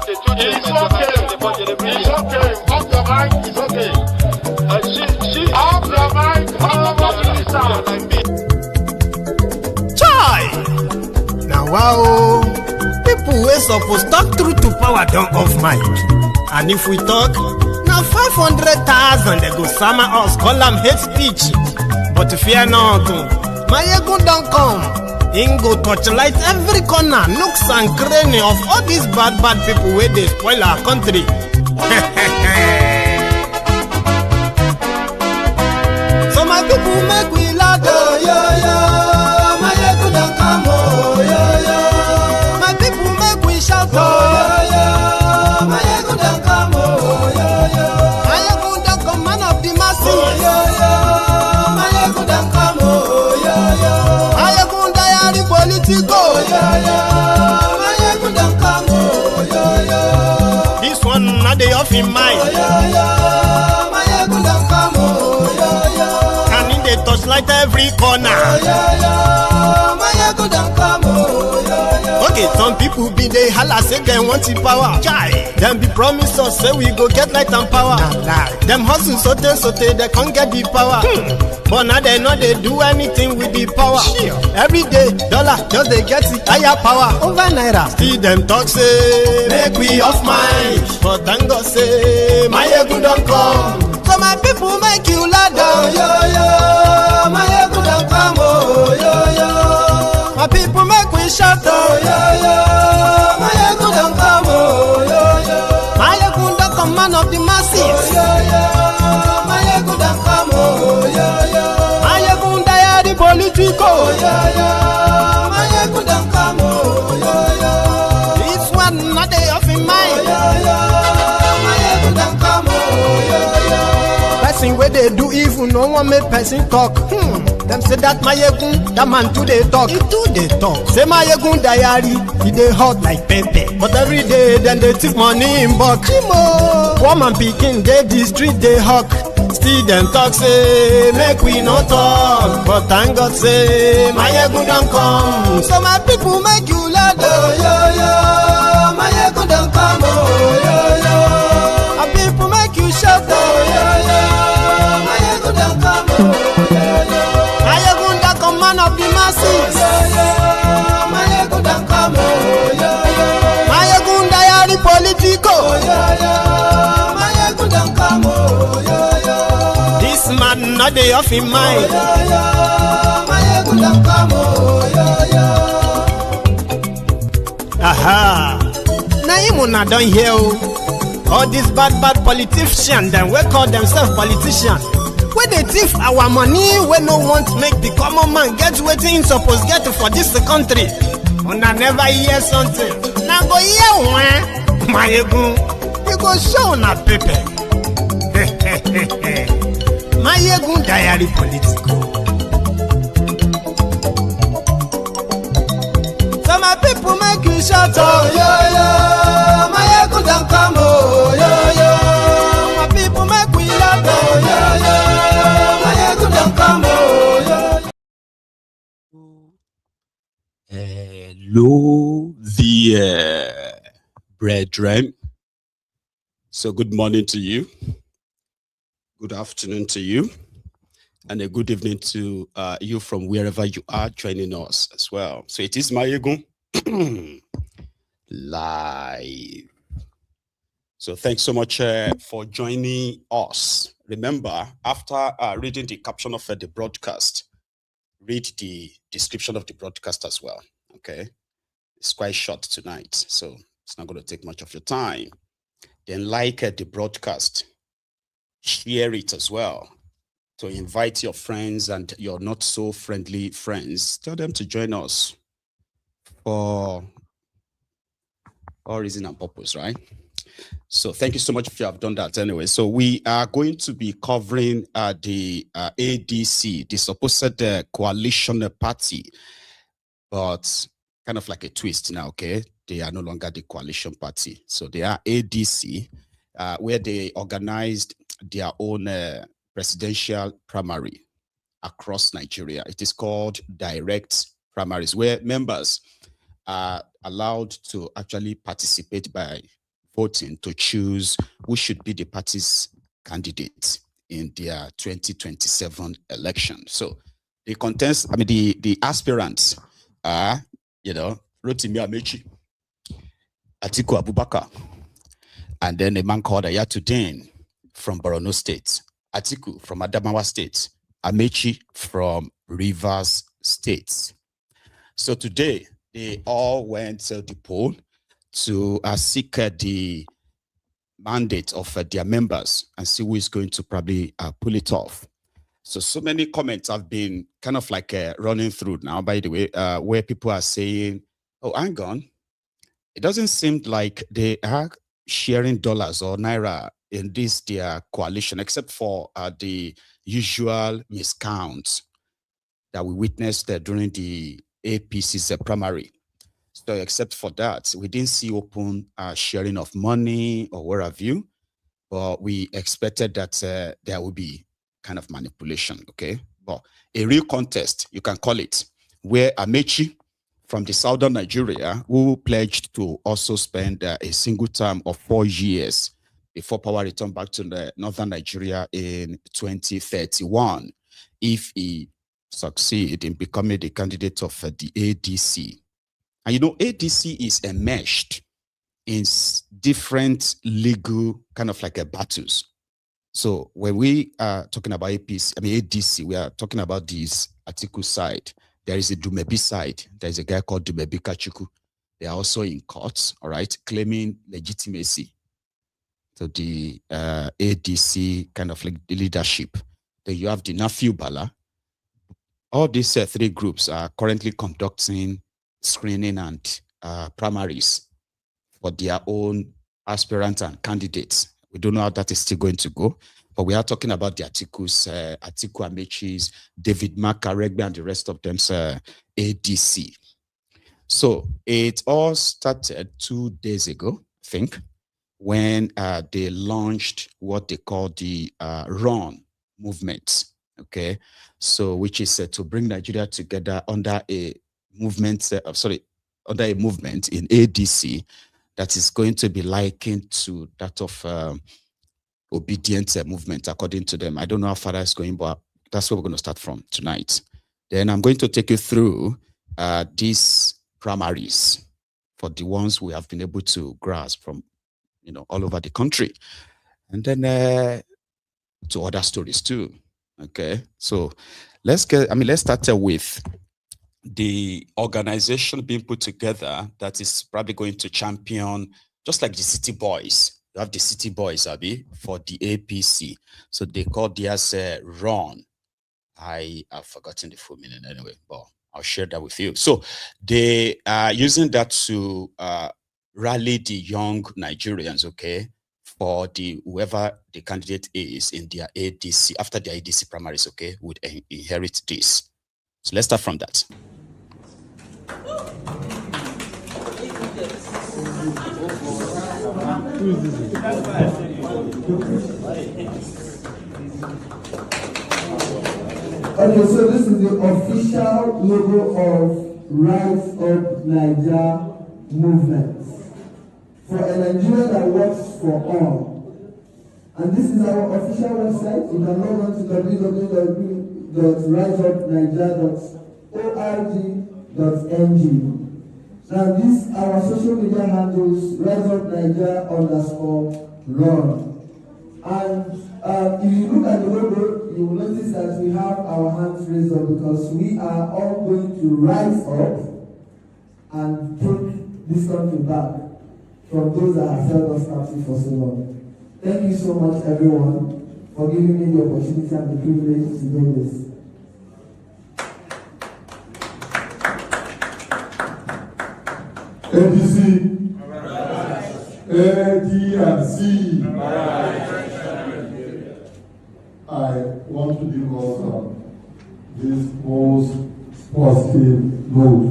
It's okay. Off your mic. It's okay. Off your mic. Chai! Now wow, people wey supposed talk truth to power don't off mic. And if we talk, now 500,000 they go summer us, call them hate speech. But fear not, my ego don't come. Him go torchlight every corner, nooks and cranny of all these bad people where they spoil our country. So my people make we laugh, oh, yo, yo. My ego don't come, oh, yo, yo. My people make we shout, oh, yo, yo. My ego don't come, oh, yo, yo. My ego don't come, man of the masses, oh, yo, yo. My ego don't come, oh, yo, yo. My ego politico, yo, yo. My ego don't come, oh, yo, yo. This one not the off in mind, oh, yo, yo. My ego don't come, oh, yo, yo. And in the touchlight every corner, oh, yo, yo. My ego don't come, oh, yo, yo. Okay, some people be they holla say they want the power. Chai, them be promise us say we go get light and power. Nah. Them hustle sote they can't get the power. But now they know they do anything with the power. Sure. Every day, dollar just they get the higher power over naira. Still them talk say make we off mind. But thank God say my ego don't come. So my people make you laugh, oh, yo, yo. My ego don't come, oh, yo, yo. My people make we shout, oh, yo, yo. My ego don't come, oh, yo, yo. My ego don't come, man of the masses, oh, yo, yo. My ego don't come, oh, yo, yo. My ego don't the politico, oh, yo, yo. My ego don't come, oh, yo, yo. This one not the off in mind, oh, yo, yo. My ego don't come, oh, yo, yo. Person where they do evil, no one make person talk. Them say that my ego, that man too they talk. He too they talk. Say my ego diary, he they hot like pepper. But every day then they take money in bulk. Woman picking, they the street they hawk. Still them talk say make we no talk. But thank God say my ego don't come. So my people make you laugh, oh, yo, yo. My ego don't come, oh, yo, yo. My people make you shout, oh, yo, yo. My ego don't come, oh, yo, yo. My ego don't come, man of the masses, oh, yo, yo. My ego don't come, oh, yo, yo. My ego don't the politico, oh, yo, yo. My ego don't come, oh, yo, yo. This man not the off in mind, oh, yo, yo. My ego don't come, oh, yo, yo. Aha. Now you not done here, all these bad politicians, then we call themselves politicians. Where they thief our money, we no want make the common man get waiting supposed get for this country. And I never hear something. Now go hear one, my ego, you go show on a paper. My ego diary political. So my people make you shout, oh, yo, yo. My ego don't come, oh, yo, yo. My people make we laugh, oh, yo, yo. My ego don't come, oh, yo. Hello, the brethren. So good morning to you. Good afternoon to you. And a good evening to you from wherever you are joining us as well. So it is my ego live. So thanks so much for joining us. Remember, after reading the caption of the broadcast, read the description of the broadcast as well. Okay, it's quite short tonight, so it's not going to take much of your time. Then like the broadcast, share it as well. So invite your friends and your not so friendly friends. Tell them to join us for all reason and purpose, right? So thank you so much if you have done that anyway. So we are going to be covering the ADC, the supposed coalition party, but kind of like a twist now, okay? They are no longer the coalition party. So they are ADC, where they organized their own presidential primary across Nigeria. It is called direct primaries, where members are allowed to actually participate by voting to choose who should be the party's candidates in their 2027 election. So the contest, I mean, the aspirants are, Rotimi Amaechi, Atiku Abubakar, and then a man called Hayyatu-deen from Borno State, Atiku from Adamawa State, Amaechi from Rivers State. So today, they all went to the poll to seek the mandate of their members and see who is going to probably pull it off. So many comments have been kind of like running through now, by the way, where people are saying, oh, hang on, it doesn't seem like they are sharing dollars or naira in this their coalition, except for the usual miscounts that we witnessed during the APC's primary. So except for that, we didn't see open sharing of money or what have you, but we expected that there would be kind of manipulation, okay? But a real contest, you can call it, where Amaechi from the southern Nigeria, who pledged to also spend a single term of 4 years before power returned back to the northern Nigeria in 2031, if he succeed in becoming the candidate of the ADC. And ADC is enmeshed in different legal kind of like battles. So when we are talking about ADC, we are talking about this Atiku side. There is a Dumebi side. There is a guy called Dumebi Kachikwu. They are also in courts, all right, claiming legitimacy to the ADC kind of like the leadership. Then you have the Nafiu Bala. All these 3 groups are currently conducting screening and primaries for their own aspirants and candidates. We don't know how that is still going to go, but we are talking about the Atiku's, Atiku Amaechi's, David Makaregbe, and the rest of them's ADC. So it all started 2 days ago, I think, when they launched what they call the RUN movement, okay? So which is to bring Nigeria together under a movement, under a movement in ADC that is going to be likened to that of obedient movement, according to them. I don't know how far that's going, but that's where we're going to start from tonight. Then I'm going to take you through these primaries for the ones we have been able to grasp from, all over the country. And then to other stories too. Okay. So let's start with the organization being put together that is probably going to champion, just like the City Boys. You have the City Boys, Abi, for the APC. So they call theirs RUN. I have forgotten the full meaning anyway, but I'll share that with you. So they are using that to rally the young Nigerians, okay, for whoever the candidate is in their ADC, after their ADC primaries, okay, would inherit this. So let's start from that. Okay, so this is the official logo of Rise Up Nigeria movement. For a Nigeria that works for all. And this is our official website. You can log on to www.riseupnigeria.org.ng. Now these are our social media handles, riseupnigeria_run. And if you look at the logo, you will notice that we have our hands raised up because we are all going to rise up and take this country back from those that have held us captive for so long. Thank you so much, everyone, for giving me the opportunity and the privilege to do this. ADC, ADC. I want to give us this most positive note,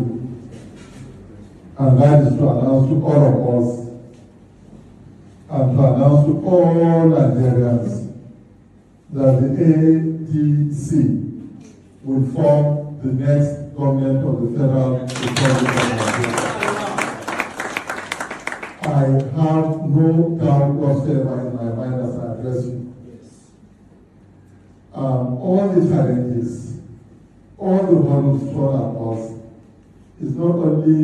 and that is to announce to all of us and to announce to all Nigerians that the ADC will form the next government of the Federal Republic of Nigeria. I have no doubt whatsoever in my mind as I address you. All the challenges, all the hurdles thrown at us is not only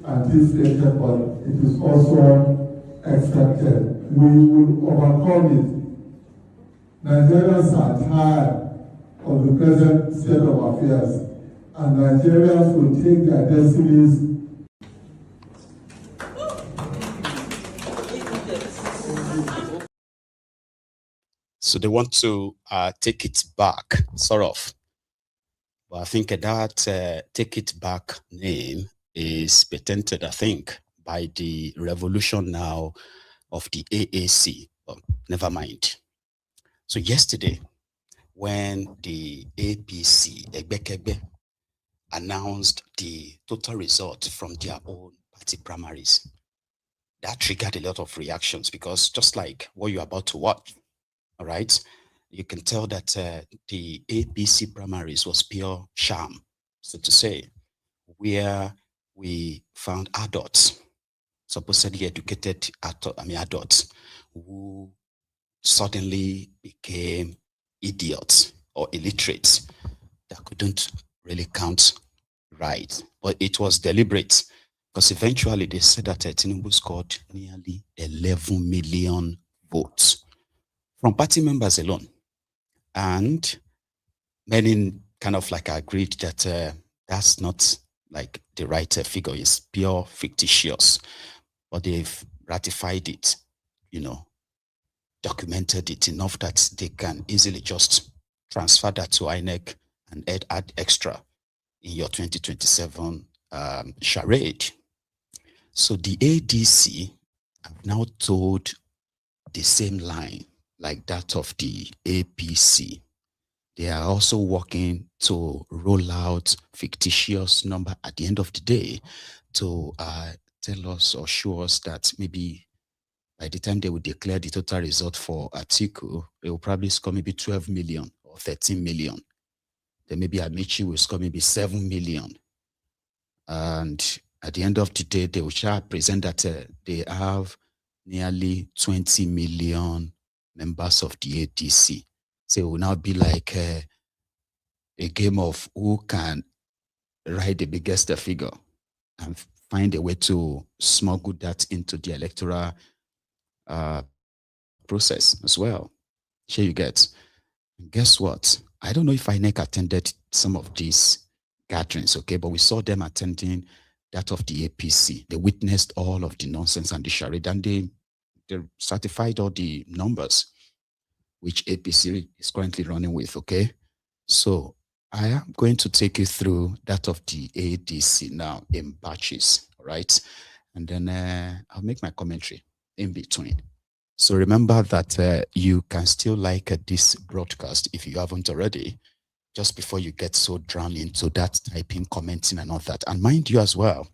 anticipated, but it is also expected. We will overcome it. Nigerians are tired of the present state of affairs, and Nigerians will take their destinies. So they want to take it back, sort of. But I think that take it back name is patented, I think, by the revolution now of the AAC. But never mind. So yesterday, when the APC, Egbekegbe, announced the total result from their own party primaries, that triggered a lot of reactions, because just like what you're about to watch, all right, you can tell that the APC primaries was pure sham, so to say, where we found adults, supposedly educated adults, who suddenly became idiots or illiterates that couldn't really count right. But it was deliberate, because eventually they said that Tinubu scored nearly 11 million votes from party members alone. And many kind of like agreed that that's not like the right figure, is pure fictitious. But they've ratified it, documented it enough that they can easily just transfer that to INEC and add extra in your 2027 charade. So the ADC have now told the same line like that of the APC. They are also working to roll out fictitious number at the end of the day to tell us or show us that maybe by the time they will declare the total result for Atiku, they will probably score maybe 12 million or 13 million. Then maybe Amaechi will score maybe 7 million. And at the end of the day, they will present that they have nearly 20 million members of the ADC. So it will now be like a game of who can write the biggest figure and find a way to smuggle that into the electoral process as well. Here you get. And guess what? I don't know if INEC attended some of these gatherings, okay, but we saw them attending that of the APC. They witnessed all of the nonsense and the charade, and they certified all the numbers which APC is currently running with, okay? So I am going to take you through that of the ADC now in batches, all right? And then I'll make my commentary in between. So remember that you can still like this broadcast if you haven't already, just before you get so drowned into that typing, commenting and all that. And mind you as well,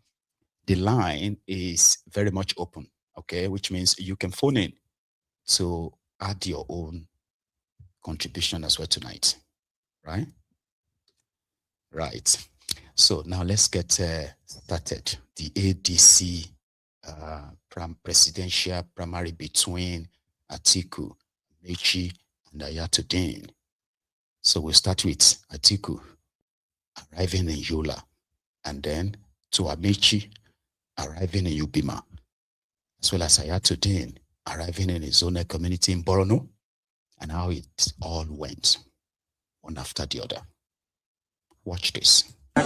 the line is very much open, okay? Which means you can phone in to add your own contribution as well tonight, right? Right. So now let's get started. The ADC presidential primary between Atiku, Amaechi, and Hayyatu-deen. So we'll start with Atiku arriving in Yola, and then to Amaechi arriving in Ubima, as well as Hayyatu-deen arriving in his own community in Borno, and how it all went, one after the other. Watch this. Say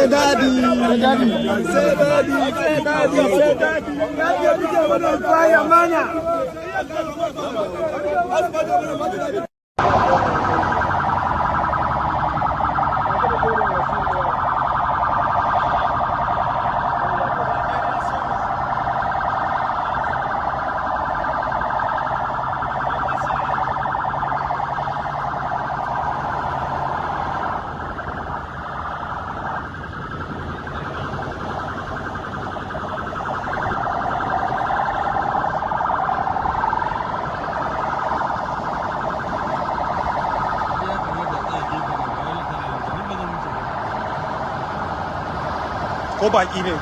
daddy, say daddy, say daddy, say daddy, say daddy. ko baki ne.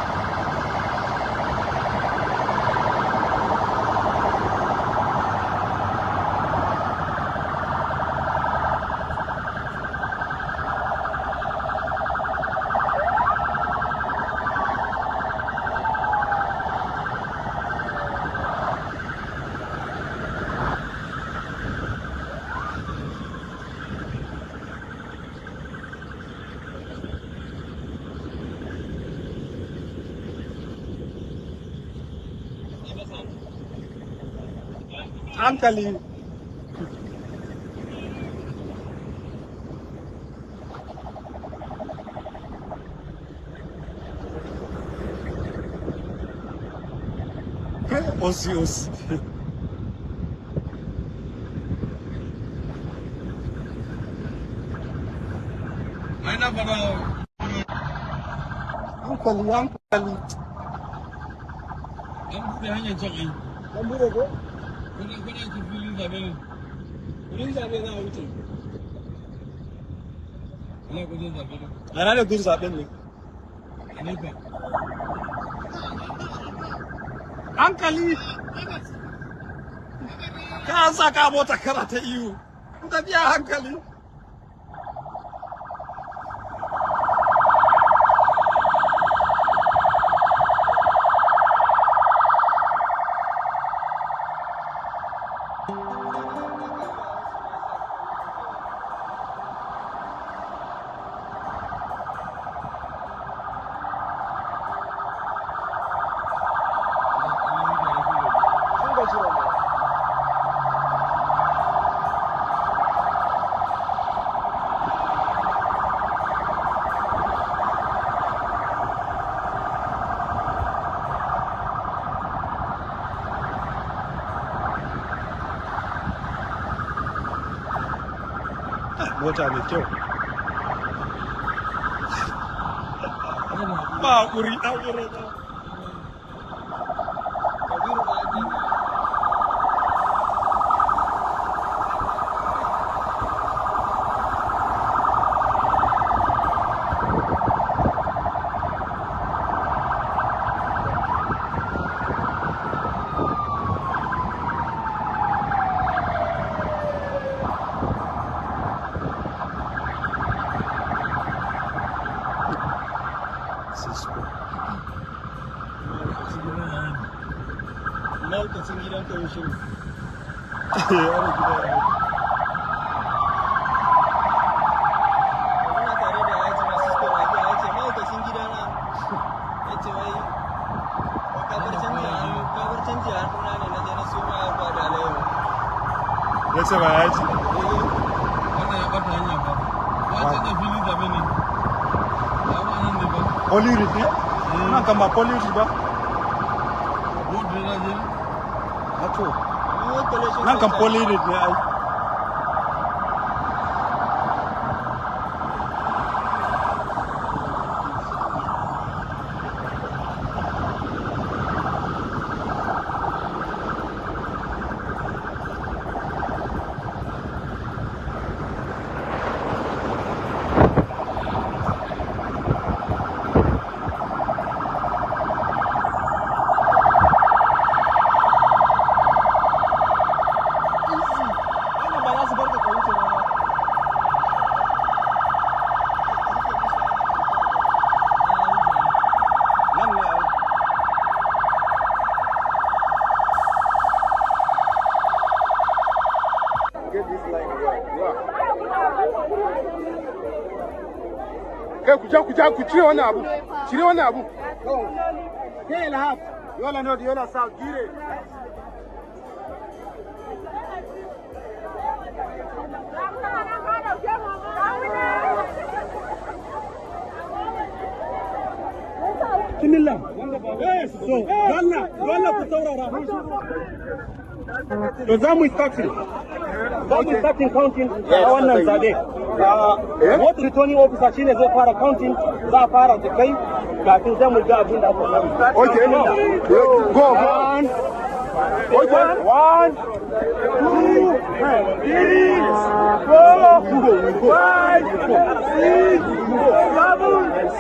Hankali. Osi. Aina bana. Hankali. An buɗe hanyar jami'i. An buɗe ko? Kuna ki filin zaɓe ne. Filin zaɓe za a wuce. Ana gudun zaɓe ne. Ana da gudun zaɓe ne. Ne ba. Hankali. Ka sa ka mota kana ta iyo. Ku tafiya hankali. Mota mai kyau. Ba ƙuri ɗan wurin ɗan. Lokacin gidan ka yaushe ne? Yana gida ya. Muna tare da ya ce masu suka waki ya ce lokacin gida na ya ce wai kabar canji a hannuna ne na je na siyo ya ba da alayyau. Ya ce ba ya ce? Wannan ya ɓata hanya ba. Ya ce da fili zaɓe ne. Ya ba nan ne ba. Polirit ne? Nan kan ba polirit ba. Nan kan polirit ne ai. Ku cire wannan abu. Cire wannan abu. Hey, Lahab. Yola North, Yola South, gire. Bismillah. Yes, so, Dalla ku saurara. To za mu starting. Za mu starting counting a wannan zabe. What returning officer shine zai fara counting, za a fara da kai kafin sai mu ga abin da aka samu. Okay. Go. 1 2 3 4 5 6 7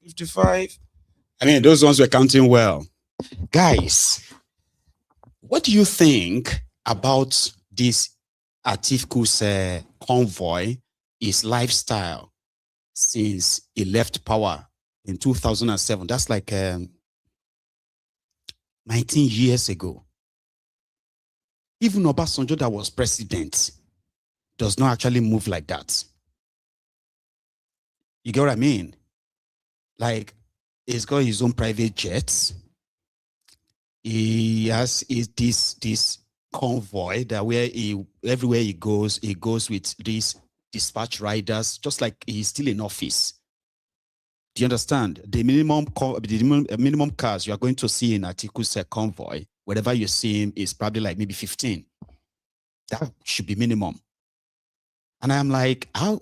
$55. I mean, those ones were counting well. Guys, what do you think about this Atiku's convoy, his lifestyle since he left power in 2007? That's like 19 years ago. Even Obasanjo, that was president, does not actually move like that. You get what I mean? Like, he's got his own private jets. He has this convoy that everywhere he goes with these dispatch riders, just like he's still in office. Do you understand? The minimum cars you are going to see in Atiku's convoy, wherever you see him, is probably like maybe 15. That should be minimum. And I'm like, how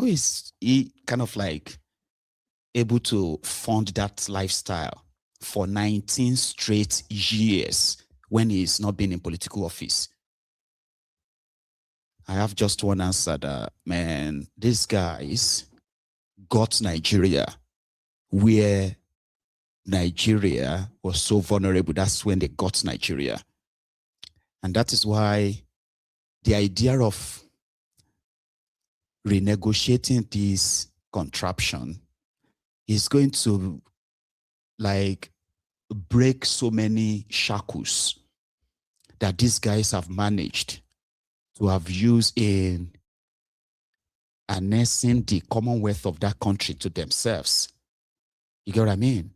is he kind of like able to fund that lifestyle for 19 straight years when he's not been in political office? I have just one answer that, man, these guys got Nigeria where Nigeria was so vulnerable. That's when they got Nigeria. And that is why the idea of renegotiating this contraption is going to like break so many shackles that these guys have managed to have used in harnessing the commonwealth of that country to themselves. You get what I mean?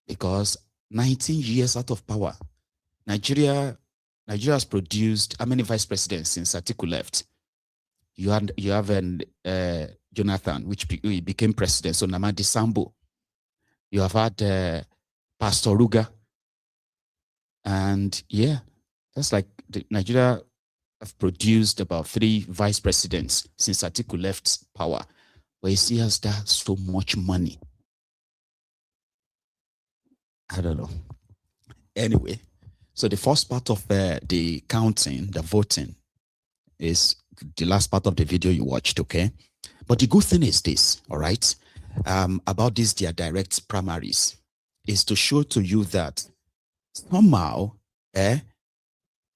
Because 19 years out of power, Nigeria has produced how many vice presidents since Atiku left? You have Jonathan, which became president, so Namadi Sambo. You have had Pastor Ruga. And yeah, that's like Nigeria have produced about 3 vice presidents since Atiku left power. But you see, has that so much money? I don't know. Anyway, so the first part of the counting, the voting, is the last part of the video you watched, okay? But the good thing is this, all right? About these, their direct primaries, is to show to you that somehow,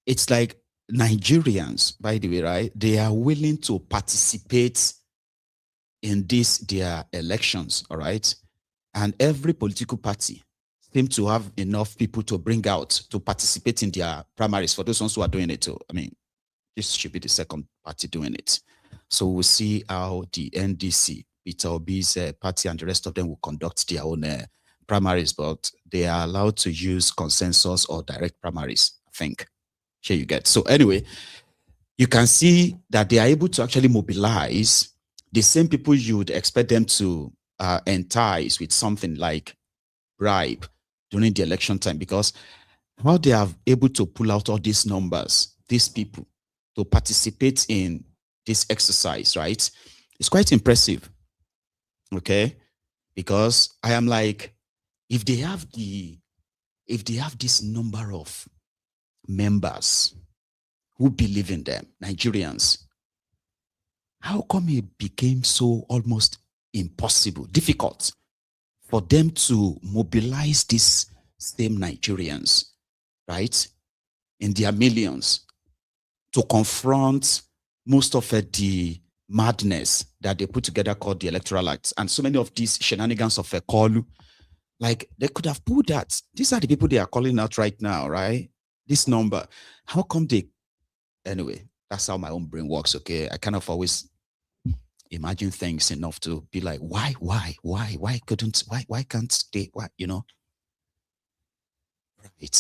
it's like Nigerians, by the way, right? They are willing to participate in their elections, all right? And every political party seems to have enough people to bring out to participate in their primaries for those ones who are doing it too. I mean, this should be the second party doing it. So we'll see how the NDC, Peter Obi's party, and the rest of them will conduct their own primaries, but they are allowed to use consensus or direct primaries, I think. Here you get. So anyway, you can see that they are able to actually mobilize the same people you would expect them to entice with something like bribe during the election time, because how they are able to pull out all these numbers, these people, to participate in this exercise, right? It's quite impressive, okay? Because I am like, if they have this number of members who believe in them, Nigerians, how come it became so almost impossible, difficult for them to mobilize these same Nigerians, right, in their millions, to confront most of the madness that they put together called the Electoral Act, and so many of these shenanigans of Kolu, Like, they could have pulled that. These are the people they are calling out right now, right? This number. How come they... Anyway, that's how my own brain works, okay? I kind of always imagine things enough to be like, why can't they, why, you know? Right.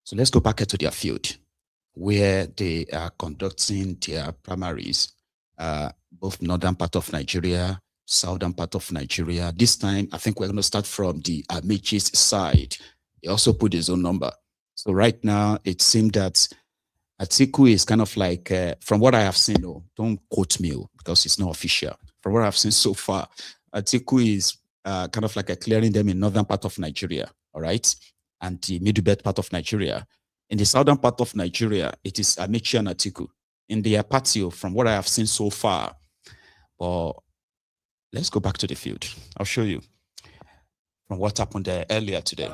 So let's go back to their field where they are conducting their primaries, both northern part of Nigeria, southern part of Nigeria. This time, I think we're going to start from the Amaechi's side. He also put his own number. So right now, it seemed that Atiku is kind of like, from what I have seen, don't quote me because it's not official. From what I've seen so far, Atiku is kind of like clearing them in northern part of Nigeria, all right? And the middle belt part of Nigeria. In the southern part of Nigeria, it is Amaechi and Atiku. In their patio, from what I have seen so far. But let's go back to the field. I'll show you from what happened there earlier today.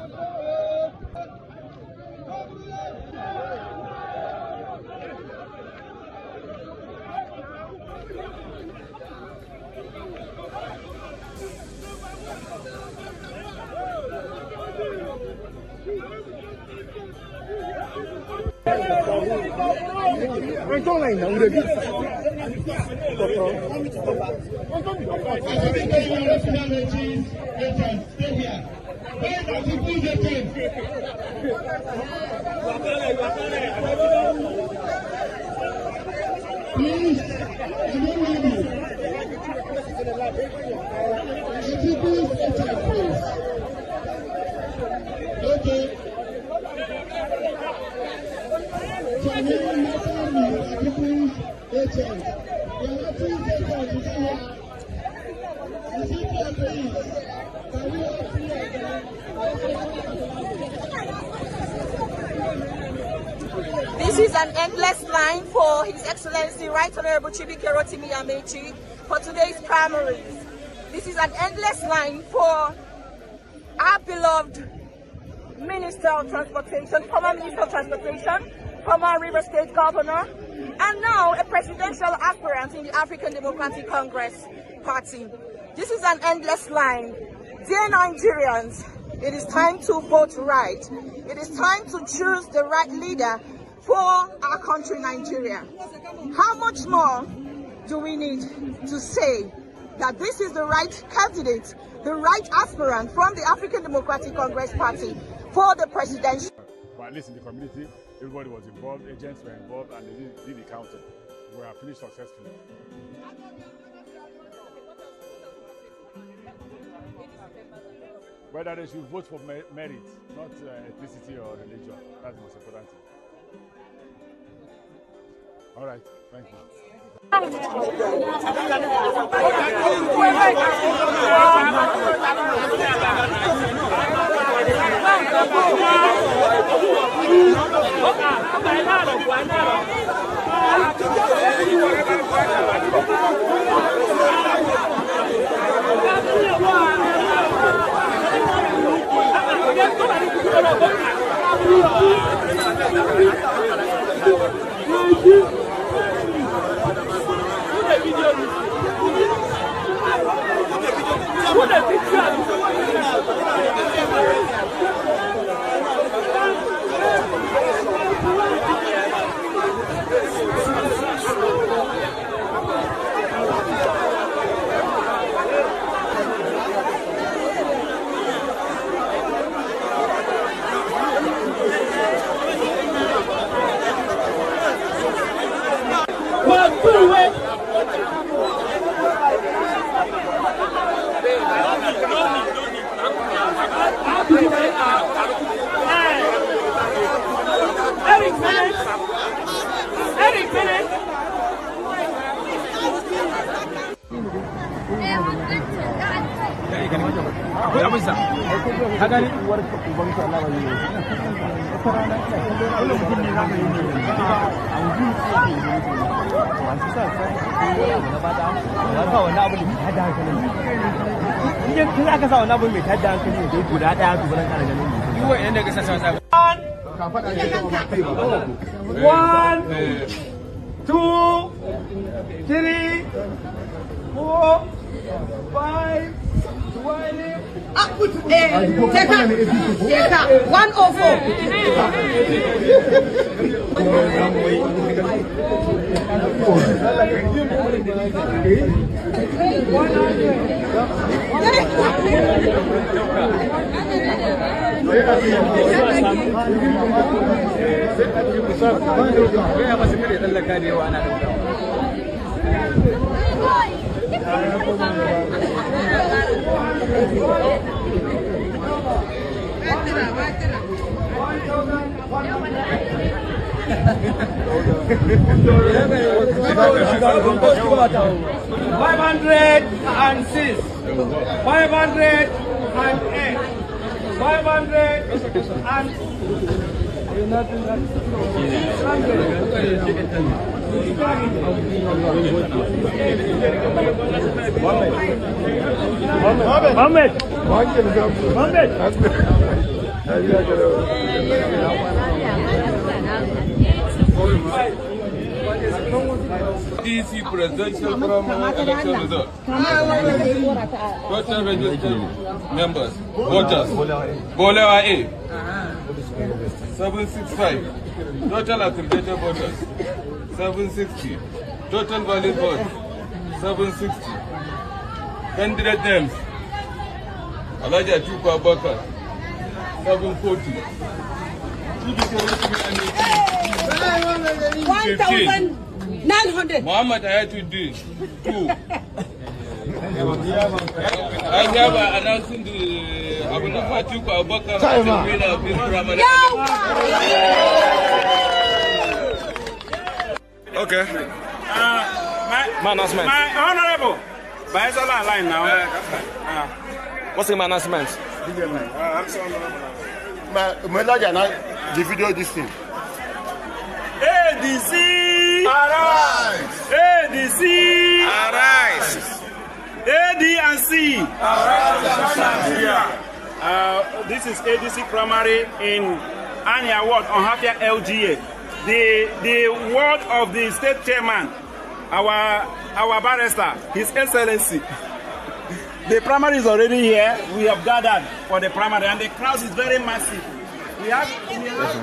This is an endless line for His Excellency Right Honorable Rotimi Amaechi for today's primaries. This is an endless line for our beloved Minister of Transportation, former Minister of Transportation, former River State Governor, and now a presidential aspirant in the African Democratic Congress Party. This is an endless line. Dear Nigerians, it is time to vote right. It is time to choose the right leader for our country, Nigeria. How much more do we need to say that this is the right candidate, the right aspirant from the African Democratic Congress Party for the presidential? But at least in the community, everybody was involved, agents were involved, and they did the counting. We have finished successfully. Whether they should vote for merit, not ethnicity or religion. That's the most important thing. All right, thank you. One, 2, 3, 4, Take out 500. ADC presidential primary election result. Total registered members, voters, Bolewa A, 765. Total accredited voters, 760. Total valid votes, 760. Candidate names, Atiku Abubakar, 740. 1,900. Muhammad Hayyatu-deen, 2. I have announcing the Atiku Abubakar as the winner of this primary. Okay. My announcement. My honorable. By line now. What's my announcement? The video this thing. ADC! Arise! ADC! Arise! AD and C! Arise! This is ADC primary in Anya Ward on Hafia LGA. The word of the state chairman, our barrister, His Excellency. The primary is already here. We have gathered for the primary, and the crowd is very massive. We have enough.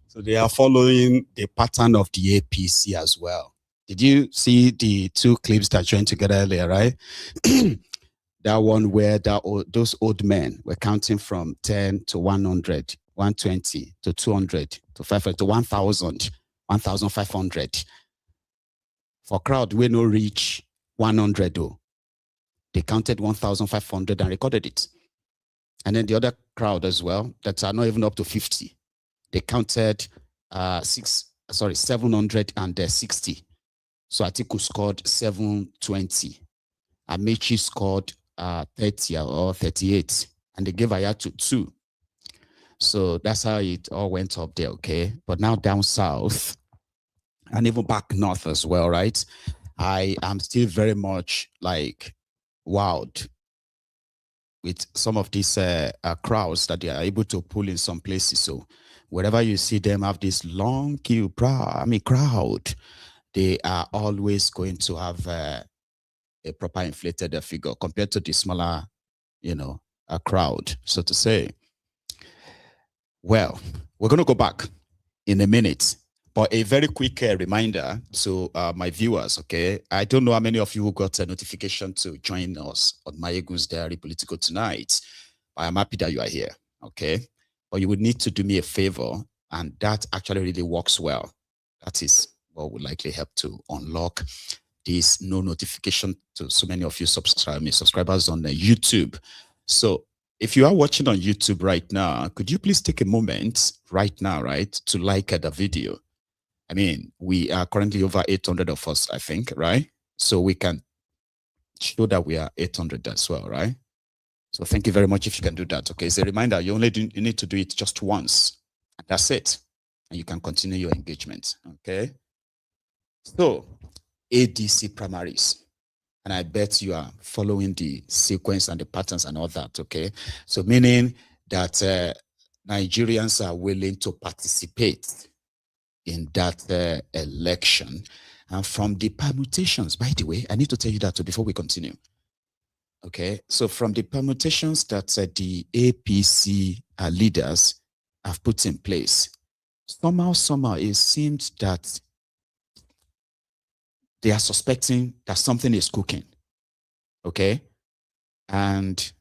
So they are following the pattern of the APC as well. Did you see the two clips that joined together earlier, right? That one where those old men were counting from 10 to 100, 120 to 200 to 500 to 1,000, 1,500. For crowd, we no reach 100 though. They counted 1,500 and recorded it. And then the other crowd as well, that are not even up to 50. They counted 760. So Atiku scored 720. Amaechi scored 30 or 38. And they gave Hayyatu 2. So that's how it all went up there, okay? But now down south, and even back north as well, right? I am still very much like wowed with some of these crowds that they are able to pull in some places. So wherever you see them have this long queue, crowd, they are always going to have a proper inflated figure compared to the smaller, crowd, so to say. Well, we're going to go back in a minute, but a very quick reminder to my viewers, okay? I don't know how many of you who got a notification to join us on Mayegu's Diary Political tonight, but I'm happy that you are here, okay? But you would need to do me a favor, and that actually really works well. That is what would likely help to unlock this no notification to so many of you subscribers on YouTube. So if you are watching on YouTube right now, could you please take a moment right now, right, to like the video? I mean, we are currently over 800 of us, I think, right? So we can show that we are 800 as well, right? So thank you very much if you can do that, okay? It's a reminder, you need to do it just once, and that's it. And you can continue your engagement, okay? So, ADC primaries. And I bet you are following the sequence and the patterns and all that, okay? So meaning that Nigerians are willing to participate in that election. And from the permutations, by the way, I need to tell you that too before we continue. Okay, so from the permutations that the APC leaders have put in place, somehow it seems that they are suspecting that something is cooking. Okay, and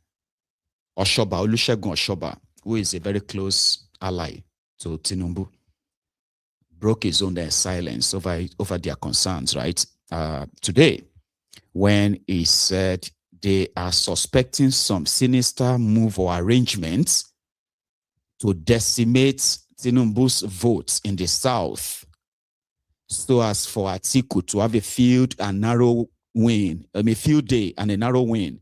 Olusegun Oshoba, who is a very close ally to Tinubu, broke his own silence over their concerns, right? Today, when he said they are suspecting some sinister move or arrangements to decimate Tinubu's votes in the South, so as for Atiku to have a field and narrow win, a field day and a narrow win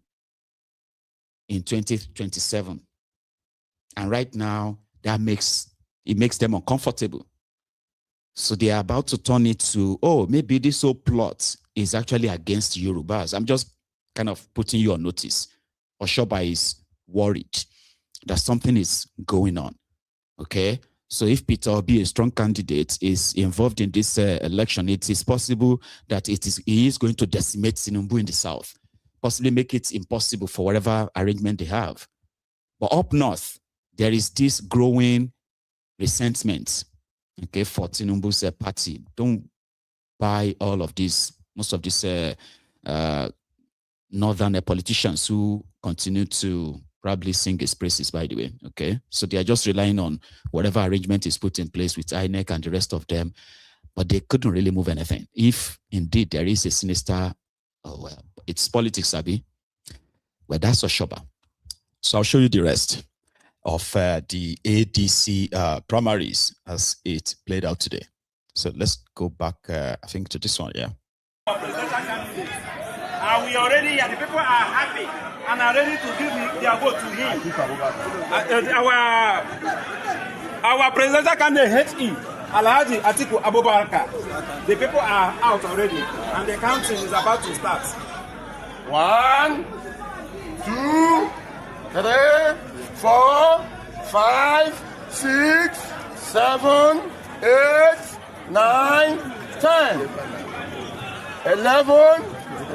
in 2027. And right now, it makes them uncomfortable. So they are about to turn it to, oh, maybe this whole plot is actually against Yorubas. I'm just kind of putting you on notice. Oshoba is worried that something is going on. Okay? So if Peter Obi, a strong candidate, is involved in this election, it is possible that he is going to decimate Tinubu in the South, possibly make it impossible for whatever arrangement they have. But up north, there is this growing resentment, okay, for Tinubu's party. Don't buy all of this, most of these northern politicians who continue to probably sing his praises, by the way, okay? So they are just relying on whatever arrangement is put in place with INEC and the rest of them, but they couldn't really move anything. If indeed there is a sinister, well, it's politics, Abi. Well, that's Oshoba. So I'll show you the rest of the ADC primaries as it played out today. So let's go back, I think, to this one, yeah. And we already, the people are happy and are ready to give their vote to him. Our presidential candidate HE, Alhaji Atiku Abubakar. The people are out already and the counting is about to start. 1, 2, 3, 4, 5, 6, 7, 8, 9, 10, 11,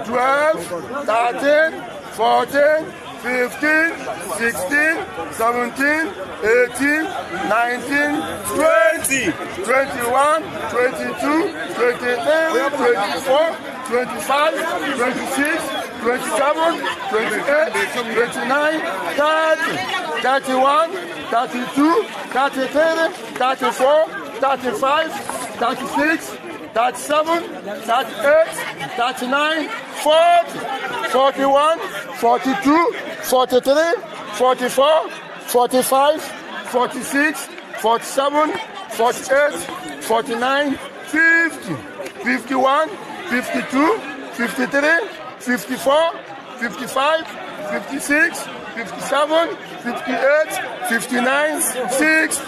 12, 13, 14, 15, 16, 17, 18, 19, 20, 21, 22, 23, 24, 25, 26, 27, 28, 29, 30, 31, 32, 33, 34, 35, 36, 37, 38, 39, 40, 41, 42, 43, 44, 45, 46, 47, 48, 49, 50, 51, 52, 53, 54, 55, 56, 57, 58, 59, 60,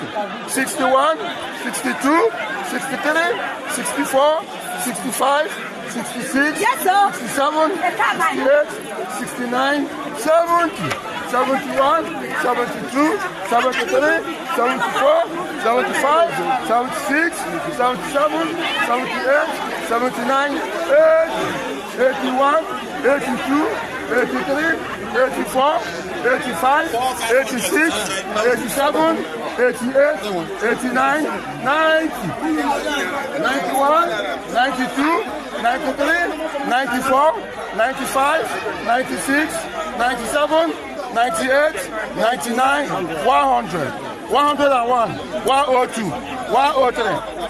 61, 62, 63, 64, 65, 66, 67, 68, 69, 70, 71, 72, 73, 74, 75, 76, 77, 78, 79, 80, 81, 82, 83, 84, 85, 86, 87, 88, 89, 90, 91, 92, 93, 94, 95, 96, 97, 98, 99, 100, 101, 102, 103,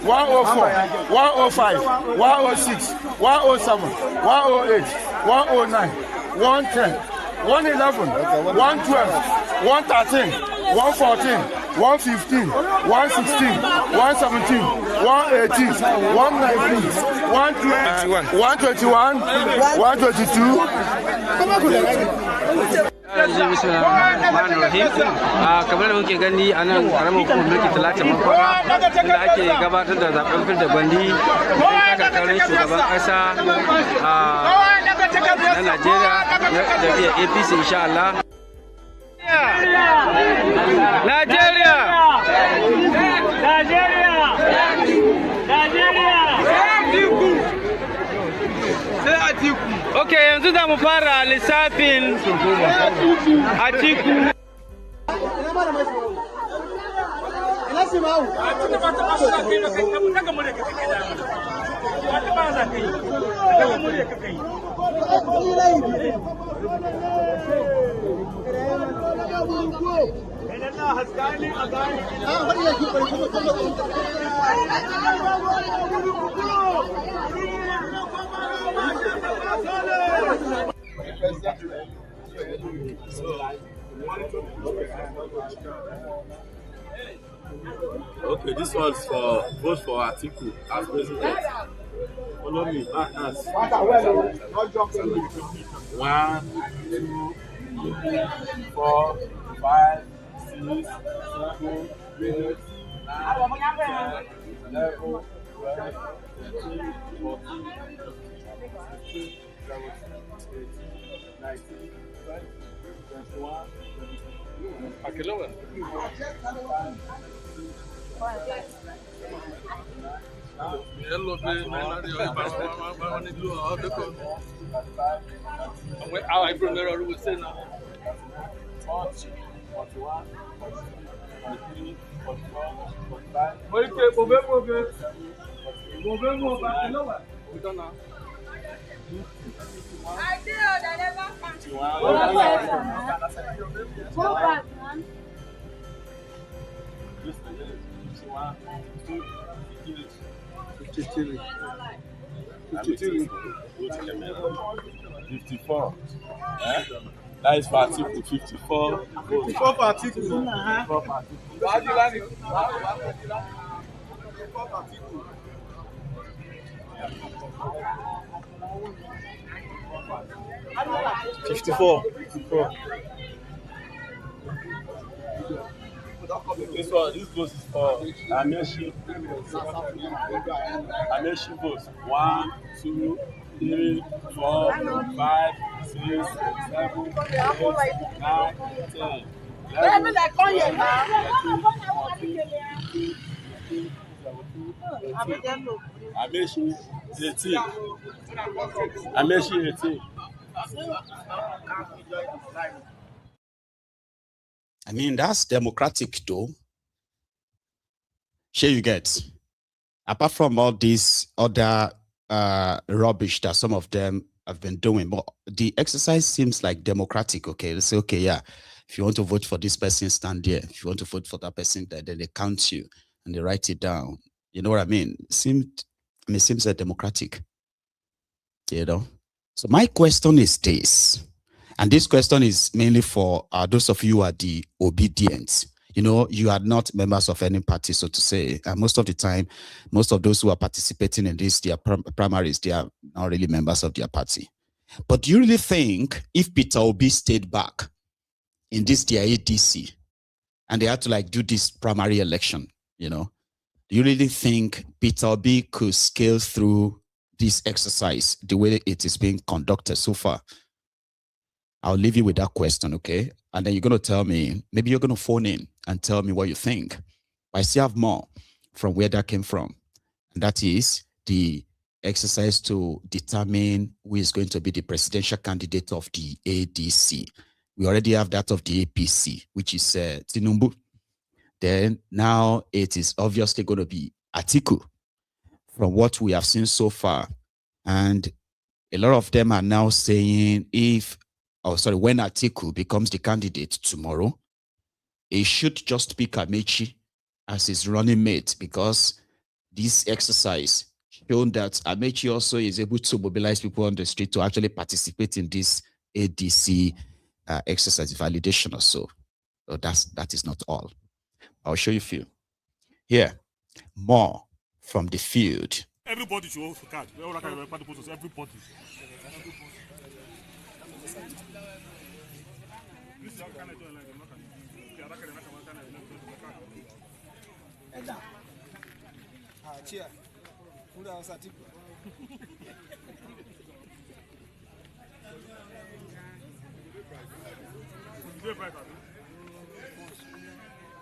104, 105, 106, 107, 108, 109, 110, 111, 112, 113, 114, 115, 116, 117, 118, 119, 120, 121, 122. Bismillahirrahmanirrahim. Kamar da muke gani a nan karamar hukumar mulki Talatin Makwara inda ake gabatar da zaben fidda gwandi don takarar shugaban kasa na Najeriya na jam'iyyar APC insha Allah. Najeriya! Najeriya! Najeriya! Okay, yanzu da mu fara lissafin Atiku. Okay, this one's for vote for Atiku as president. Follow me, back hands. 1, 2, 3, 4, 5, 6, 7, 8, 9, 10, 11, 12, 13, 14, 15, 17, 18, 19, 20, 21, 22. Fifty-three. 54. That is for Atiku. 54. 54 for Atiku. 54. This vote is for Amaechi. Amaechi votes 1, 2, 3, 4, 5, 6, 7, 8, 9, 10, 11, 14, Amaechi 18. Amaechi 18. I mean, that's democratic, though. Sure, you get. Apart from all this other rubbish that some of them have been doing, but the exercise seems like democratic. Okay, they say, okay, yeah, if you want to vote for this person, stand there. If you want to vote for that person, then they count you and they write it down. You know what I mean? It seems democratic. You know. So my question is this. And this question is mainly for those of you who are the obedient. You know, you are not members of any party, so to say. And most of the time, most of those who are participating in this, their primaries, they are not really members of their party. But do you really think if Peter Obi stayed back in this their ADC and they had to like do this primary election, you know, do you really think Peter Obi could scale through this exercise the way it is being conducted so far? I'll leave you with that question, okay? And then you're going to tell me, maybe you're going to phone in and tell me what you think. But I still have more from where that came from. And that is the exercise to determine who is going to be the presidential candidate of the ADC. We already have that of the APC, which is Tinubu. Then now it is obviously going to be Atiku from what we have seen so far. And a lot of them are now saying when Atiku becomes the candidate tomorrow, he should just pick Amaechi as his running mate, because this exercise shown that Amaechi also is able to mobilize people on the street to actually participate in this ADC exercise validation or so. So that is not all. I'll show you a few. Here, more from the field. Everybody should also card. Everybody. Cheer. Who else Atiku?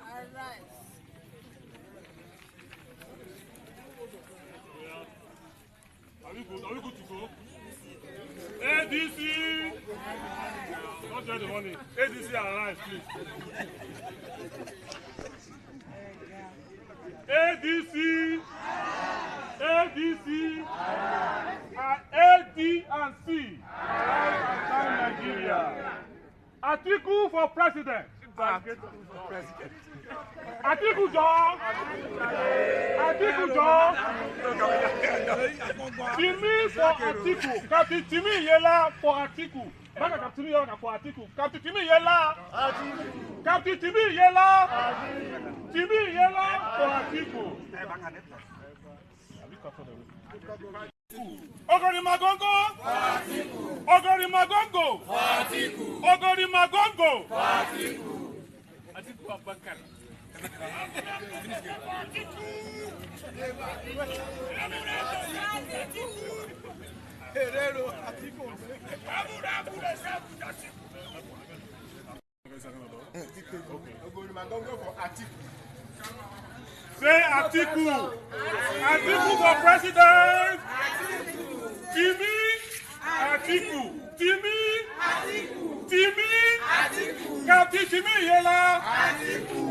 All right. Are we good to go? ADC. Don't join the money. ADC arise, please. ADC. ADC. AD and C. Nigeria. Atiku for president. Atiku John. Atiku John. Timi for Atiku. Captain Timi Yela for Atiku. Baka Captain Yela for Atiku. Captain Timi Yela. Captain Timi Yela. Timi Yela for Atiku. Ogori Magongo. Ogori Magongo. Ogori Magongo. Atiku Abubakar. Say Atiku. Atiku for president. Timi Atiku. Timi Atiku. Timi Atiku. Captain Timi Yela. Atiku.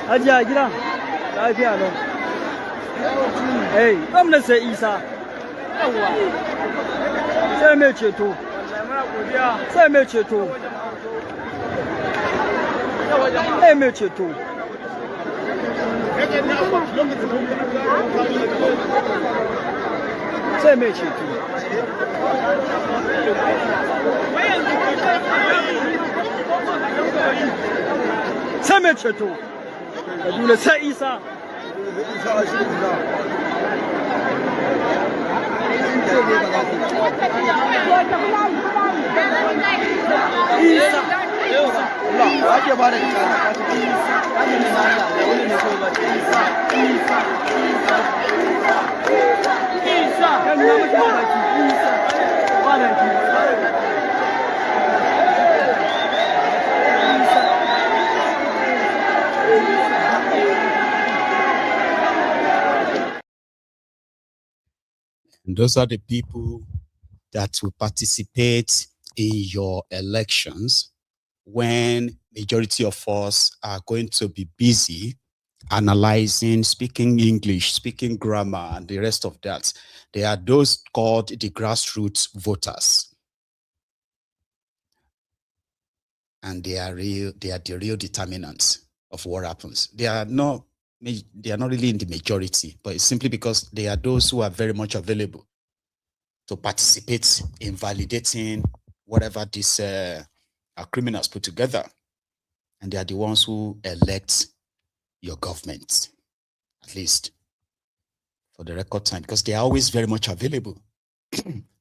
Ajiya gida lafiya lau. Gwamna sai Isa. Yawwa. Sai mai ceto. Sai mai ceto. Sai mai ceto. Sai mai ceto. Sai mai ceto. Kaduna sai Isa. Ake ba da And those are the people that will participate in your elections when majority of us are going to be busy analyzing, speaking English, speaking grammar, and the rest of that. They are those called the grassroots voters. And they are the real determinants of what happens. They are not really in the majority, but it's simply because they are those who are very much available to participate in validating whatever these criminals put together. And they are the ones who elect your government, at least for the record time, because they are always very much available.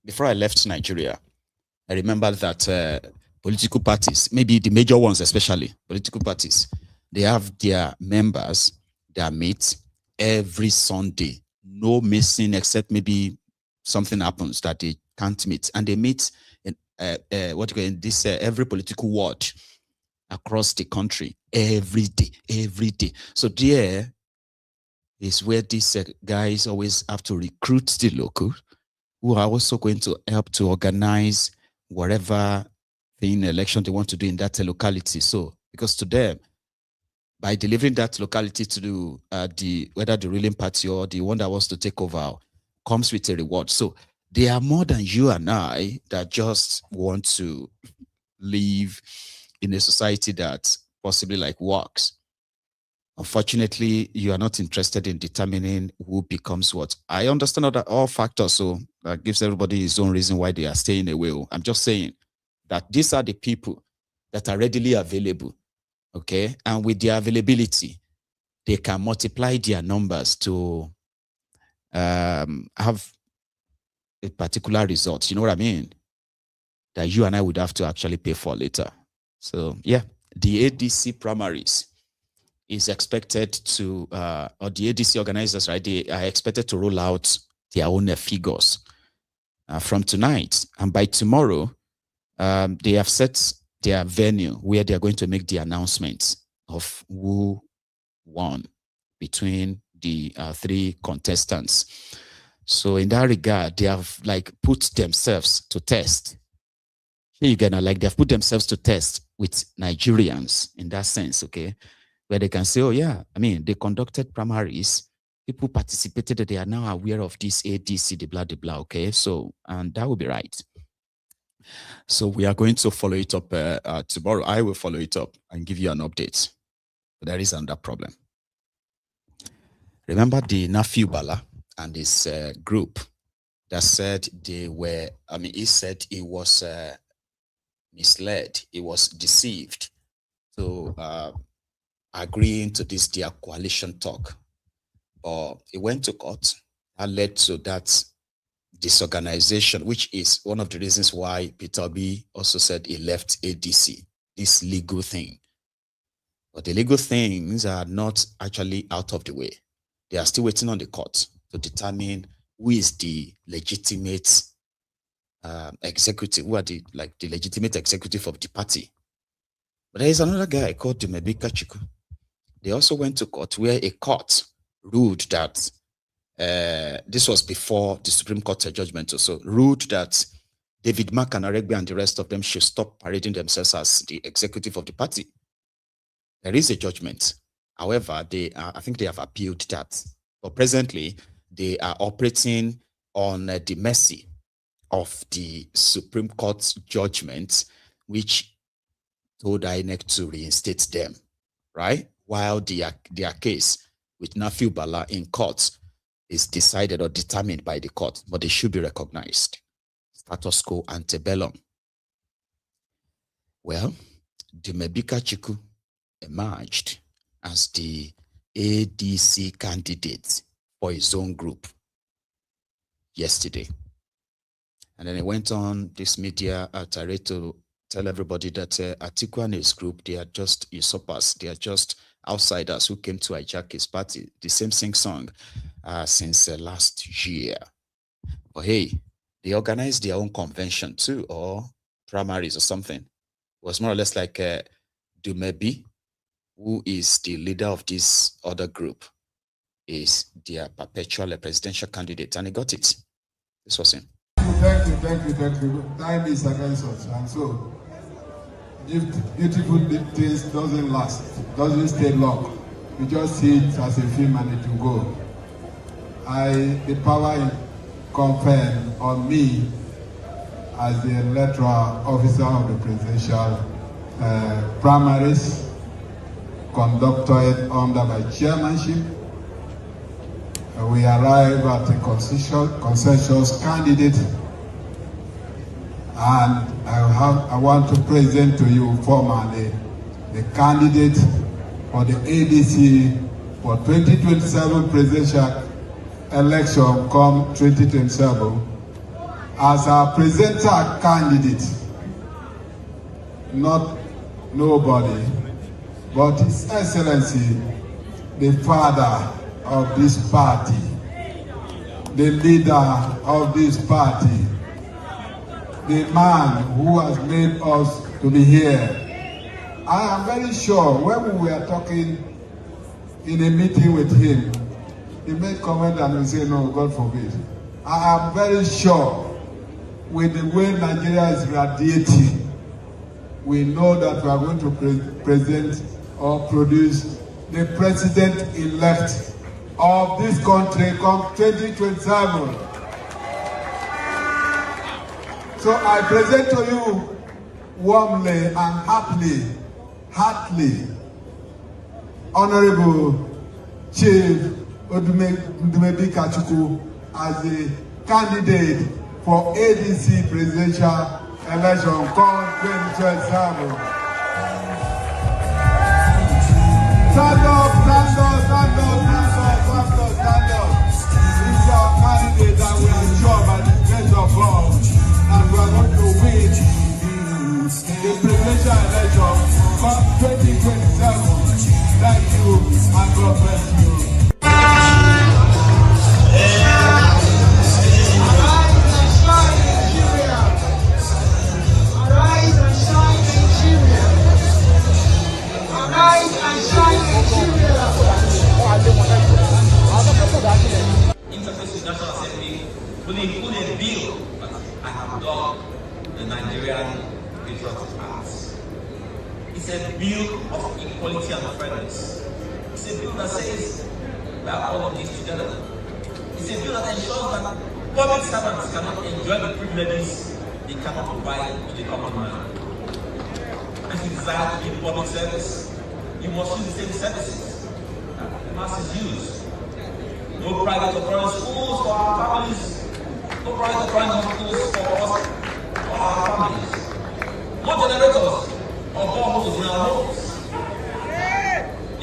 Before I left Nigeria, I remember that political parties, maybe the major ones especially, political parties, they have their members that meet every Sunday, no missing except maybe something happens that they can't meet. And they meet in every political ward across the country every day. So there is where these guys always have to recruit the local, who are also going to help to organize whatever thing election they want to do in that locality. So because to them, by delivering that locality to whether the ruling party or the one that wants to take over comes with a reward. So they are more than you and I that just want to live in a society that possibly like works. Unfortunately, you are not interested in determining who becomes what. I understand all factors, so that gives everybody his own reason why they are staying away. I'm just saying that these are the people that are readily available, okay? And with their availability, they can multiply their numbers to have a particular result. You know what I mean? That you and I would have to actually pay for later. So, yeah, the ADC primaries is expected to, or the ADC organizers, right, they are expected to roll out their own figures from tonight. And by tomorrow, they have set their venue where they are going to make the announcements of who won between the three contestants. So in that regard, they have like put themselves to test. Here you get like they've put themselves to test with Nigerians in that sense, okay? Where they can say, oh yeah, I mean, they conducted primaries, people participated, they are now aware of this ADC, the blah, okay? So, and that will be right. So we are going to follow it up tomorrow. I will follow it up and give you an update. But there is another problem. Remember the Nafiu Bala and his group that said they were, I mean, he said he was misled, he was deceived to agreeing to this, their coalition talk. But it went to court. That led to that disorganization, which is one of the reasons why Peter Obi also said he left ADC, this legal thing. But the legal things are not actually out of the way. They are still waiting on the court to determine who is the legitimate executive, who are the legitimate executive of the party. But there is another guy called Dumebi Kachikwu. They also went to court where a court ruled that this was before the Supreme Court judgment also ruled that David Mark and Aregbe and the rest of them should stop parading themselves as the executive of the party. There is a judgment. However, I think they have appealed that. But presently, they are operating on the mercy of the Supreme Court's judgment, which told INEC to reinstate them, right? While their case with Nafiu Bala in court is decided or determined by the court, but they should be recognized. Status quo antebellum. Well, Dumebi Kachikwu emerged as the ADC candidate for his own group yesterday. And then he went on this media tirade to tell everybody that Atiku and his group, they are just usurpers. They are just outsiders who came to hijack his party. The same sing-song since last year. But hey, they organized their own convention too, or primaries or something. It was more or less like Dumebi, who is the leader of this other group, is their perpetual presidential candidate, and he got it. This was him. Thank you. Time is against us, and so beautiful things doesn't last, doesn't stay long. You just see it as a film and it will go. The power conferred on me as the electoral officer of the presidential primaries conducted under my chairmanship. We arrive at a consensus candidate, and I want to present to you formally the candidate for the ADC for 2027 presidential election come 2027 as our presenter candidate, not nobody, but His Excellency, the father of this party, the leader of this party, the man who has made us to be here. I am very sure when we were talking in a meeting with him, he made comment and we say, no, God forbid. I am very sure with the way Nigeria is radiating, we know that we are going to present or produce the president-elect of this country come 2027. So I present to you warmly and heartily, Honorable Chief Dumebi Kachikwu as the candidate for ADC presidential election called 2027. Stand up, stand up, stand up, stand up, stand up, stand up. This is our candidate that we are sure by the grace of God that we are going to win the presidential election for 2027. Thank you and God bless you. Interface with National Assembly will include a bill that I have dubbed the Nigerian Patriotic Act. It's a bill of equality and fairness. It's a bill that says we are all of this together. It's a bill that ensures that public servants cannot enjoy the privileges they cannot provide to the common man. If you desire to give public service, you must use the same services that the masses use. No private or foreign schools for our families. No private or foreign hospitals for us, for our families. No generators or boreholes in our homes.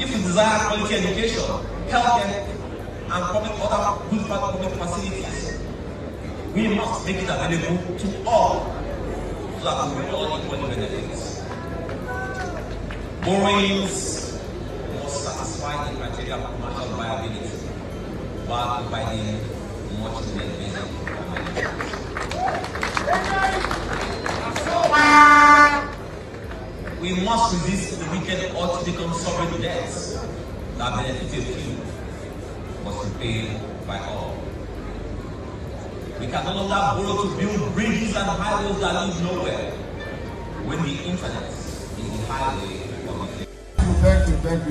If you desire quality education, healthcare, and other good public facilities, we must make it available to all so that we all equally benefit. Borrowings must satisfy the criteria of commercial viability, while providing much needed basic we must resist the wicked urge to become sovereign debts that benefit a few, must be paid by all. We can no longer borrow to build bridges and highways that lead nowhere, when the internet is the highway of the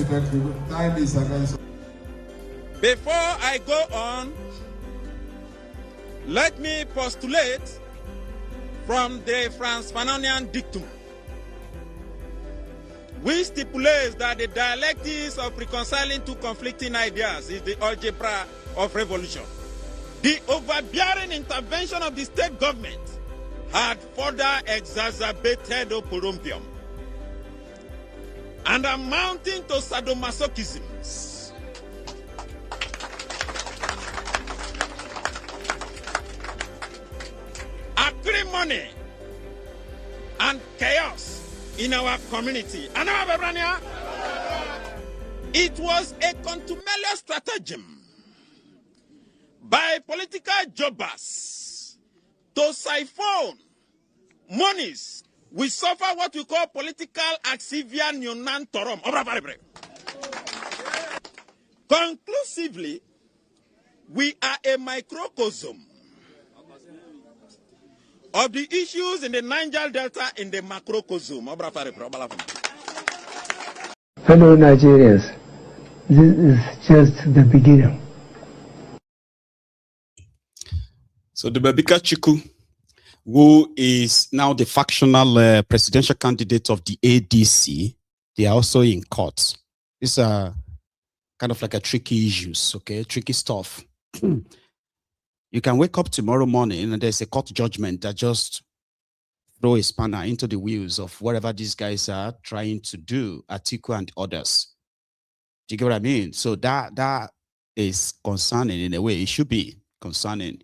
Thank you. Time is against. Before I go on, let me postulate from the Franz Fanonian dictum, which stipulates that the dialectics of reconciling two conflicting ideas is the algebra of revolution. The overbearing intervention of the state government had further exacerbated oporompium and amounting to sadomasochisms. Acrimony and chaos in our community. And our it was a contumacious stratagem by political jobbers to siphon monies. We suffer what we call political axivia non torum. Conclusively, we are a microcosm of the issues in the Niger Delta in the macrocosm. Fellow Nigerians, this is just the beginning. So Dumebi Kachikwu, who is now the factional presidential candidate of the ADC, they are also in court. These are kind of like a tricky issues, okay? Tricky stuff. You can wake up tomorrow morning and there's a court judgment that just throw a spanner into the wheels of whatever these guys are trying to do, Atiku and others. Do you get what I mean? So that is concerning in a way. It should be concerning.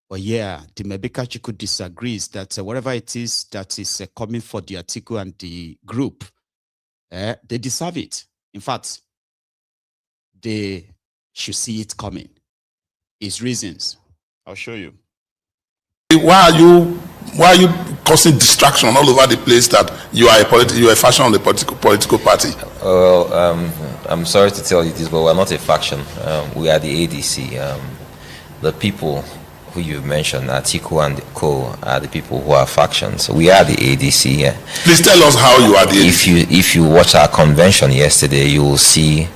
But yeah, Dumebi Kachikwu disagrees that whatever it is that is coming for the Atiku and the group, they deserve it. In fact, they should see it coming. His reasons, I'll show you. Why are you causing distraction all over the place that you are a faction of the political party? Well, I'm sorry to tell you this, but we're not a faction. We are the ADC. The people who you mentioned, Atiku and Co, are the people who are factions. We are the ADC. Yeah. Please tell us how you are the ADC. If you watch our convention yesterday, you will see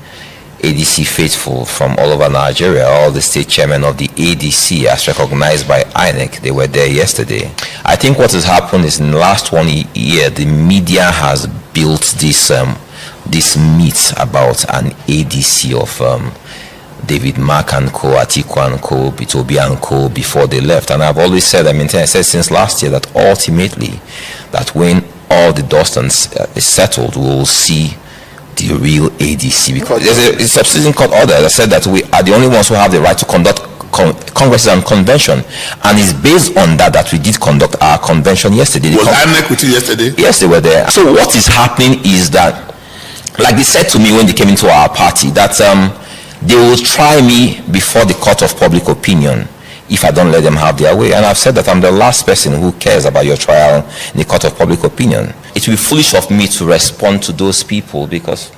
ADC faithful from all over Nigeria, all the state chairmen of the ADC as recognized by INEC. They were there yesterday. I think what has happened is in the last 1 year, the media has built this this myth about an ADC of David Mark and co, Atiku and co, Bitobi and co before they left. And I've always said, I said since last year that ultimately, that when all the dust is settled, we will see the real ADC, because there's a substituting court order that said that we are the only ones who have the right to conduct congresses and convention, and it's based on that we did conduct our convention yesterday. Was INEC with you yesterday? Yes, they were there. So what is happening is that, like they said to me when they came into our party, that they will try me before the court of public opinion if I don't let them have their way. And I've said that I'm the last person who cares about your trial in the court of public opinion. It will be foolish of me to respond to those people, because,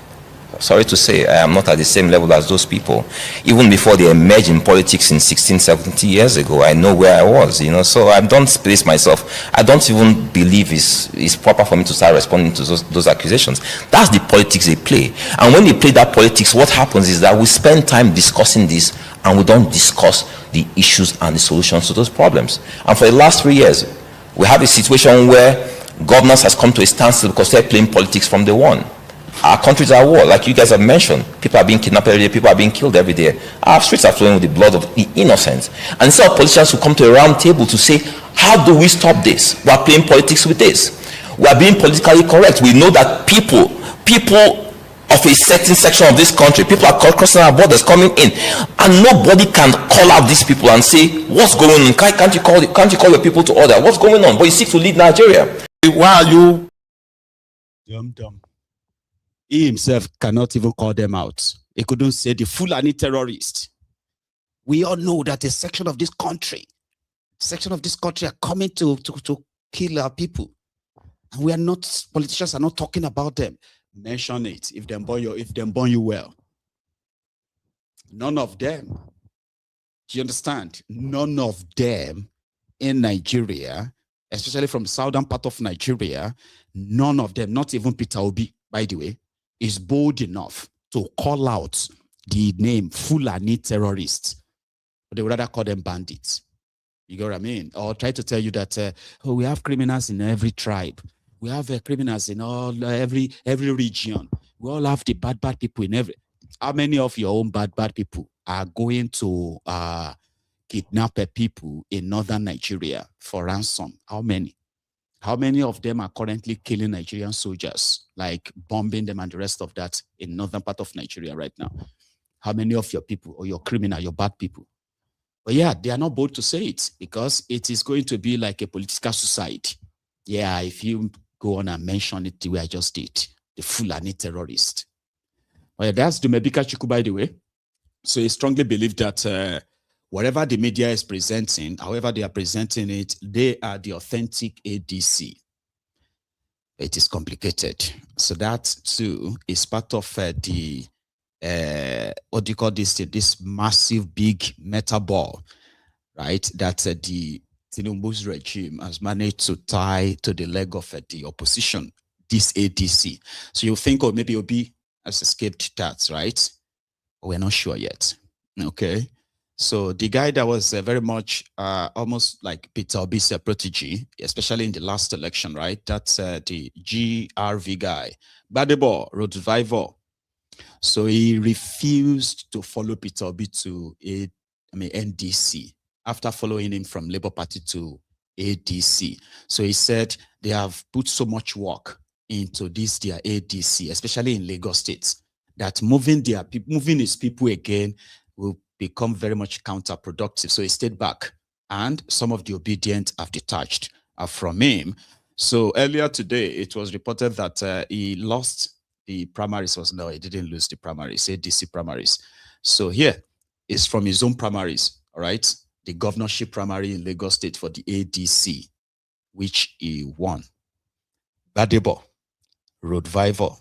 sorry to say, I am not at the same level as those people. Even before they emerged in politics in 16, 17 years ago, I know where I was, so I don't place myself. I don't even believe it's proper for me to start responding to those accusations. That's the politics they play. And when they play that politics, what happens is that we spend time discussing this and we don't discuss the issues and the solutions to those problems. And for the last 3 years, we have a situation where governance has come to a standstill because they're playing politics from day one. Our countries are at war, like you guys have mentioned. People are being kidnapped every day, people are being killed every day. Our streets are flowing with the blood of the innocent. And instead of politicians who come to a round table to say, how do we stop this? We are playing politics with this. We are being politically correct. We know that people of a certain section of this country, people are crossing our borders, coming in, and nobody can call out these people and say, what's going on? Can't you call your people to order? What's going on? But you seek to lead Nigeria. Why are you dumb? He himself cannot even call them out. He couldn't say the Fulani terrorists. We all know that a section of this country are coming to kill our people. And we are not, politicians are not talking about them. Mention it if them born you well. None of them. Do you understand? None of them in Nigeria, especially from the southern part of Nigeria, none of them, not even Peter Obi, by the way, is bold enough to call out the name Fulani terrorists. But they would rather call them bandits. You get what I mean? Or try to tell you that we have criminals in every tribe. We have criminals in every region. We all have the bad people in every. How many of your own bad people are going to kidnap people in northern Nigeria for ransom? How many? How many of them are currently killing Nigerian soldiers, like bombing them and the rest of that in northern part of Nigeria right now? How many of your people, or your criminal, your bad people? But yeah, they are not bold to say it because it is going to be like a political suicide. Yeah, if you go on and mention it the way I just did, the Fulani terrorist. Well, that's Dumebi Kachikwu, by the way. So he strongly believes that whatever the media is presenting, however they are presenting it, they are the authentic ADC. It is complicated. So that too is part of the what do you call this massive big meta ball, right? That the Tinubu's regime has managed to tie to the leg of the opposition, this ADC. So you think, oh, maybe Obi has escaped that, right? We're not sure yet. Okay. So the guy that was very much almost like Peter Obi's protege, especially in the last election, right? That's the GRV guy, Gbadebo Rhode Vivor. So he refused to follow Peter Obi to NDC after following him from Labour Party to ADC. So he said they have put so much work into this, their ADC, especially in Lagos State, that moving his people again will become very much counterproductive. So he stayed back, and some of the obedient have detached from him. So earlier today, it was reported that he lost the primaries. No, he didn't lose the primaries, ADC primaries. So here is from his own primaries, all right? The governorship primary in Lagos State for the ADC, which he won. Gbadebo Rhode Vivor.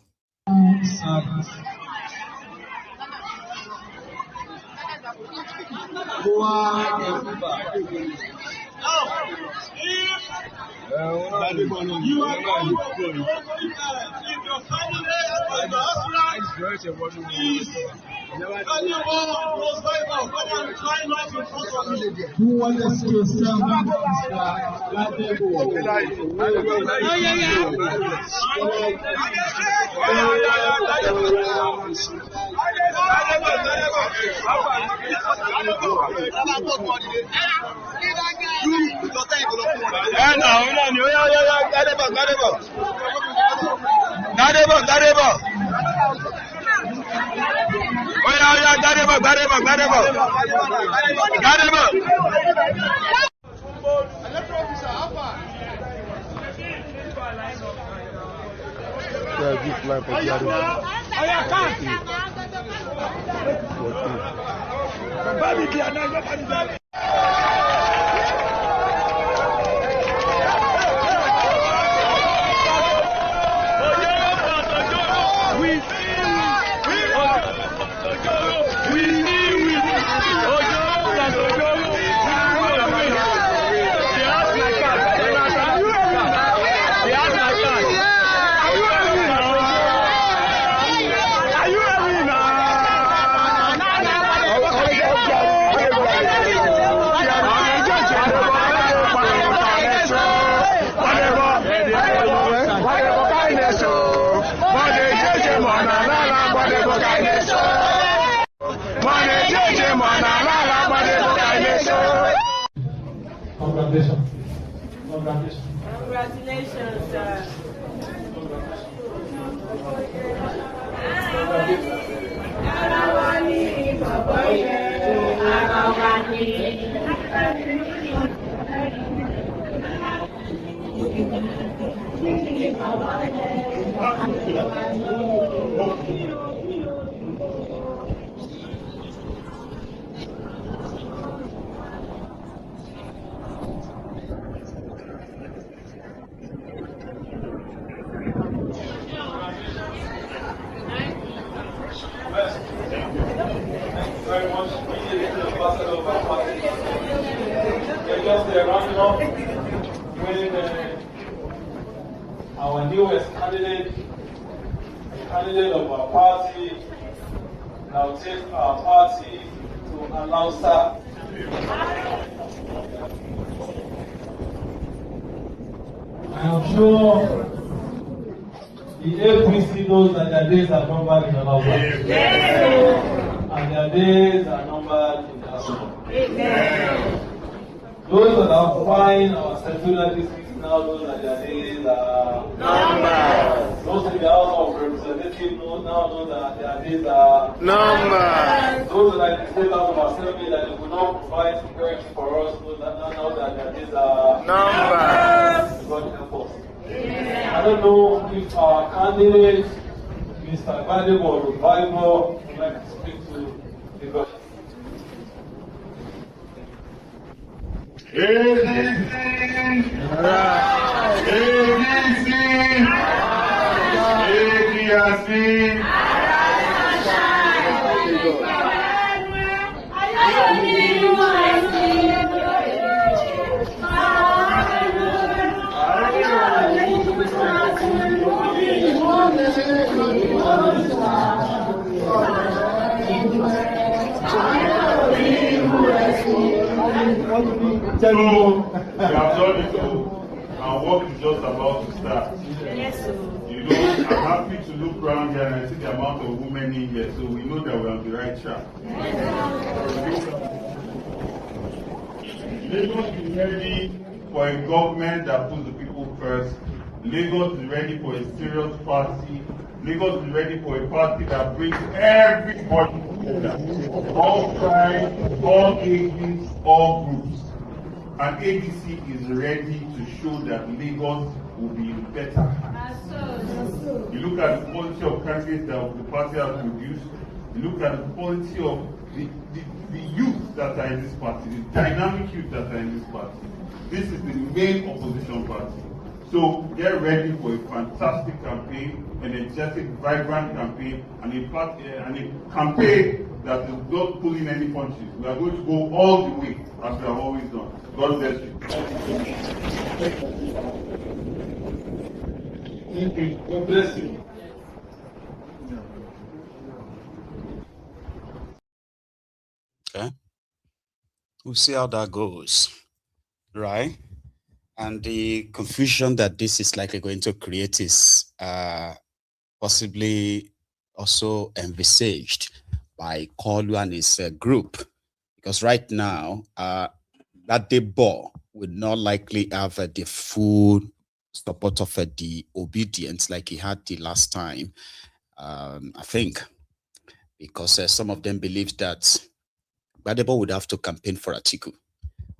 Congratulations. Very much. Ambassador of our party. We're just rounding up with our newest candidate, the candidate of our party. Now take our party to Alausa. I am sure the APC knows that their days are numbered in Alausa. And their days are numbered in Asuma. Those that are flying our secular districts now know that their days are numbered. Those in the House of Representatives now know that their days are numbered. Those that are in the State House of Assembly that they will not provide security for us know that their days are numbered. God help us. I don't know if our candidate, Mr. Gbadebo Rhode Vivor, would like to speak to the government. So, we have done it all, and work is just about to start. You know, I'm happy to look around here and I see the amount of women in here, so we know that we're on the right track. Lagos is ready for a government that puts the people first. Lagos is ready for a serious party. Lagos is ready for a party that brings everybody together. All tribes, all ages, all groups. And ADC is ready to show that Lagos will be in better hands. You look at the quality of candidates that the party has produced. You look at the quality of the youth that are in this party, the dynamic youth that are in this party. This is the main opposition party. So get ready for a fantastic campaign, an energetic, vibrant campaign, and a campaign that is not pulling any punches. We are going to go all the way, as we have always done. God bless you. Thank you. God bless you. Okay. We'll see how that goes, right? And the confusion that this is likely going to create is possibly also envisaged by Kolu and his group, because right now, Gbadebo would not likely have the full support of the obedience like he had the last time, I think, because some of them believe that Gbadebo would have to campaign for Atiku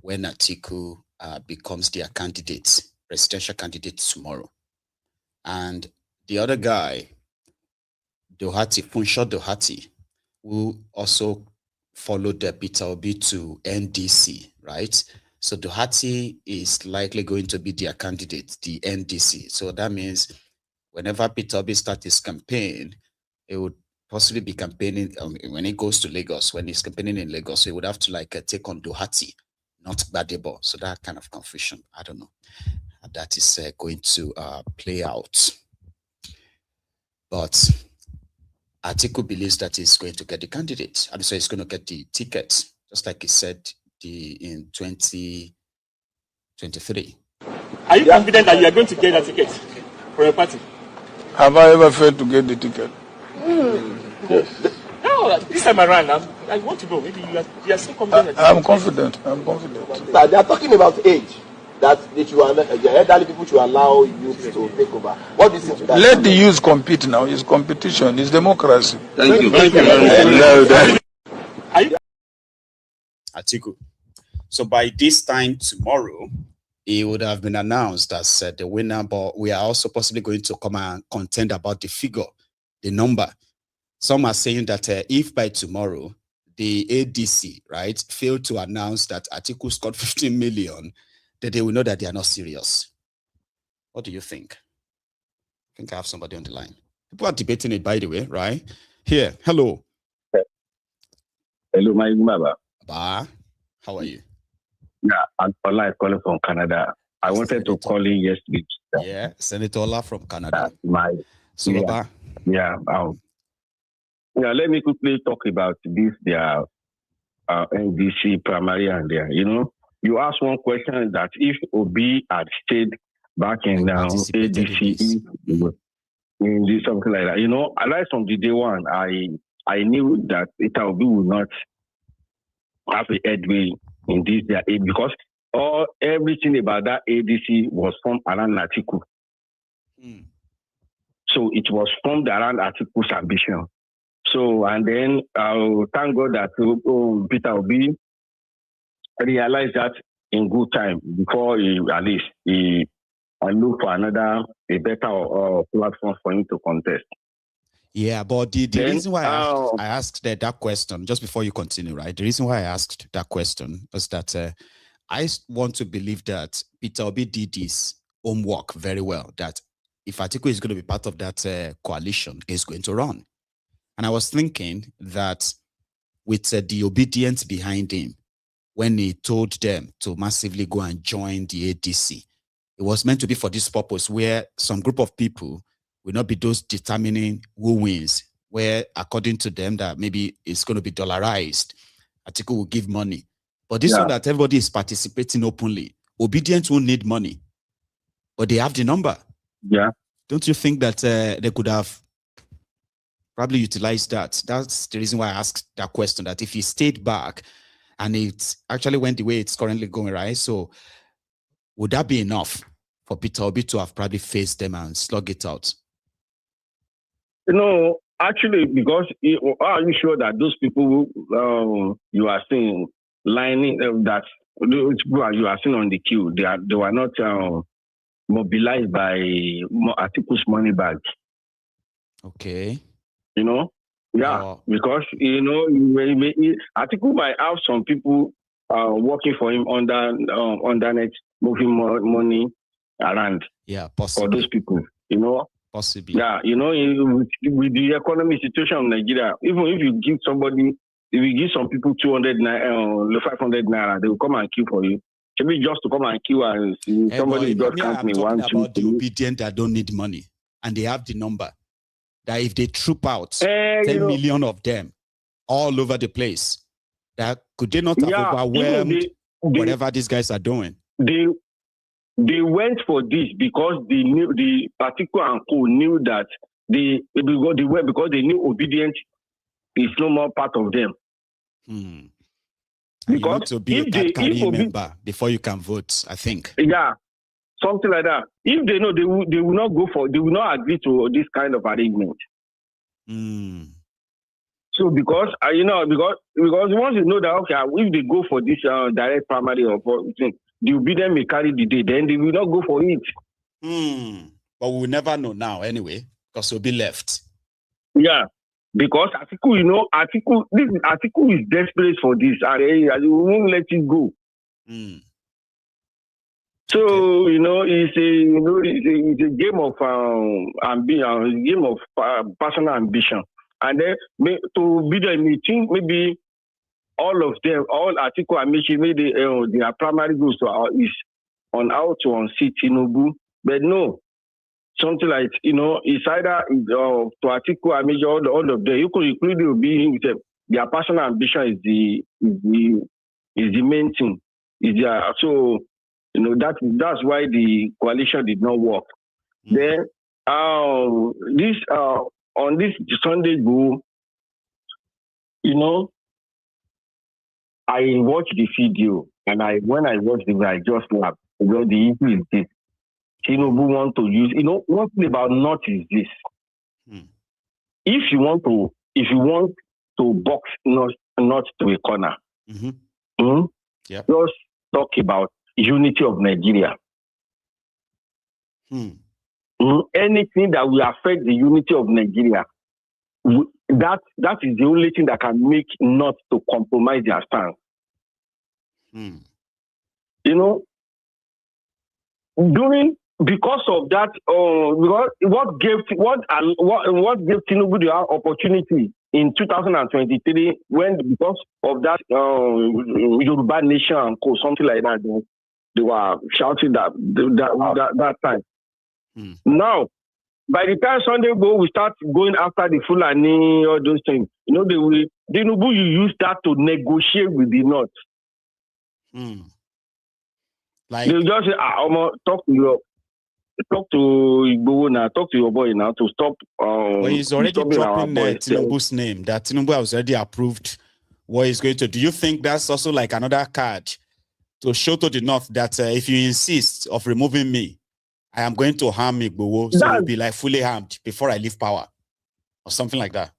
when Atiku becomes their candidate, presidential candidate tomorrow. And the other guy, Funsho Doherty, who also followed Peter Obi to NDC, right? So Doherty is likely going to be their candidate, the NDC. So that means whenever Peter Obi starts his campaign, it would possibly be campaigning when he goes to Lagos. When he's campaigning in Lagos, he would have to take on Doherty, not Gbadebo. So that kind of confusion, I don't know how that is going to play out. But Atiku believes that he's going to get the candidate. I mean, so he's going to get the ticket, just like he said in 2023. Are you confident that you are going to get a ticket for your party? Have I ever failed to get the ticket? Yes. No, this time around, I want to know. Maybe you are still confident. I'm confident. I'm confident. But they are talking about age. That the elderly people should allow youth to take over. What do you think to that? Let the youth compete now. It's competition. It's democracy. Thank you. Atiku. So by this time tomorrow, it would have been announced as the winner, but we are also possibly going to come and contend about the figure, the number. Some are saying that if by tomorrow, the ADC, right, failed to announce that Atiku scored 15 million, that they will know that they are not serious. What do you think? I think I have somebody on the line. People are debating it, by the way, right? Here, hello. Hello, my mother. Ba, how are you? Yeah, I'm calling from Canada. I wanted to call in yesterday. Yeah, Senator Ola from Canada. Yeah, let me quickly talk about this, their NDC primary and there. You know, you asked one question that if Obi had stayed back in ADC in this something like that, you know, right from the day one, I knew that Obi would not have a headway in this their aid because everything about that ADC was formed around Atiku. So it was formed around Atiku's ambition. So and then thank God that Peter Obi realized that in good time before he look for a better platform for him to contest. Yeah, but the reason why I asked that question, just before you continue, right? The reason why I asked that question was that I want to believe that Peter Obi did his homework very well, that if Atiku is going to be part of that coalition, he's going to run. And I was thinking that with the obedience behind him, when he told them to massively go and join the ADC, it was meant to be for this purpose where some group of people will not be those determining who wins, where according to them that maybe it's going to be dollarized. Atiku will give money. But this one that everybody is participating openly, obedience won't need money, but they have the number. Yeah. Don't you think that they could have probably utilized that? That's the reason why I asked that question, that if he stayed back and it actually went the way it's currently going, right? So would that be enough for Peter Obi to have probably faced them and slug it out? No, actually, because are you sure that those people you are seeing lining that those people you are seeing on the queue, they were not mobilized by Atiku's money bag? Okay. You know, because you know, Atiku might have some people working for him undernet, moving money around. Yeah, possibly. For those people, you know. Possibly. Yeah, you know, with the economic situation of Nigeria, even if you give somebody, if you give some people 200 naira, 500 naira, they will come and queue for you. Maybe just to come and queue and see somebody just can't me one, two. I'm talking about the obedient that don't need money, and they have the number. That if they troop out 10 million of them all over the place, that could they not have overwhelmed whatever these guys are doing? They went for this because they knew the Atiku and Co knew that because they knew obedience is no more part of them. Because you need to be a card-carrying member before you can vote, I think. Yeah, something like that. If they know, they will not go for, they will not agree to this kind of arrangement. So because because once you know that, okay, if they go for this direct primary or for the obedient may carry the day, then they will not go for it. But we will never know now anyway, because we'll be left. Yeah. Because Atiku, Atiku is desperate for this, and he won't let it go. So it's a game of ambition, a game of personal ambition, and then to be the meeting, maybe all of them, all Atiku and Amaechi, maybe their primary goals is on how to unseat Tinubu, but no. Something like, it's either to Atiku, Amaechi, all of them. You could include Obi, their personal ambition is the main thing. So, that's why the coalition did not work. Then, on this Sunday go, I watched the video, and when I watched it, I just laughed. Because the issue is this. Tinubu want to use, one thing about North is this. If you want to box North to a corner, just talk about unity of Nigeria. Anything that will affect the unity of Nigeria, that is the only thing that can make North to compromise their stance. Because of that, because what gave Tinubu the opportunity in 2023 because of that Yoruba nation and something like that, they were shouting that time. Now, by the time Sunday go, we start going after the Fulani, all those things. Tinubu, you use that to negotiate with the North. Like they just say, talk to Igbo now, talk to your boy now to stop. Well, he's already dropping Tinubu's name. That Tinubu has already approved what he's going to do. Do you think that's also like another card to show to the North that if you insist of removing me, I am going to harm Igbo, so you'll be like fully harmed before I leave power, or something like that?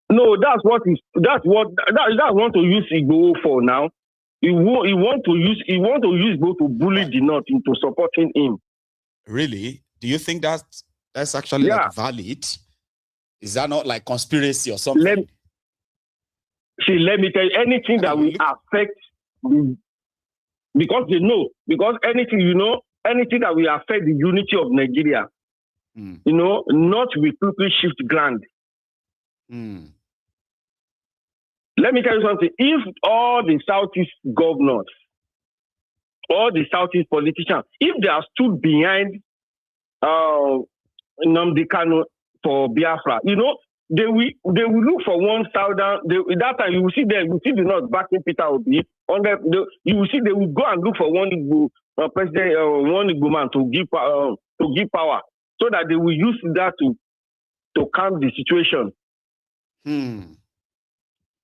No, that's what want to use Igbo for now. He want to use Igbo to bully the North into supporting him. Really? Do you think that's actually like valid? Is that not like conspiracy or something? Let me tell you, anything that will affect, because they know, anything that will affect the unity of Nigeria, not will quickly shift ground. Let me tell you something. If all the Southeast governors, all the Southeast politicians, if they are stood behind Nnamdi Kanu for Biafra, they will look for one southern. That time you will see them. You will see the North backing Peter Obi. You will see they will go and look for one Igbo president, one Igbo man to give power, so that they will use that to calm the situation.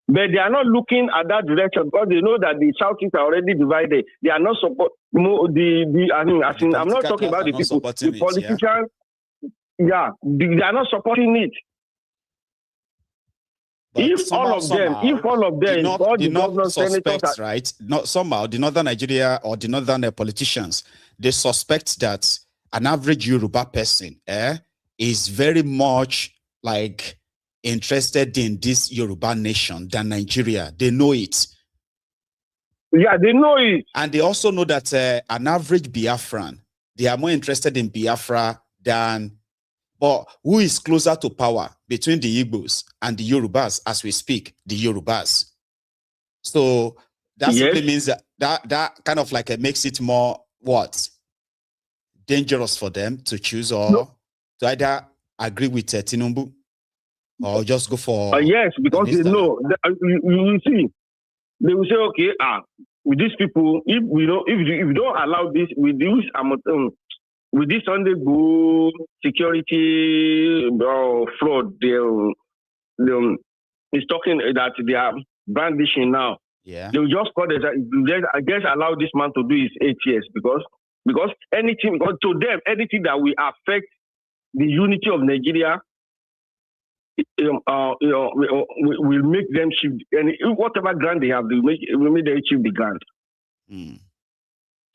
But they are not looking at that direction because they know that the Southeast are already divided. They are not support. I'm not talking about the people, the politicians. They are not supporting it. If all of them, all the governors, senators, right? Not somehow the northern Nigeria or the northern politicians, they suspect that an average Yoruba person is very much like interested in this Yoruba nation than Nigeria. They know it. Yeah, they know it. And they also know that an average Biafran, they are more interested in Biafra than, but who is closer to power between the Igbos and the Yorubas as we speak, the Yorubas. So that simply means that kind of like makes it more dangerous for them to choose or to either agree with Tinubu or just go for yes, because they know you see, they will say, okay, with these people, if we don't allow this, with this with this Sunday go security fraud, he's talking that they are brandishing now. Yeah. They will just call it. I guess allow this man to do his 8 years because anything, because to them, anything that will affect the unity of Nigeria, will make them shift. And whatever grant they have, will make them shift the grant.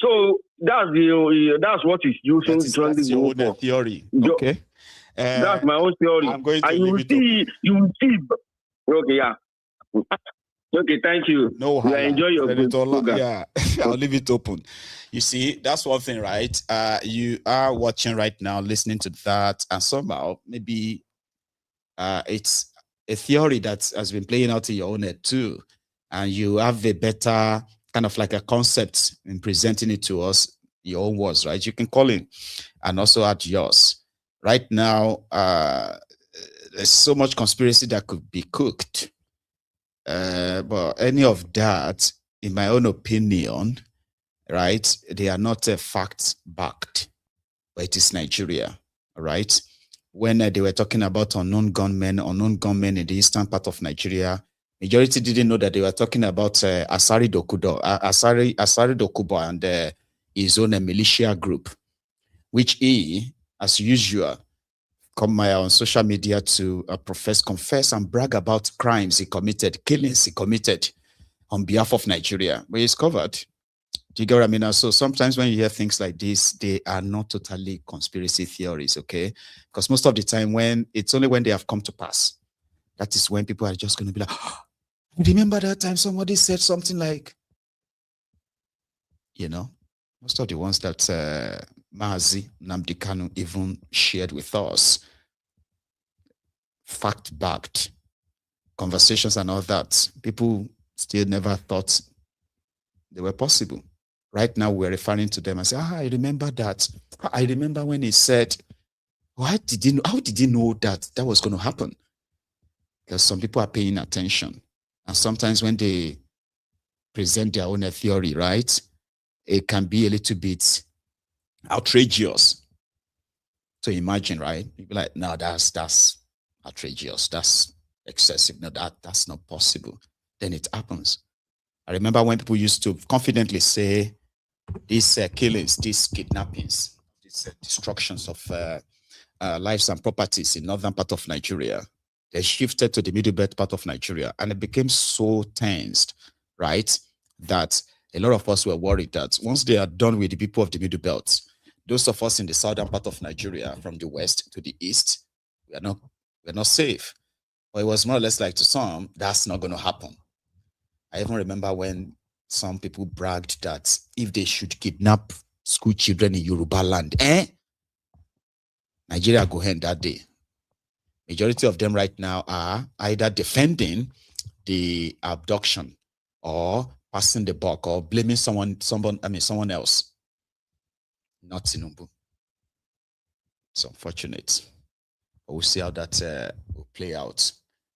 So that's what he's using. That's your own theory. Okay. That's my own theory. I'm going to and you will see. Okay, yeah. Okay, thank you. No, enjoy your program. Yeah, I'll leave it open. You see, that's one thing, right? You are watching right now, listening to that, and somehow maybe it's a theory that has been playing out in your own head too, and you have a better kind of like a concept in presenting it to us, your own words, right? You can call in and also add yours. Right now, there's so much conspiracy that could be cooked. But any of that, in my own opinion, right, they are not fact-backed, but it is Nigeria, right? When they were talking about unknown gunmen in the eastern part of Nigeria, majority didn't know that they were talking about Asari Dokubo and his own militia group, which he, as usual, come on social media to confess and brag about crimes he committed, killings he committed on behalf of Nigeria. But it's covered. Do you get what I mean? So sometimes when you hear things like this, they are not totally conspiracy theories, okay? Because most of the time, it's only when they have come to pass, that is when people are just going to be like, oh, remember that time somebody said something like, most of the ones that Mazi Nnamdi Kanu even shared with us, fact-backed conversations and all that, people still never thought they were possible. Right now, we're referring to them and say, I remember that. I remember when he said, how did he know that was going to happen? Because some people are paying attention. And sometimes when they present their own theory, right, it can be a little bit outrageous. So imagine, right? People like, no, that's outrageous. That's excessive. No, that's not possible. Then it happens. I remember when people used to confidently say these killings, these kidnappings, these destructions of lives and properties in northern part of Nigeria, they shifted to the middle belt part of Nigeria, and it became so tensed, right, that a lot of us were worried that once they are done with the people of the middle belt, those of us in the southern part of Nigeria, from the west to the east, we're not safe. But it was more or less like, to some, that's not going to happen. I even remember when some people bragged that if they should kidnap school children in Yoruba land, Nigeria go end that day. Majority of them right now are either defending the abduction or passing the buck or blaming someone else. Not Tinubu. It's unfortunate. But we'll see how that will play out.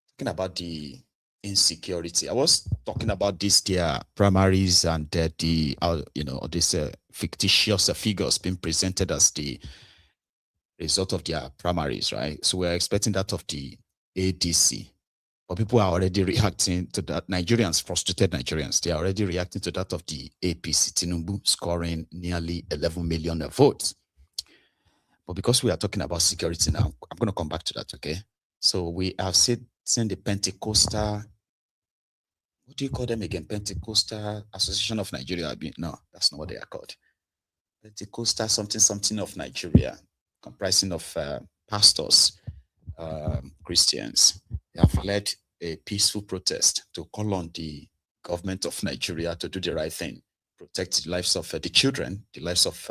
Talking about the insecurity, I was talking about their primaries and these fictitious figures being presented as the result of their primaries, right? So we're expecting that of the ADC. But people are already reacting to that. Frustrated Nigerians, they are already reacting to that of the APC, Tinubu scoring nearly 11 million votes. But because we are talking about security now, I'm going to come back to that, okay? So we have seen the Pentecostal, what do you call them again? Pentecostal Association of Nigeria. No, that's not what they are called. Pentecostal something of Nigeria, comprising of pastors, Christians. They have led a peaceful protest to call on the government of Nigeria to do the right thing, protect the lives of the children, the lives of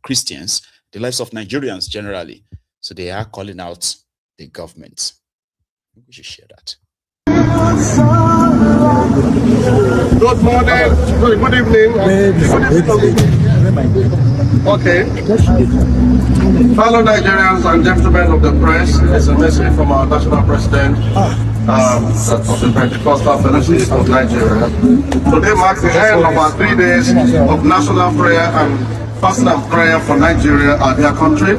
Christians, the lives of Nigerians generally. So they are calling out the government. We should share that. Good morning. Good evening. Okay. Fellow Nigerians and gentlemen of the press, it's a message from our national president of the Pentecostal Fellowship of Nigeria. Today marks the end of our 3 days of national prayer and fasting and prayer for Nigeria and their country,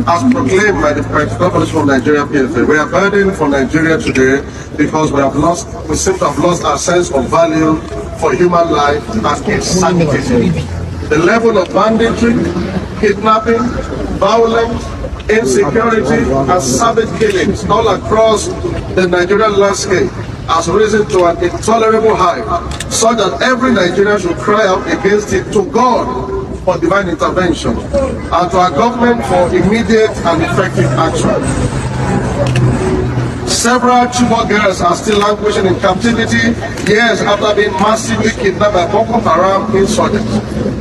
as proclaimed by the Governorship of Nigeria PFA. We are burdened for Nigeria today because we seem to have lost our sense of value for human life and its sanctity. The level of banditry, kidnapping, violence, insecurity, and savage killings all across the Nigerian landscape has risen to an intolerable height, so that every Nigerian should cry out against it to God for divine intervention and to our government for immediate and effective action. Several Chibok girls are still languishing in captivity years after being massively kidnapped by Boko Haram insurgents.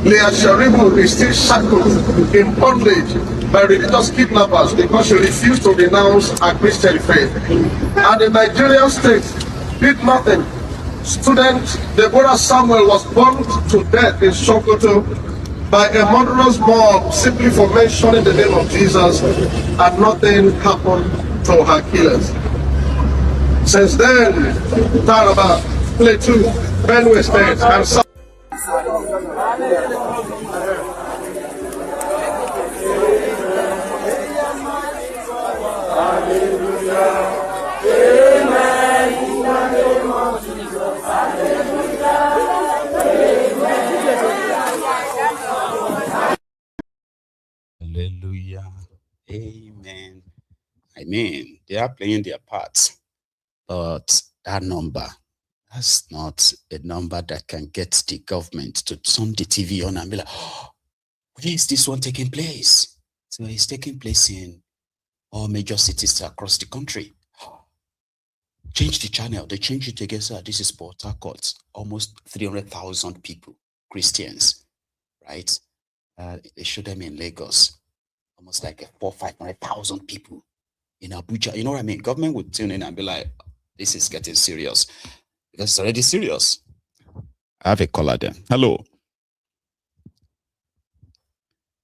Leah Sharibu is still shackled in bondage by religious kidnappers because she refused to renounce her Christian faith. And the Nigerian state did nothing. Student Deborah Samuel was burned to death in Sokoto by a murderous mob simply for mentioning the name of Jesus, and nothing happened to her killers. Since then, Taraba, Plateau, Benue State, and South. Hallelujah. Amen. I mean, they are playing their parts, but that number, that's not a number that can get the government to turn the TV on and be like, oh, where is this one taking place? So it's taking place in all major cities across the country. Change the channel. They change it again. So this is Port Harcourt. Almost 300,000 people, Christians, right? They show them in Lagos. Almost like 400,000-500,000 people in Abuja. You know what I mean? Government would tune in and be like, this is getting serious. Because it's already serious. I have a caller there. Hello.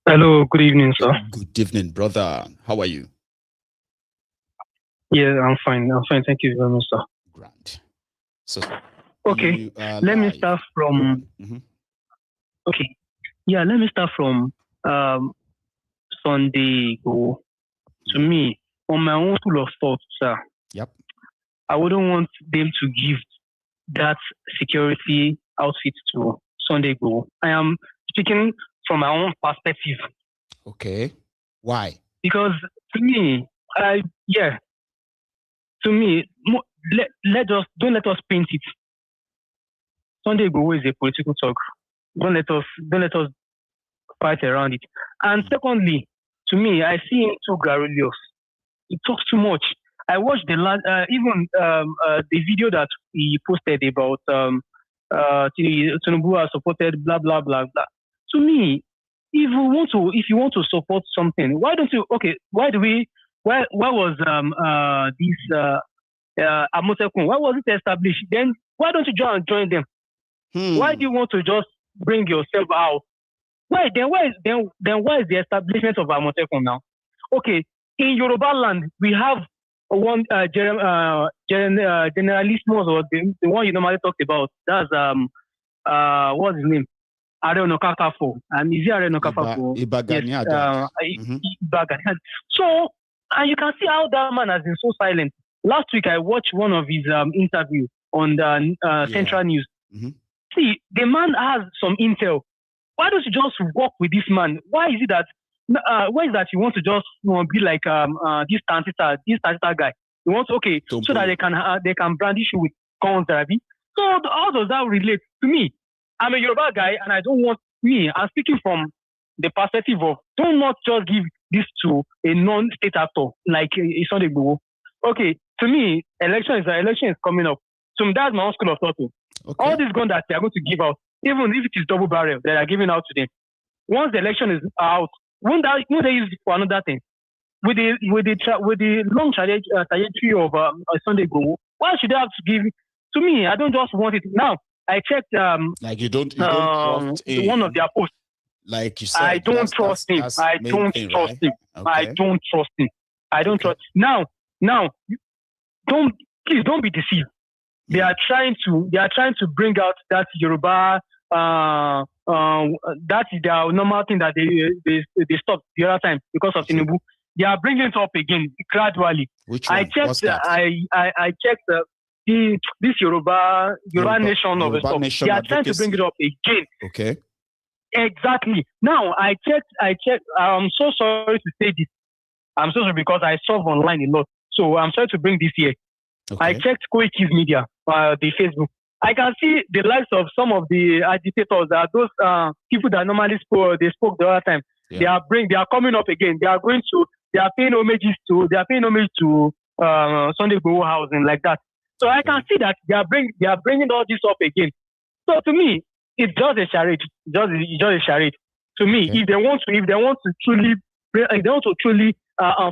Hello, good evening, sir. Good evening, brother. How are you? Yeah, I'm fine. Thank you very much, sir. Grand. So, okay, let me start from. Okay, yeah, let me start from Sunday. To me, on my own school of thought, sir. Yep. I wouldn't want them to give that security outfit to Sunday Go. I am speaking from my own perspective. Okay. Why? Because to me, to me, don't let us paint it. Sunday Go is a political talk. Don't let us fight around it. And secondly, to me, I see him too garrulous. He talks too much. I watched the last, the video that he posted about Tinubu has supported blah blah blah blah. To me, if you want to support something, why don't you? Okay, why was this Amotekun? Why was it established? Then why don't you join them? Why do you want to just bring yourself out? Why is the establishment of Amotekun now? Okay, in Yoruba land we have one generalismos, or the one you normally talked about. That's what's his name? Ààrẹ Ọ̀nà Kakanfò. And is he Ààrẹ Ọ̀nà Kakanfò? Yes, so, and you can see how that man has been so silent. Last week I watched one of his interviews on the Central News. See, the man has some intel. Why don't you just work with this man? Why is that you want to just be like this Tantita guy? You want so that they can brandish you with guns, Rabi. So how does that relate to me? I'm a Yoruba guy, and I don't want I'm speaking from the perspective of do not just give this to a non-state actor like Sunday Igboho. Okay, to me, election is coming up. So that's my own school of thought. Okay. All these guns that they are going to give out, even if it is double barrel that are giving out to them, once the election is out, won't they use it for another thing? With the long trajectory of Sunday Igboho, why should they have to give? To me, I don't just want it now. I checked. Like you don't trust one of their posts. Like you said, I don't trust him. I don't trust him. I don't trust him. I don't trust. Now, please don't be deceived. They are trying to bring out that Yoruba that is their normal thing that they stopped the other time because of Tinubu. They are bringing it up again gradually. Which one? I checked. What's that? I checked this Yoruba nation of stuff. They are trying to bring it up again. Okay. Exactly. Now I checked. I'm so sorry to say this. I'm so sorry because I saw online a lot. So I'm sorry to bring this here. Okay. I checked Koiki's media, the Facebook. I can see the likes of some of the agitators, those people that normally spoke the other time. Yeah. They are coming up again. They are paying homage to Sunday Igboho house and like that. So I can see that they are bringing all this up again. So to me, it's just a charade. It's just a charade. To me, if they want to truly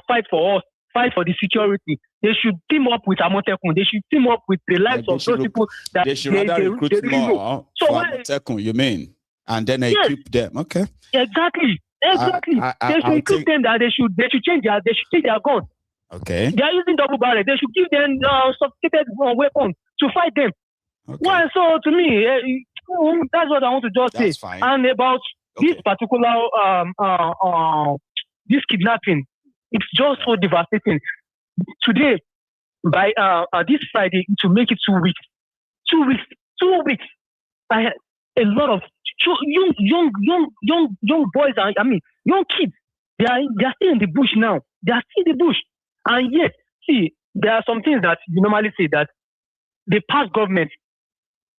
fight for us, fight for the security, they should team up with Amotekun. They should team up with the likes of those people that they should rather recruit more so for Amotekun, you mean? And then equip them. Okay. Exactly. They should equip them that they should change their gun. Okay. They are using double barrel. They should give them sophisticated weapons to fight them. Okay. Well, so to me, that's what I want to just say. Fine. And about this particular this kidnapping, it's just so devastating. Today, by this Friday, to make it 2 weeks. 2 weeks. 2 weeks. A lot of young boys, young kids, they are still in the bush now. They are still in the bush. And yet, see, there are some things that you normally say that the past government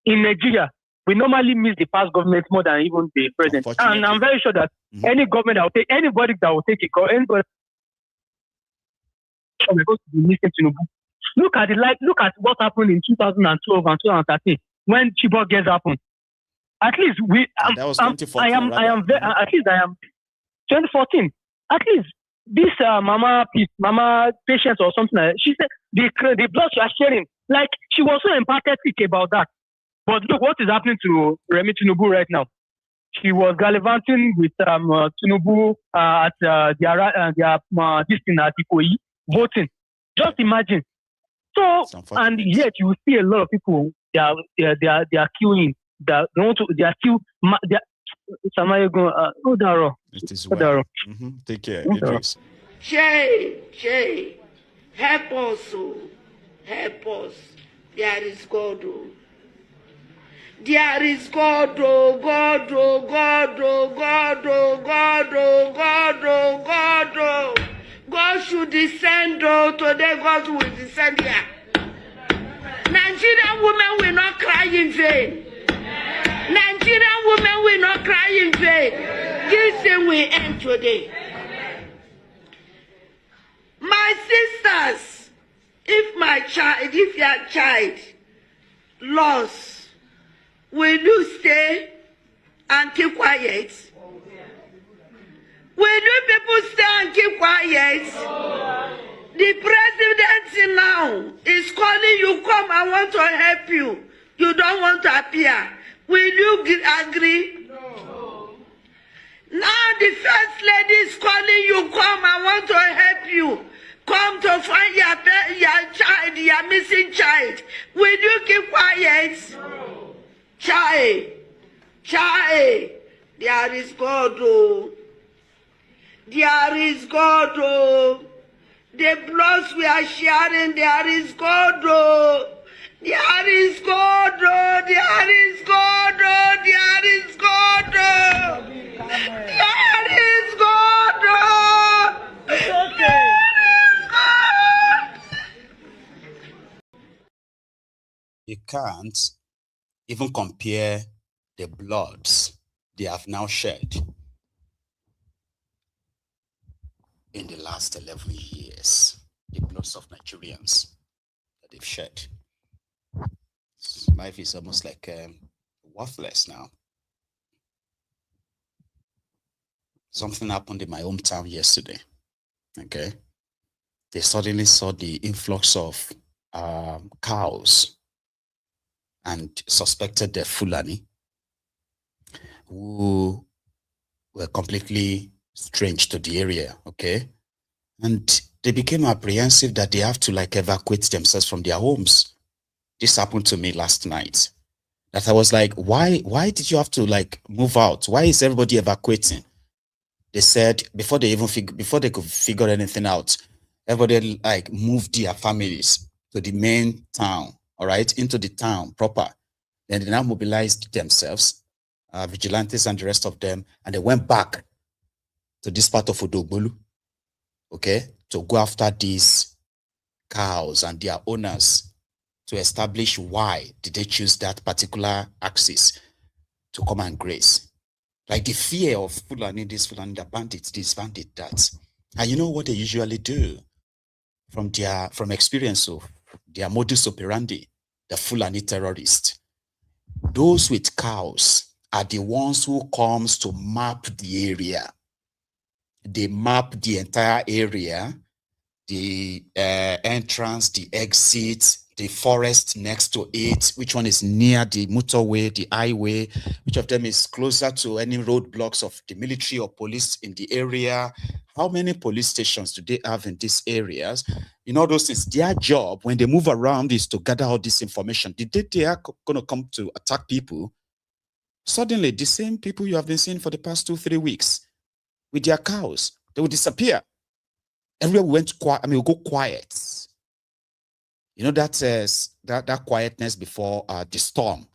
in Nigeria, we normally miss the past government more than even the present. And I'm very sure that anybody that will take a call, anybody we're supposed to be missing Tinubu. Look at what happened in 2012 and 2013 when Chibok gets happened. At least that was 2014. I am 2014. At least this mama patient or something like that, she said the blood she was sharing, like she was so empathetic about that. But look what is happening to Remi Tinubu right now. She was gallivanting with Tinubu at their this thing at Ikoyi voting. Just imagine. So and yet you will see a lot of people they are queuing. They are still. It is well. Take care. Idris. Jay, help us, help us. There is God. There is God, God, God, God, God, God, God. God should descend, today God will descend here. Nigerian women will not cry in vain. Nigerian women will not cry in vain. This thing will end today. My sisters, if your child lost, will you stay and keep quiet? Will you people stay and keep quiet? The president now is calling you, come, I want to help you. You don't want to appear. Will you agree? No. Now the first lady is calling you, come, I want to help you. Come to find your child, your missing child. Will you keep quiet? No. Child, there is God, oh. There is God, oh. The bloods we are sharing, there is God, oh. There is God, oh. There is God, oh. There is God, oh. There is God, oh. It's okay. There is God. You can't even compare the bloods they have now shed in the last 11 years, the bloods of Nigerians that they've shed. Life is almost like worthless now. Something happened in my hometown yesterday. Okay. They suddenly saw the influx of cows and suspected they're Fulani who were completely strange to the area, okay? And they became apprehensive that they have to evacuate themselves from their homes. This happened to me last night. that I was like, why did you have to like move out? Why is everybody evacuating? They said before they could figure anything out, everybody like moved their families to the main town, all right, into the town proper. Then they now mobilized themselves, vigilantes and the rest of them, and they went back to this part of Odogbolu, okay, to go after these cows and their owners to establish why did they choose that particular axis to come and graze. Like the fear of Fulani, this Fulani, the bandits, this bandit, that. And you know what they usually do from experience of their modus operandi, the Fulani terrorists. Those with cows are the ones who comes to map the area. They map the entire area, the entrance, the exit, the forest next to it, which one is near the motorway, the highway, which of them is closer to any roadblocks of the military or police in the area. How many police stations do they have in these areas? You know, those things. Their job when they move around is to gather all this information. The day they are going to come to attack people, suddenly the same people you have been seeing for the past 2-3 weeks with their cows, they will disappear. Everywhere we went quiet. I mean, we'll go quiet. You know, that quietness before the storm.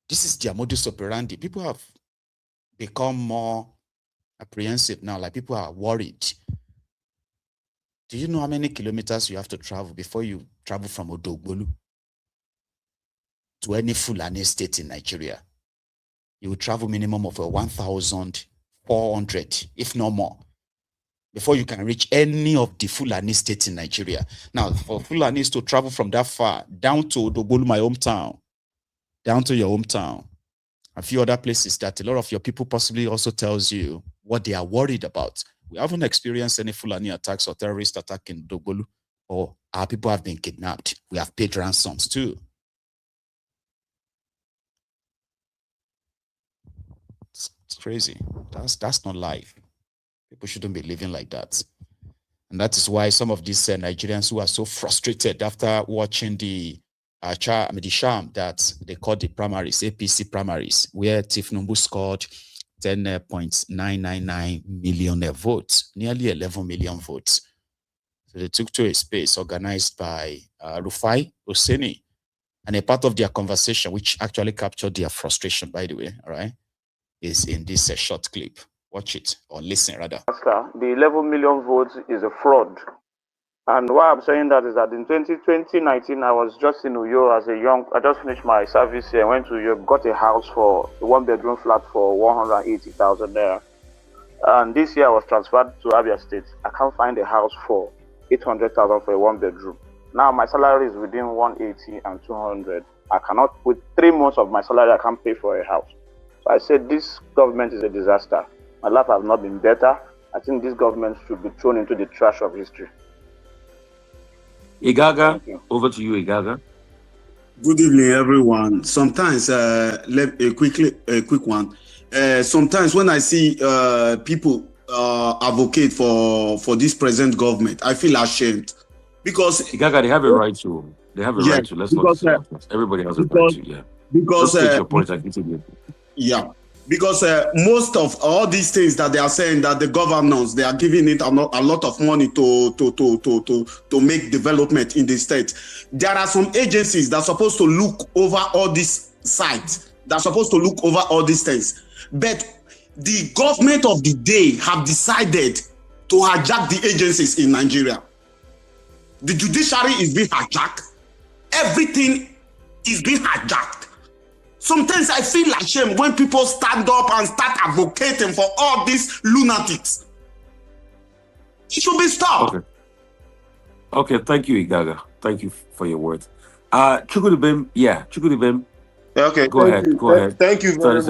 This is their modus operandi. People have become more apprehensive now. Like people are worried. Do you know how many kilometers you have to travel before you travel from Odogbolu to any Fulani state in Nigeria? You will travel minimum of 1,400, if not more, before you can reach any of the Fulani states in Nigeria. Now, for Fulanis to travel from that far down to Odogbolu, my hometown, down to your hometown, a few other places that a lot of your people possibly also tells you what they are worried about. We haven't experienced any Fulani attacks or terrorist attack in Odogbolu, or our people have been kidnapped. We have paid ransoms too. It's crazy. That's not life. People shouldn't be living like that. And that is why some of these Nigerians who are so frustrated after watching the sham that they call the primaries, APC primaries, where Tifnumbu scored 10.999 million votes, nearly 11 million votes. So they took to a space organized by Rufai Oseni. And a part of their conversation, which actually captured their frustration, by the way, all right, is in this short clip. Watch it, or listen rather. The 11 million votes is a fraud. And why I'm saying that is that in 2019, I was just in Uyo as a young, I just finished my service here, went to Uyo, got a house for a 1-bedroom flat for 180,000 there. And this year I was transferred to Abia State. I can't find a house for 800,000 for a 1-bedroom. Now my salary is within 180 and 200. I cannot, with 3 months of my salary, I can't pay for a house. So I said this government is a disaster. My life has not been better. I think this government should be thrown into the trash of history. Igaga, over to you, Igaga. Good evening, everyone. Sometimes, a quick one. Sometimes when I see people advocate for this present government, I feel ashamed because Igaga, they have a right to. They have a right to. Let's not. Everybody has a right to. Yeah. Because your point, yeah. Because most of all these things that they are saying that the governors, they are giving it a lot of money to make development in the state. There are some agencies that are supposed to look over all these sites, that are supposed to look over all these things. But the government of the day have decided to hijack the agencies in Nigeria. The judiciary is being hijacked. Everything is being hijacked. Sometimes I feel ashamed when people stand up and start advocating for all these lunatics. It should be stopped. Okay, thank you, Igaga. Thank you for your words. Chukwudibem, Chukwudibem. Okay, go ahead. Thank you very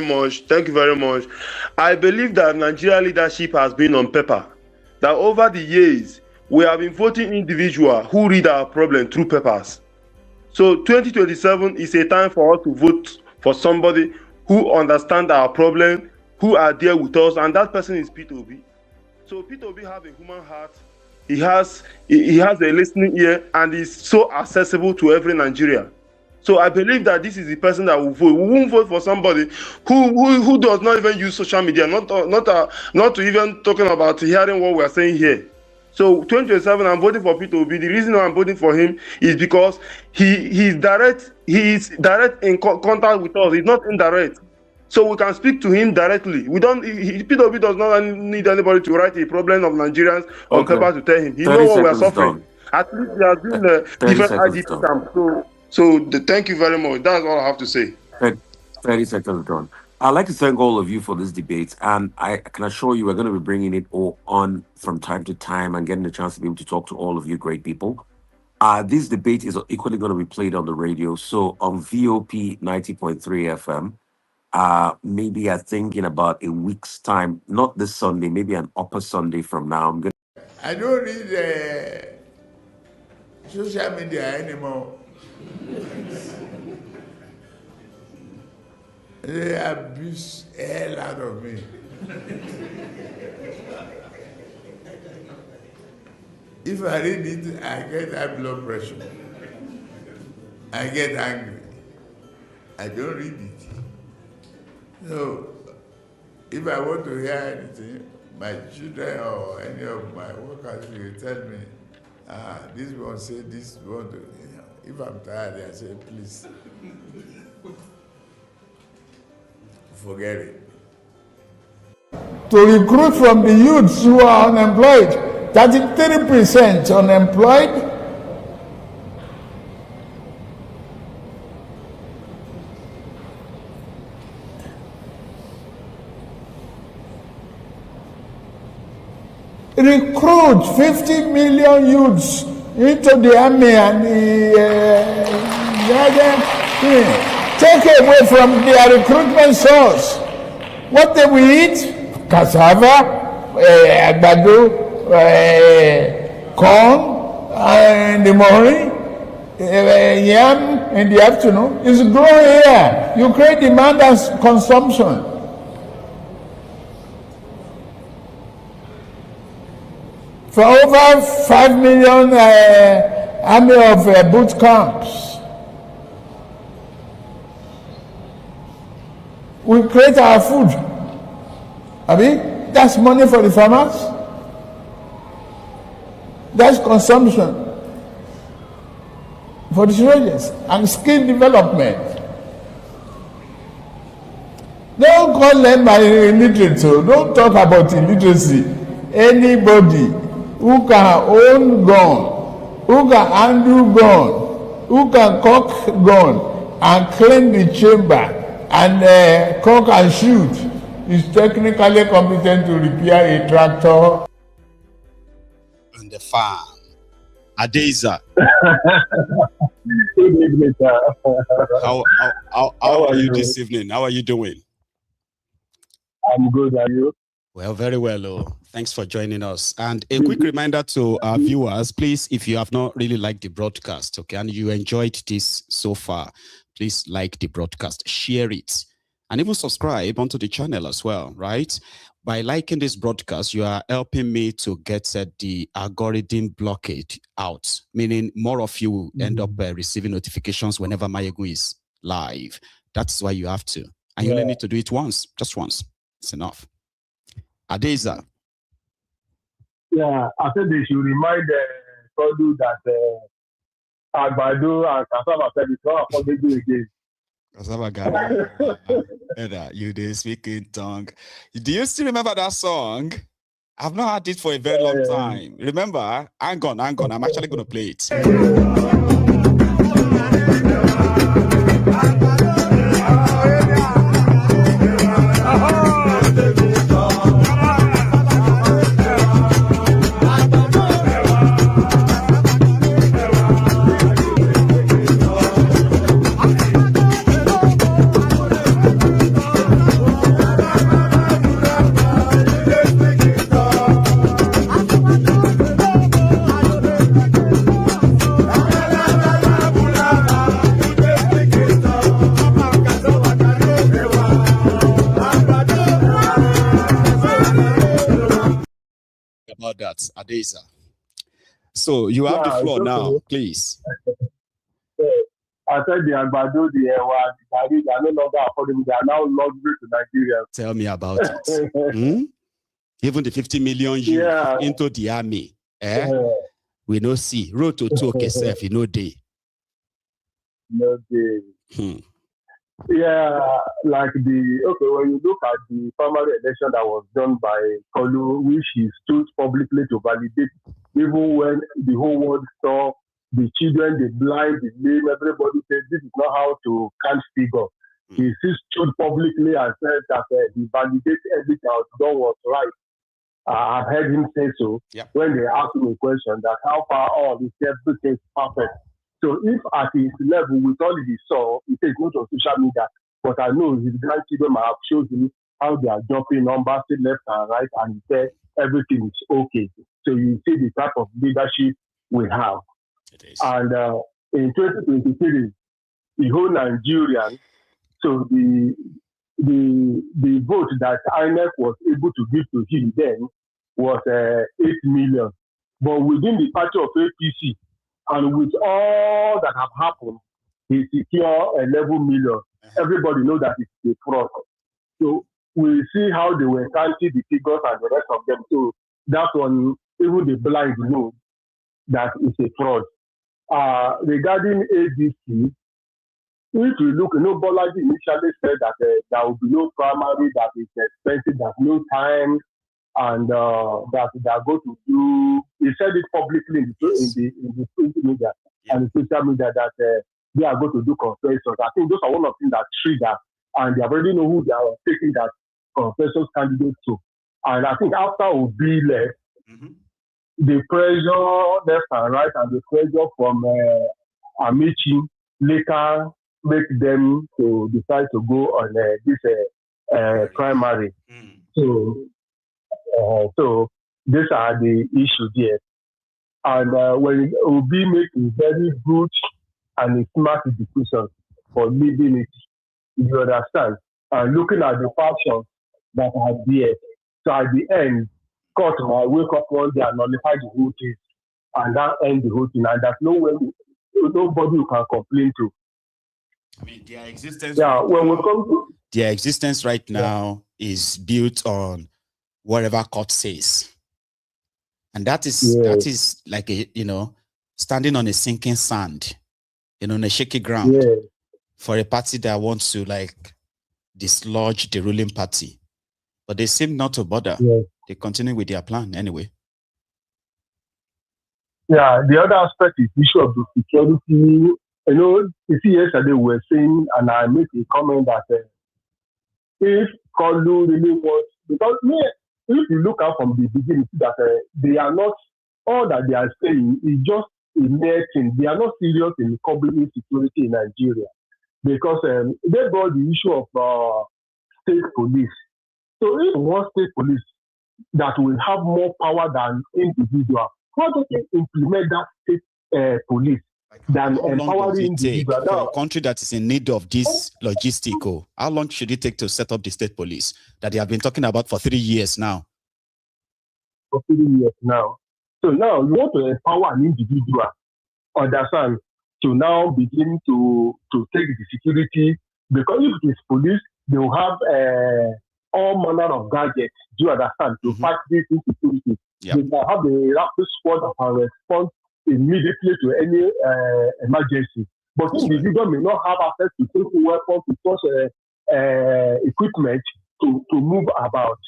much. Thank you very much. I believe that Nigeria leadership has been on paper. That over the years, we have been voting individuals who read our problem through papers. So 2027 is a time for us to vote for somebody who understands our problem, who are there with us, and that person is P2B. So P2B has a human heart, he has a listening ear, and is so accessible to every Nigerian. So I believe that this is the person that will vote. We won't vote for somebody who does not even use social media, not to even talking about hearing what we are saying here. So 2027, I'm voting for Peter Obi. The reason why I'm voting for him is because he is direct in contact with us. He's not indirect. So we can speak to him directly. We don't. Peter Obi does not need anybody to write a problem of Nigerians on paper to tell him. He knows what we are suffering. At least we are doing different IDP camps. So thank you very much. That's all I have to say. 30 seconds done. I'd like to thank all of you for this debate, and I can assure you we're going to be bringing it all on from time to time and getting a chance to be able to talk to all of you great people. This debate is equally going to be played on the radio, so on VOP 90.3 FM. Maybe I think in about a week's time, not this Sunday, maybe an upper Sunday from now. I don't read social media anymore. They abuse the hell out of me. If I read it, I get high blood pressure. I get angry. I don't read it. So, if I want to hear anything, my children or any of my workers will tell me, this one say this one. If I'm tired, I say, please. Forget it. To recruit from the youths who are unemployed, 33% unemployed. Recruit 50 million youths into the army and the take away from their recruitment source. What they will eat? Cassava, Gbadebo, corn in the morning, yam in the afternoon. It's growing here. You create demand and consumption. For over 5 million army of boot camps. We create our food. That's money for the farmers. That's consumption for the soldiers and skill development. Don't call them by illiterate. Don't talk about illiteracy. Anybody who can own gun, who can handle gun, who can cock gun and clean the chamber and cock and shoot is technically competent to repair a tractor. On the farm. Adeza. Good evening, sir. How are you this evening? How are you doing? I'm good. Are you? Well, very well. Oh. Thanks for joining us. And a quick reminder to our viewers, please, if you have not really liked the broadcast, okay, and you enjoyed this so far, please like the broadcast, share it, and even subscribe onto the channel as well, right? By liking this broadcast, you are helping me to get the algorithm blockade out, meaning more of you will end up receiving notifications whenever Mayegu is live. That's why you have to. And you only need to do it once, just once. It's enough. Adeza. Yeah, I said they should remind Sodu that Agbado and Cassava said it's not for they do again. Cassava guy. You did speak in tongue. Do you still remember that song? I've not had it for a very long time. Remember? Hang on. I'm actually going to play it. About that, Adeza. So you have the floor now, please. I said the Agbado, the Gari, they are no longer affordable. They are now luxury to Nigeria. Tell me about it. Even the 50 million youth into the army, we no see. Road to talk yourself, you know, day. No day. Yeah, like when you look at the primary election that was done by Kolu, which he stood publicly to validate, even when the whole world saw the children, the blind, the lame, everybody said this is not how to count figure. He stood publicly and said that he validated everything that was done was right. I've heard him say so when they asked him a question that how far all is everything is perfect. So if at his level with all he saw, he says not on social media, but I know his grandchildren might have shown him how they are jumping numbers left and right, and he said everything is okay. So you see the type of leadership we have. And in 2023, the whole Nigerian, so the vote that INEC was able to give to him then was 8 million. But within the party of APC, and with all that have happened, he secured 11 million. Everybody knows that it's a fraud. So we see how they were counting the figures and the rest of them. So that one, even the blind know that it's a fraud. Regarding ADC, if you look, Bolaji initially said that there will be no primary, that it's expensive, there's no time, and that they are going to do. He said it publicly in the print media and the social media that they are going to do conferences. I think those are one of the things that trigger, and they already know who they are taking that conference candidate to. And I think after Obi left, the pressure left and right, and the pressure from Amaechi later make them to decide to go on this primary. So these are the issues there. And when Obi makes a very good and a smart decision for leading it, you understand, and looking at the factions that are there. So at the end, court might wake up one day and nullify the whole case, and that end the whole thing. And there's nobody who can complain to. I mean, their existence right now is built on whatever court says, and that is like standing on a sinking sand, on a shaky ground for a party that wants to dislodge the ruling party, but they seem not to bother. They continue with their plan anyway. Yeah, the other aspect is the issue of the security. You see, yesterday we were saying, and I made a comment that if Kolu really wants, because if you look out from the beginning, that they are not, all that they are saying is just a mere thing. They are not serious in curbing insecurity in Nigeria, because they brought the issue of state police. So if one state police that will have more power than individual, how do they implement that state police than empowering individual? For a country that is in need of this logistical, how long should it take to set up the state police that they have been talking about for 3 years now? For 3 years now. So now you want to empower an individual, understand, to now begin to take the security, because if it is police, they will have all manner of gadgets, do you understand, to fight this insecurity. They will have the rapid squad that can respond immediately to any emergency. But individual may not have access to certain weapons, to such equipment to move about.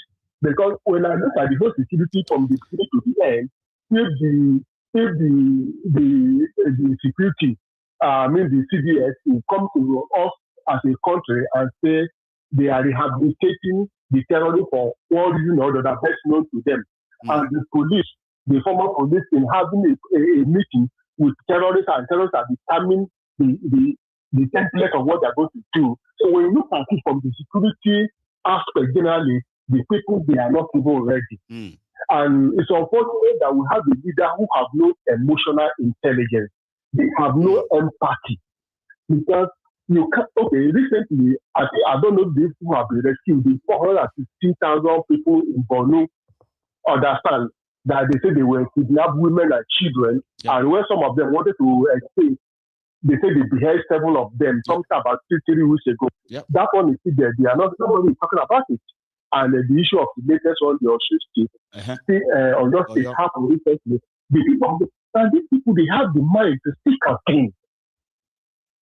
Because when I look at the whole security from the beginning to the end, if the security, the CDS, will come to us as a country and say they are rehabilitating the terrorists for one reason or other, best known to them. And the police, the former police, in having a meeting with terrorists, and terrorists are determining the template of what they're going to do. So when you look at it from the security aspect generally, the people, they are not even ready. And it's unfortunate that we have a leader who have no emotional intelligence. They have no empathy. Because you can't, recently, I don't know these who have been rescued, the 416,000 people in Borno understand that they say they were kidnapped women and children, and when some of them wanted to escape, they say they beheaded 7 of them, something about 3 weeks ago. That one is still there. They are not, nobody is talking about it. And the issue of the latest one, the Osun State, on your state happened recently. The people, and these people, they have the mind to still campaign.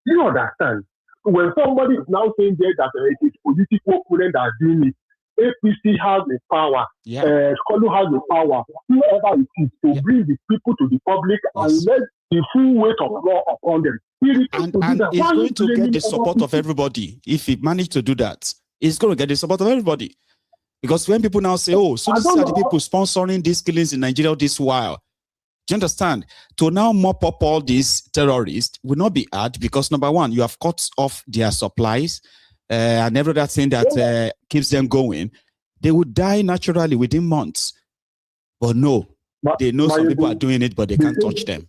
Do you understand? When somebody is now saying there that it is political opponent that are doing it, APC has the power, Kolu has the power, whoever it is, to bring the people to the public and let the full weight of law upon them. And he's going to get the support of everybody. If he managed to do that, he's going to get the support of everybody. Because when people now say, oh, so these are the people sponsoring these killings in Nigeria this while, do you understand? To now mop up all these terrorists will not be hard because, number one, you have cut off their supplies and every other thing that keeps them going. They would die naturally within months. But no, they know some people are doing it, but they can't touch them.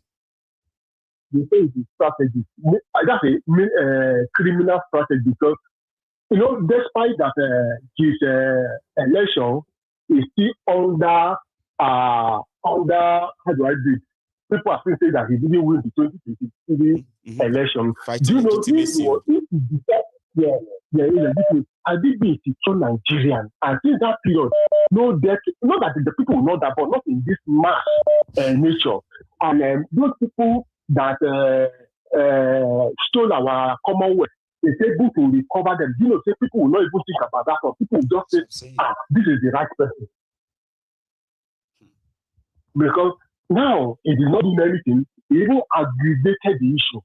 They say it's a strategy. That's a criminal strategy because, you know, despite that his election is still under how do I do it? People are still saying that he didn't win the 2023 election. Do you know Atiku is so Nigerian, and since that period, no death, not that the people will know that, but not in this mass nature. And those people that stole our Commonwealth, it's able to recover them. You know, say people will not even think about that, or people will just say, this is the right person. Because now it is not doing anything, it even aggravated the issue.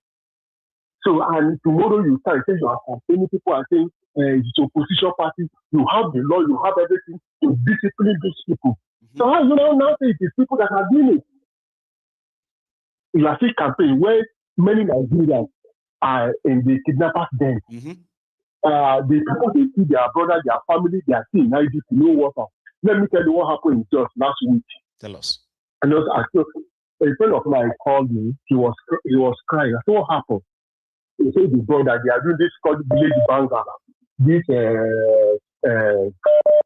So, and tomorrow you start saying you are complaining, people are saying it's opposition party, you have the law, you have everything to discipline these people. So how you now say it is people that are doing it? You are still campaigning where many Nigerians are in the kidnappers' den. The people they see their brother, their family, they are still in IDP, no water. Let me tell you what happened in just last week. Tell us. And a friend of mine called me. He was crying. I said, what happened? He said the brother, they are doing this called village banger. This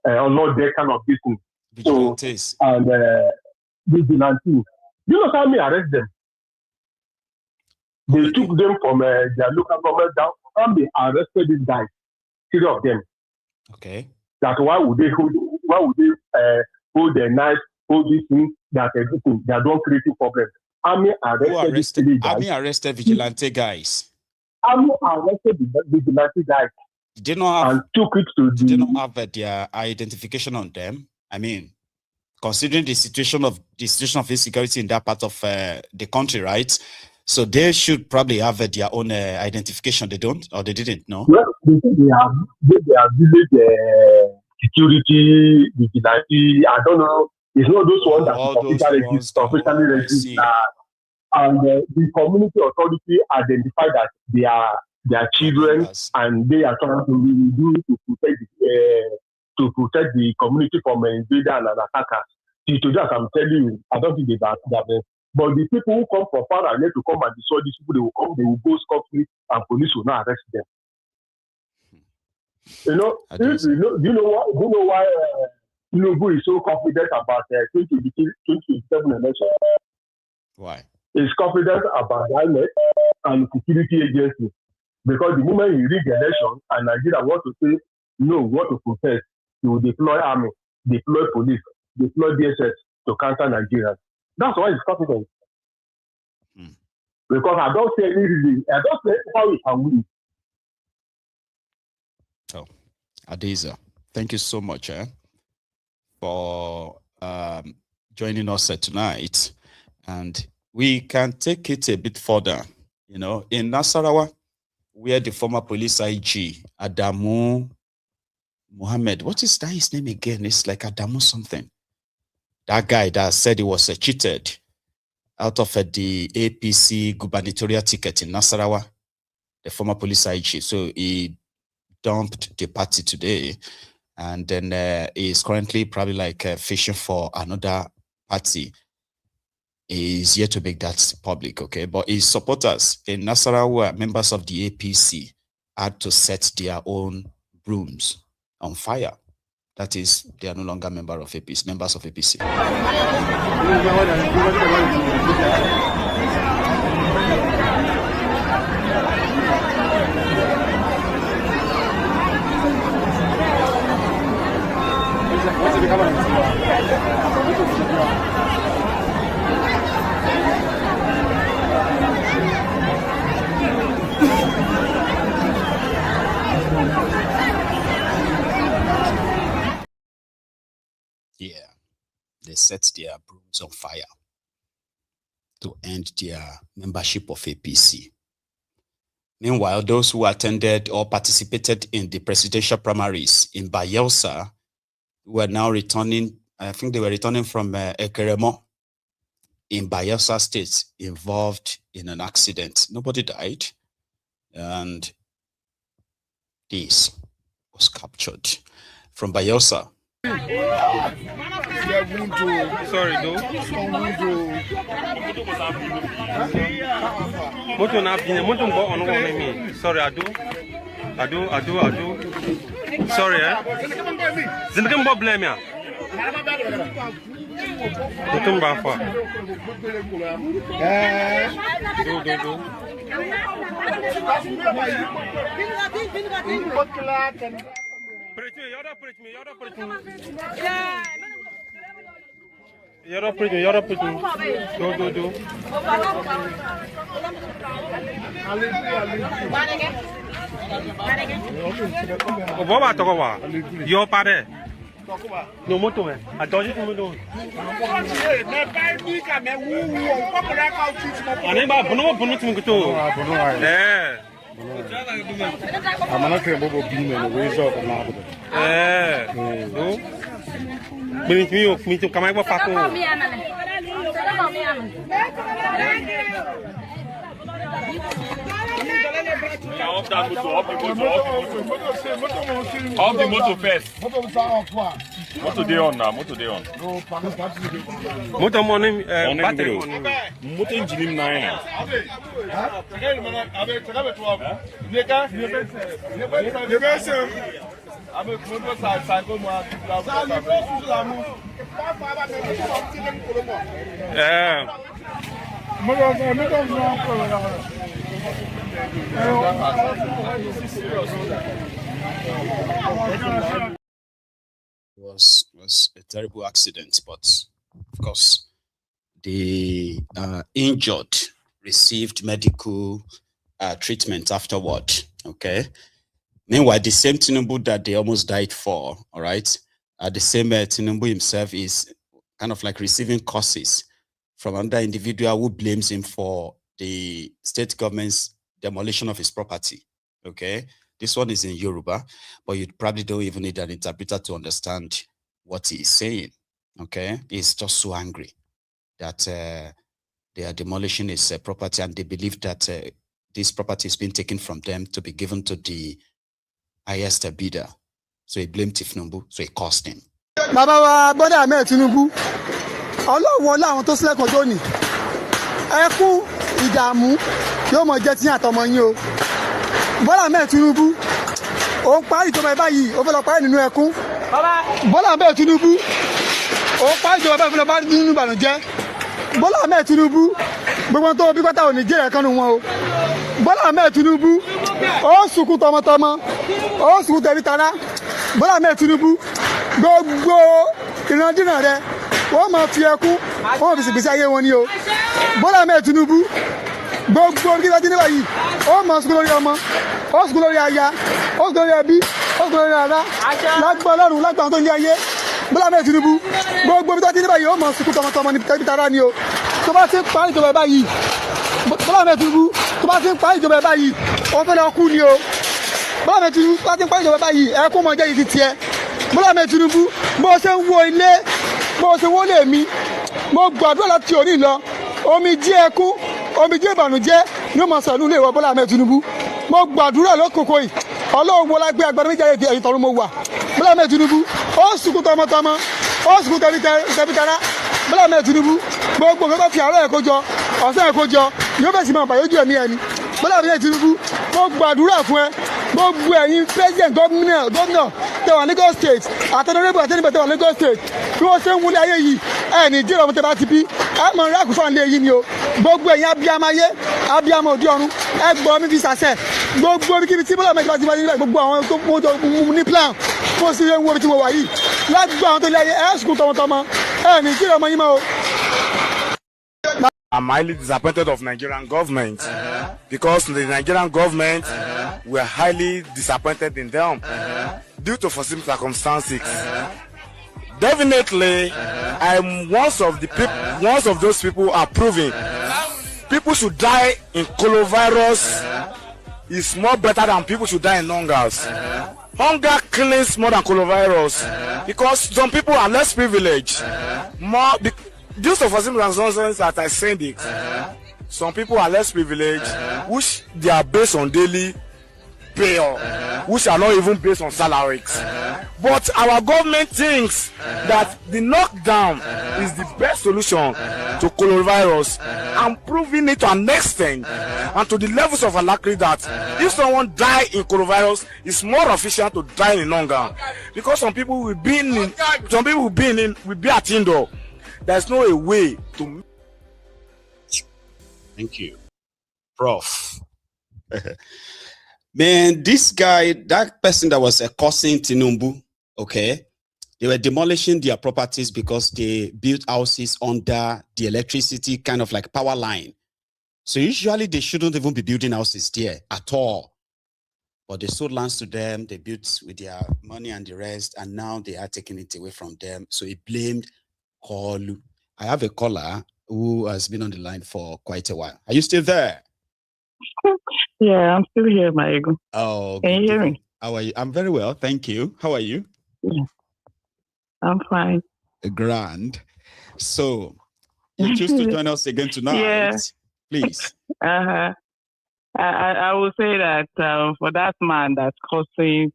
not that kind of business. Vigilantes. So, and vigilantes. You know how they arrest them? They took them from their local government down and they arrested these guys. 3 of them. Okay. That why would they hold their knife, hold this thing, that everything? They are not creating problems. Army arrested vigilante guys. Army arrested the vigilante guys. Did they not have, and took it to did they not have their identification on them? I mean, considering the situation of insecurity in that part of the country, right? So they should probably have their own identification. They don't, or they didn't, no? Well, they have village security, vigilante. I don't know. It's not those ones that officially registered. And the community authority identified that they are their children, and they are trying to do to protect the community from invader and attackers. To that, I'm telling you, I don't think that. But the people who come from far and need to come and destroy these people, they will come, they will go scot-free, and police will not arrest them. Do you know why Tinubu is so confident about 2027 election? Why? He's confident about INEC and security agencies. Because the moment you read the election and Nigeria want to say no, want to protest, you will deploy army, deploy police, deploy DSS to counter Nigeria. That's why he's confident. Because I don't see any reason. I don't see how he can win. Oh, Adeza, thank you so much for joining us tonight. And we can take it a bit further. You know, in Nasarawa, where the former police IG, Adamu Mohammed, what is that his name again? It's like Adamu something. That guy that said he was cheated out of the APC gubernatorial ticket in Nasarawa, the former police IG. So he dumped the party today, and then is currently probably like fishing for another party. He's yet to make that public, okay? But his supporters in Nasarawa, members of the APC, had to set their own brooms on fire. That is, they are no longer members of APC. Yeah, they set their brooms on fire to end their membership of APC. Meanwhile, those who attended or participated in the presidential primaries in Bayelsa were now returning, I think they were returning from Ekeremo in Bayelsa State, involved in an accident. Nobody died, and this was captured from Bayelsa. Sorry, though. Moto na pin, moto go on me. Sorry, I do. Sorry, Zinkem bo blame ya. Moto ba fa. Do. You're up. Do. Baba tokowa. Yo pare. No moto me. Adoji tu moto. Ani ba bunu tu ngito. Amana ke bobo bime no wezo ko na bodo. Do. Me to come out for Off the motor first. Motor day on now. Motor morning battery. Motor engine now. Was a terrible accident, but of course the injured received medical treatment afterward. Okay. Meanwhile, the same Tinubu that they almost died for, all right, the same Tinubu himself is kind of like receiving curses from another individual who blames him for the state government's demolition of his property. Okay, this one is in Yoruba, but you probably don't even need an interpreter to understand what he is saying. Okay, he's just so angry that they are demolishing his property, and they believe that this property is being taken from them to be given to the highest bidder. So he blamed Tinubu, so he cursed him. Bàbá wa Bọ́lá Ahmed Tinubu, Ọlọ́run láwọn tó sílẹ̀ kọjọ́ ni, ẹkún ìdààmú yóò mọ̀ jẹ́ tí àtọmọ yín o. Bọ́lá Ahmed Tinubu, ó ń parí ìjọba báyìí, ó fẹ́ lọ parí nínú ẹkún. Bọ́lá Ahmed Tinubu, ó ń parí ìjọba báyìí, ó fẹ́ lọ parí nínú ìbànújẹ́. Bọ́lá Ahmed Tinubu, gbogbo tó bí pátá ò ní jẹ́ ẹ̀kan nù wọn o. Bọ́lá Ahmed Tinubu, ó sunkún tọmọtọmọ, ó sunkún tẹ̀bí tara. Bọ́lá Ahmed Tinubu, gbogbo ìrandíran rẹ̀ wọ́n máa fi ẹkún wọ́n fi ṣègbésí ayé wọn ni o. Bọ́lá Ahmed Tinubu, gbogbo kíkọ́ tí níwáyìí ó máa sunkún lórí ọmọ, ó sunkún lórí aya, ó sunkún lórí ẹbí, ó sunkún lórí ara, lágbó Ọlọ́run lágbàá tó ń jẹ́ ayé. Bọ́lá Ahmed Tinubu, gbogbo kíkọ́ tí níwáyìí ó máa sunkún tọmọtọmọ ní tẹ̀bí tara ni o. Tó bá ti parí ìjọba báyìí, Bọ́lá Ahmed Tinubu, tó bá ti parí ìjọba báyìí, ó fẹ́ lọ kú ni o. Bọ́lá Ahmed Tinubu, tó bá ti parí ìjọba báyìí, ẹkún mọ̀ jẹ́ yìí ti tiẹ̀. Bọ́lá Ahmed Tinubu, bó ṣe ń wo ilé, bó ṣe wọlé mi, mo gbàdúrà láti òní lọ, omi jí ẹkún, omi jí ìbànújẹ́ ni ó máa sọ nínú ìwọ Bọ́lá Ahmed Tinubu. Mo gbàdúrà lókòkò yìí, Ọlọ́run wọlá gbé agbára méjì ayé ẹ̀yìn tọ̀run mo wà. Bọ́lá Ahmed Tinubu, ó sunkún tọmọtọmọ, ó sunkún tẹ̀bí tara. Bọ́lá Ahmed Tinubu, gbogbo nǹkan tó fi àárọ̀ ẹ̀kọ́ jọ, ọ̀sán ẹ̀kọ́ jọ, yóò bẹ̀ sí máa bàyójú ẹ̀mí ẹni. Bọ́lá Ahmed Tinubu, mo gbàdúrà fún ẹ, gbogbo ẹ̀yin president gómìnà tẹwà Lagos State àtẹnudẹ́gbẹ̀ àtẹnudẹ́gbẹ̀ tẹwà Lagos State bí wọ́n ṣe ń wúlé ayé yìí ẹ̀ ní jẹ́rọ̀ ọmọ tẹ bá ti bí ẹ̀ mọ̀ ní àkùfà ńlẹ̀ yìí ni o. Gbogbo ẹ̀yin abiyamọ ayé abiyamọ òdi ọ̀run ẹ̀ gbọ́ mi fi sàṣẹ gbogbo kíbi tí Bọ́lá Ahmed ti bá ti nílẹ̀ gbogbo àwọn tó mú ní plan fún sí ewu omi tí mo wà yìí láti gbọ́ àwọn tó lé ayé ẹ̀ sùkúl tọmọtọmọ ẹ̀ ní kí ọmọ yín mọ́ o. I'm highly disappointed of Nigerian government because the Nigerian government were highly disappointed in them due to foreseen circumstances. Definitely, I'm one of those people approving. People should die in coronavirus is more better than people should die in hungers. Hunger kills more than coronavirus because some people are less privileged. Due to foreseen circumstances that I said it, some people are less privileged, which they are based on daily pay, which are not even based on salaries. But our government thinks that the knockdown is the best solution to coronavirus and proving it to an extent and to the levels of alacrity that if someone die in coronavirus, it's more efficient to die in hunger. Because some people will be at indoor. There's no a way to. Thank you, Prof. Man, this guy, that person that was cursing Tinubu, okay, they were demolishing their properties because they built houses under the electricity kind of like power line. So usually they shouldn't even be building houses there at all. But they sold lands to them, they built with their money and the rest, and now they are taking it away from them. So he blamed Kolu. I have a caller who has been on the line for quite a while. Are you still there? Yeah, I'm still here, my ego. Oh, can you hear me? How are you? I'm very well, thank you. How are you? Yeah, I'm fine. Grand. So, you choose to join us again tonight? Yeah. Please. I will say that for that man that's causing,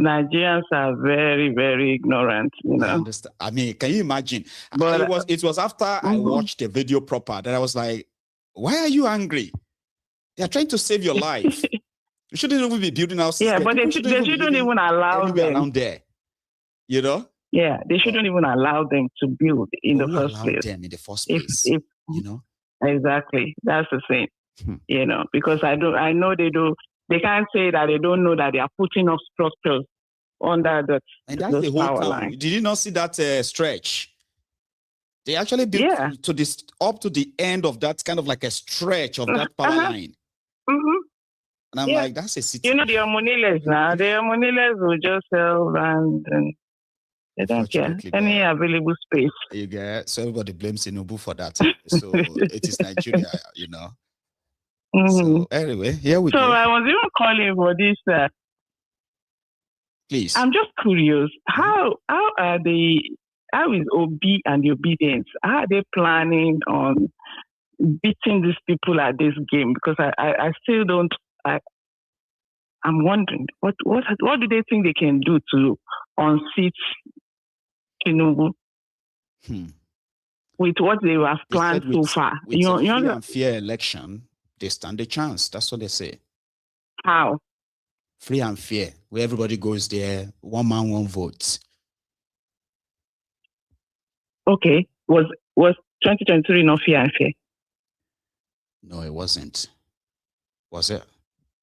Nigerians are very, very ignorant. I understand. I mean, can you imagine? But it was after I watched the video proper that I was like, why are you angry? They are trying to save your life. You shouldn't even be building houses. Yeah, but they shouldn't even allow them around there. You know? Yeah, they shouldn't even allow them to build in the first place. Them in the first place. If, you know? Exactly. That's the thing. You know, because I know they do. They can't say that they don't know that they are putting up structures under the power line. Did you not see that stretch? They actually built up to the end of that kind of like a stretch of that power line. And I'm like, that's a city. You know, the Amuniles now. The Amuniles will just sell land and they don't care. Any available space. You get so everybody blames Tinubu for that. So it is Nigeria, you know. So anyway, here we go. So I was even calling for this. Please. I'm just curious. How is OB and the obedience? How are they planning on beating these people at this game? Because I still don't. I'm wondering what do they think they can do to unseat Tinubu with what they have planned so far? With a free and fair election, they stand a chance. That's what they say. How? Free and fair, where everybody goes there, one man, one vote. Okay. Was 2023 not fair and fair? No, it wasn't. Was it?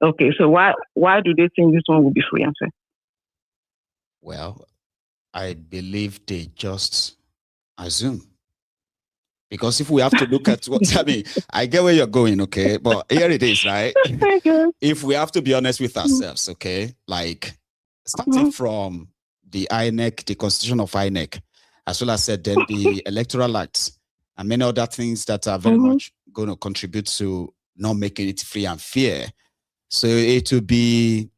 Okay, so why do they think this one will be free and fair? Well, I believe they just assume. Because if we have to look at what, I mean, I get where you're going, okay? But here it is, right? If we have to be honest with ourselves, okay? Like, starting from the INEC, the constitution of INEC, as well as said, then the electoral acts, and many other things that are very much going to contribute to not making it free and fair. So it will be,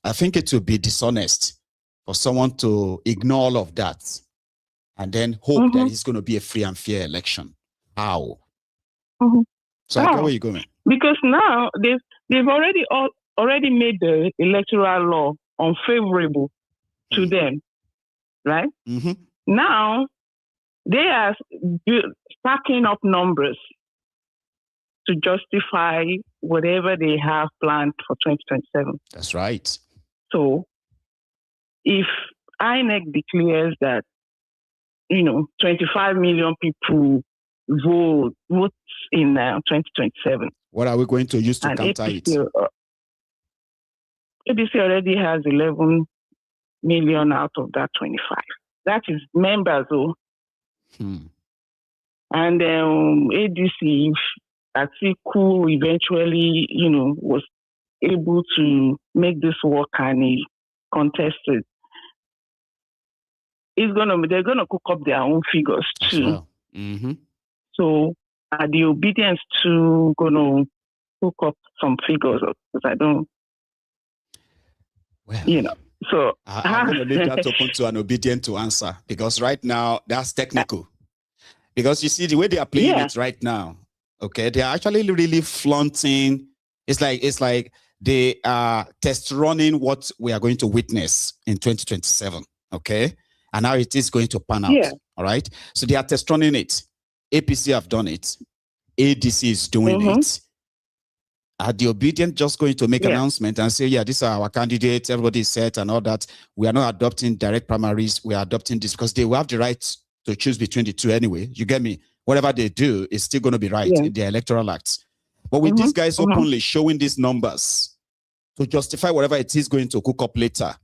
I think it will be dishonest for someone to ignore all of that and then hope that it's going to be a free and fair election. How? So I get where you're going. Because now they've already made the electoral law unfavorable to them, right? Now they are stacking up numbers to justify whatever they have planned for 2027. That's right. So if INEC declares that, 25 million people vote in 2027. What are we going to use to counter it? APC already has 11 million out of that 25. That is members, oh. And ADC, if Atiku eventually, was able to make this work and he contested, they're gonna cook up their own figures too. Well. So are the obedience to gonna cook up some figures? Because I don't, So I'm going to leave that open to an obedient to answer, because right now that's technical. Because you see the way they are playing it right now. Okay, they are actually really flaunting. It's like they are test running what we are going to witness in 2027. Okay, and how it is going to pan out. Yeah. All right, so they are test running it. APC have done it. ADC is doing it. Are the obedient just going to make an announcement and say, yeah, these are our candidates, everybody is set and all that? We are not adopting direct primaries. We are adopting this because they will have the right to choose between the two anyway. You get me? Whatever they do is still going to be right in their electoral acts. But with these guys openly showing these numbers to justify whatever it is going to cook up later,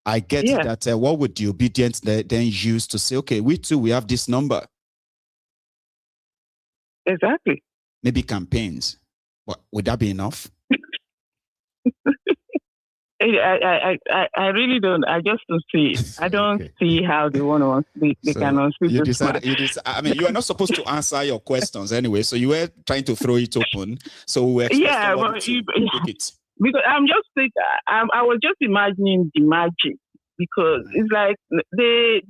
I get that what would the obedient then use to say, okay, we too, we have this number. Exactly. Maybe campaigns. But would that be enough? I really don't. I just don't see it. I don't see how they want to. They cannot. I mean, you are not supposed to answer your questions anyway. So you were trying to throw it open. So we because I'm just thinking. I was just imagining the magic, because it's like they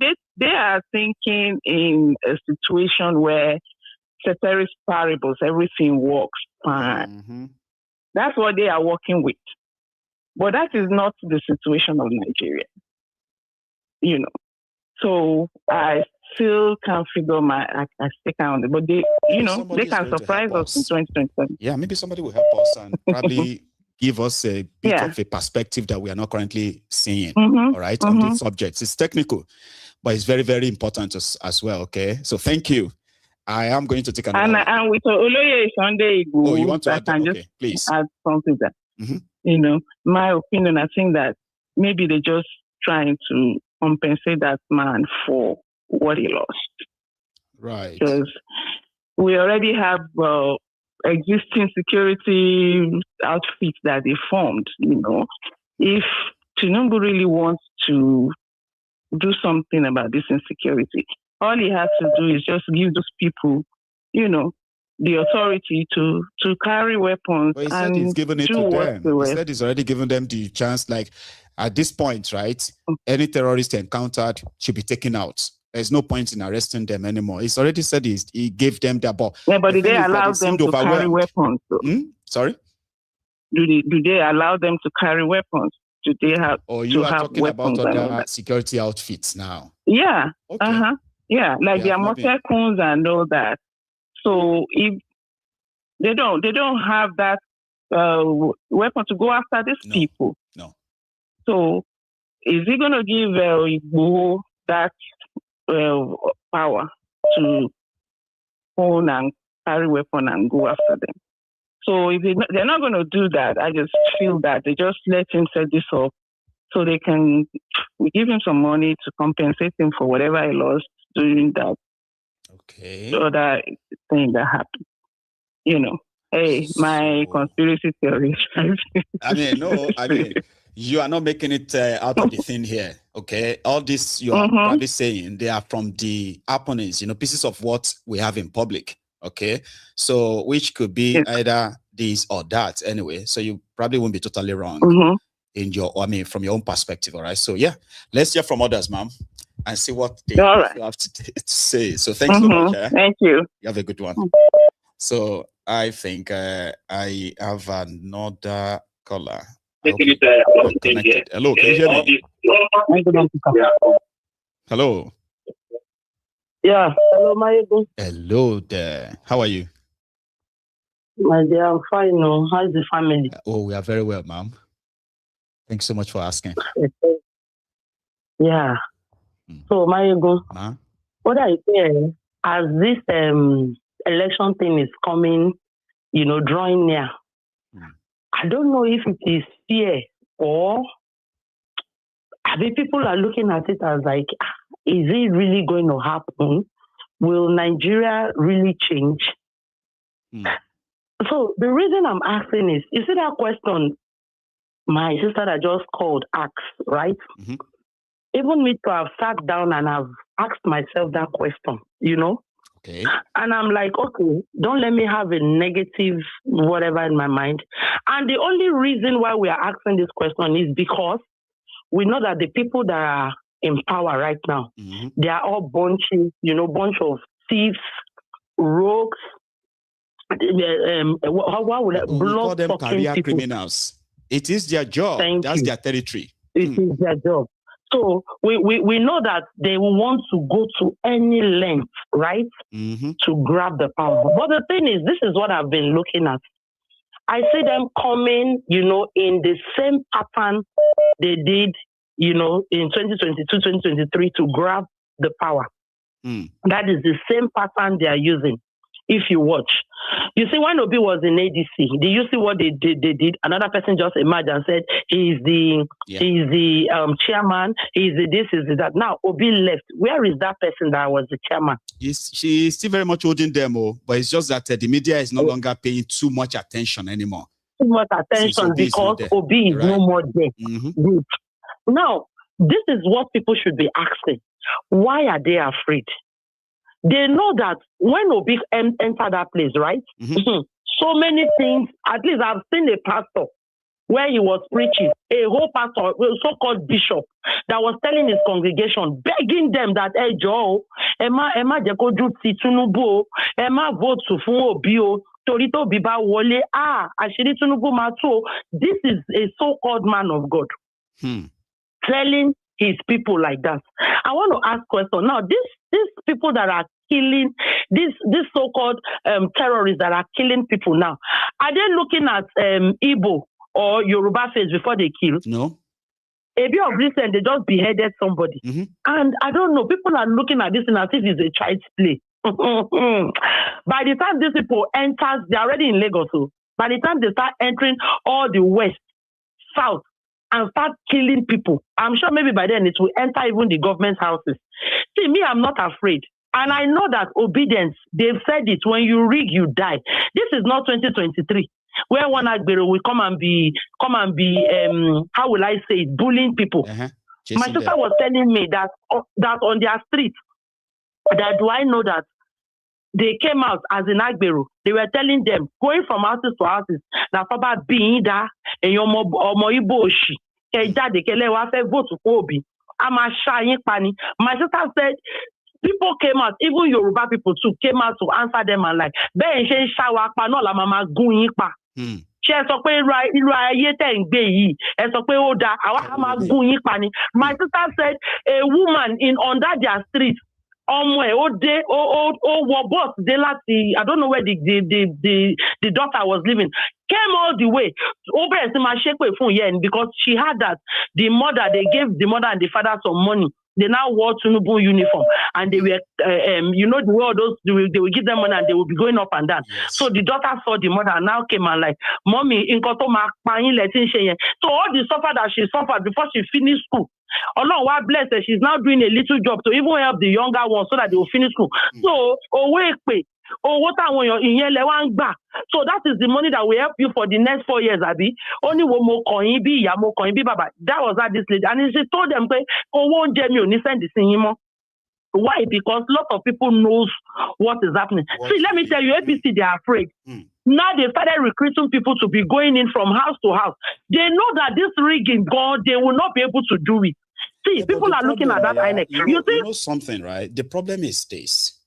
are thinking in a situation where ceteris paribus, everything works fine. That's what they are working with. But that is not the situation of Nigeria. So I still can't figure I stick on it. But they can surprise us in 2027. Yeah, maybe somebody will help us and probably give us a bit of a perspective that we are not currently seeing. All right, on these subjects. It's technical, but it's very, very important as well. Okay, so thank you. I am going to take another. And with Oloye Sunday, you want to add? Okay, please add something that my opinion. I think that maybe they're just trying to compensate that man for what he lost. Right. Because we already have existing security outfits that they formed. If Tinubu really wants to do something about this insecurity, all he has to do is just give those people, the authority to carry weapons. But he said he's given it to them. He said he's already given them the chance. Like at this point, right? Any terrorist encountered should be taken out. There's no point in arresting them anymore. He's already said he gave them the ball. Yeah, but did they allow them to carry weapons? Sorry? Do they allow them to carry weapons? Do they have? Or you are talking about other security outfits now? Yeah. Okay. Yeah, like the Amotekun and all that. So if they don't have that weapon to go after these people. No. So is he going to give Igbo that power to own and carry weapon and go after them? So if they're not going to do that, I just feel that they just let him set this up so they can give him some money to compensate him for whatever he lost during that other thing that happened. My conspiracy theory. I mean, you are not making it out of the thing here, okay? All this you are probably saying, they are from the opponents, pieces of what we have in public, okay? So, which could be either this or that anyway. So, you probably won't be totally wrong from your own perspective, all right? So, yeah, let's hear from others, ma'am, and see what they have to say. So, thanks so much. Thank you. You have a good one. So, I think I have another caller. Hello, can you hear me? Hello. Yeah. Hello, Maego. Hello there. How are you? My dear, I'm fine. How's the family? Oh, we are very well, ma'am. Thanks so much for asking. Yeah. So, Maego, what I say, as this election thing is coming, drawing near, I don't know if it is fear or the people are looking at it as like, is it really going to happen? Will Nigeria really change? So the reason I'm asking is, you see that question my sister that just called asked, right? Even me to have sat down and have asked myself that question, you know? Okay. And I'm like, okay, don't let me have a negative whatever in my mind. And the only reason why we are asking this question is because we know that the people that are in power right now, they are all bunches, you know, bunch of thieves, rogues, what would we call them career people. criminals. It is their job. That's their territory. It is their job. So we know that they want to go to any length, right, to grab the power. But the thing is, this is what I've been looking at. I see them coming, you know, in the same pattern they did, you know, in 2022, 2023 to grab the power. That is the same pattern they are using. If you watch, you see, when Obi was in ADC, do you see what they did? Another person just emerged and said he's the chairman, he's the this, is that. Now Obi left. Where is that person that was the chairman? She is still very much holding them, but it's just that the media is no longer paying too much attention anymore. Too much attention because Obi is no more there. Good. Now, this is what people should be asking. Why are they afraid? They know that when Obi enter that place, right? So many things, at least I've seen a pastor where he was preaching, a whole pastor, so-called bishop, that was telling his congregation, begging them that, hey, Joe, Emma Jekoju Tinubu, Emma vote to fun Obi o, Torito Biba Wole, Ashiri Tinubu Matu. This is a so-called man of God. Telling his people like that. I want to ask question. Now, these people that are killing, these so-called terrorists that are killing people now, are they looking at Igbo or Yoruba face before they kill? No. A bit of recent, they just beheaded somebody. And I don't know, people are looking at this as if it's a child's play. By the time these people enter, they're already in Lagos. So by the time they start entering all the west, south, and start killing people, I'm sure maybe by then it will enter even the government houses. See, me, I'm not afraid. And I know that obedience, they've said it, when you rig, you die. This is not 2023, where one Agbero will come and be, how will I say it, bullying people. My sister was telling me that on their street, that do I know that they came out as in Agbero. They were telling them, going from houses to houses, that Papa being that, and your Moiboshi, vote to Obi. I'm a shy pani. My sister said, people came out, even Yoruba people too, came out to answer them and like, Ben she shower pa no la mama gun pa. She sọ pé irú ayé tẹ́ ń gbé yìí, ẹ sọ pé ó dá, àwa máa gun yín pa ni. My sister said a woman in under their street, I don't know where the daughter was living, came all the way because she had that the mother, they gave the mother and the father some money. They now wore Tinubu uniform, and they were, you know, the way those they will give them money and they will be going up and down. Yes. So the daughter saw the mother and now came and like, Mommy, in Koto ma so all the suffer that she suffered before she finished school. Allah, God bless her. She's now doing a little job to even help the younger ones so that they will finish school. So, so that is the money that will help you for the next 4 years, Abi. Only one more coin be baba. That was that this lady. And she told them, why? Because a lot of people knows what is happening. See, let me tell you, APC, they are afraid. Now they started recruiting people to be going in from house to house. They know that this rigging gone, they will not be able to do it. See, people are looking at that. You know something, right? The problem is this.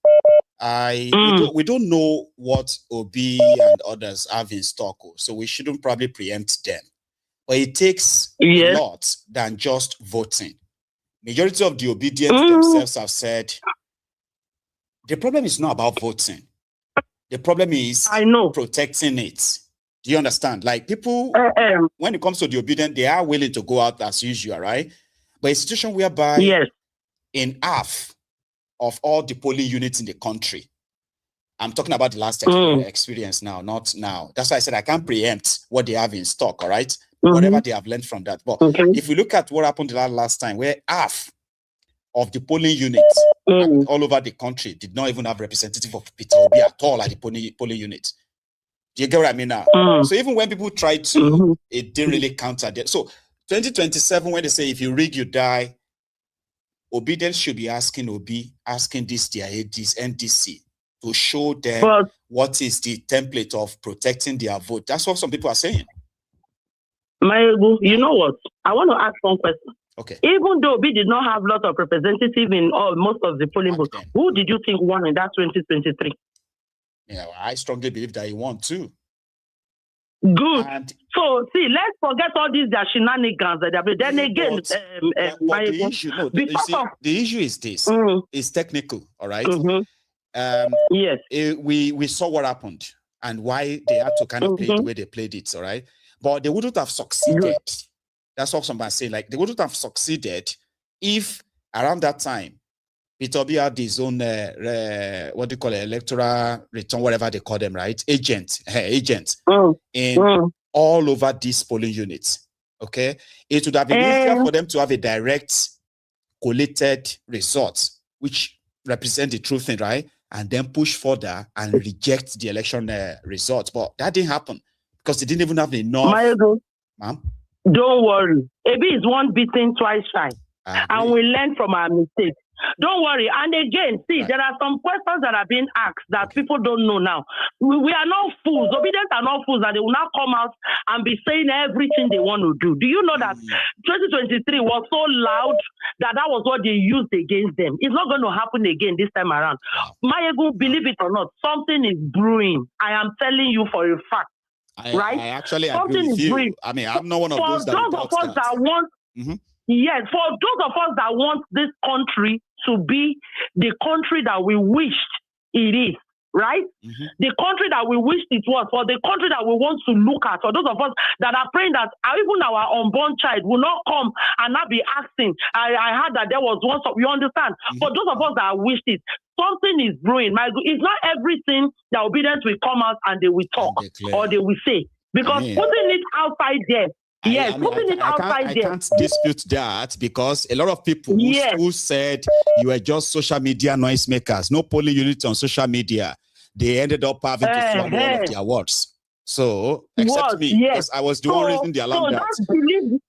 We don't know what Obi and others have in stock, so we shouldn't probably preempt them. But it takes a lot than just voting. Majority of the obedient themselves have said the problem is not about voting. The problem is protecting it. Do you understand? Like people, when it comes to the obedient, they are willing to go out as usual, right? But a situation whereby in half of all the polling units in the country, I'm talking about the last experience now, not now. That's why I said I can't preempt what they have in stock, all right? whatever they have learned from that. But if we look at what happened the last time, where half of the polling units all over the country did not even have representative of Peter Obi at all at the polling units. Do you get what I mean now? So even when people try to, it didn't really counter that. So 2027, when they say if you rig, you die, Obedience should be asking this their NDC to show them what is the template of protecting their vote. That's what some people are saying. You know what? I want to ask one question. Okay. Even though we did not have a lot of representatives in most of the polling booths, who did you think won in that 2023? Yeah, I strongly believe that he won too. Good. So see, let's forget all these shenanigans. Then again, the issue is this: it's technical, all right. Yes. We saw what happened and why they had to kind of play the way they played it, all right. But they wouldn't have succeeded. That's what somebody saying. Like they wouldn't have succeeded if around that time Peter Obi had his own what do you call it, electoral return, whatever they call them, right? Agents in all over these polling units. Okay, it would have been easier for them to have a direct collated result, which represent the truth thing, right? And then push further and reject the election results. But that didn't happen because they didn't even have enough. Ma'am? Don't worry. Ebi is one beaten, twice shy. And we learn from our mistakes. Don't worry. And again, see, there are some questions that are being asked that people don't know now. We are not fools. Obedience are not fools, that they will not come out and be saying everything they want to do. Do you know that 2023 was so loud that was what they used against them? It's not going to happen again this time around. Mayegu, believe it or not, something is brewing. I am telling you for a fact. I actually agree with you. Brewing. I mean, I'm not one of those that want. Yes, for those of us that want this country to be the country that we wished it is, right? The country that we wished it was, for the country that we want to look at, for those of us that are praying that even our unborn child will not come and not be asking. I heard that there was one, you understand? For those of us that wished it, something is brewing. It's not everything that Obedience will come out and they will talk or they will say. Because putting it outside there, I can't dispute that, because a lot of people who said you were just social media noisemakers, no polling units on social media, they ended up having to swallow all of their words. So, except me, because I was the one raising the alarm just believe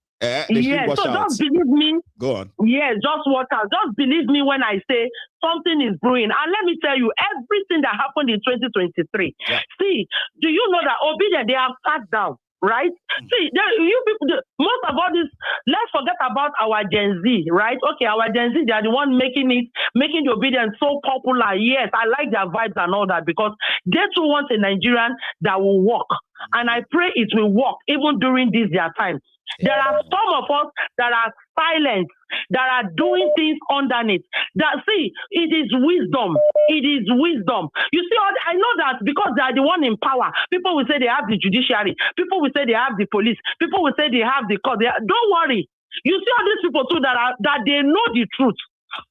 me. Go on. Yes, just watch out. Just believe me when I say something is brewing. And let me tell you, everything that happened in 2023. See, do you know that Obedience, they have sat down? Right? See, you people, most of all this, let's forget about our Gen Z, right? Okay, our Gen Z, they are the one making the Obedience so popular. Yes, I like their vibes and all that, because they too want a Nigerian that will work. And I pray it will work even during this their time. There are some of us that are silent, that are doing things underneath. That, see, it is wisdom. It is wisdom. You see, I know that because they are the one in power. People will say they have the judiciary. People will say they have the police. People will say they have the court. Don't worry. You see all these people too that they know the truth,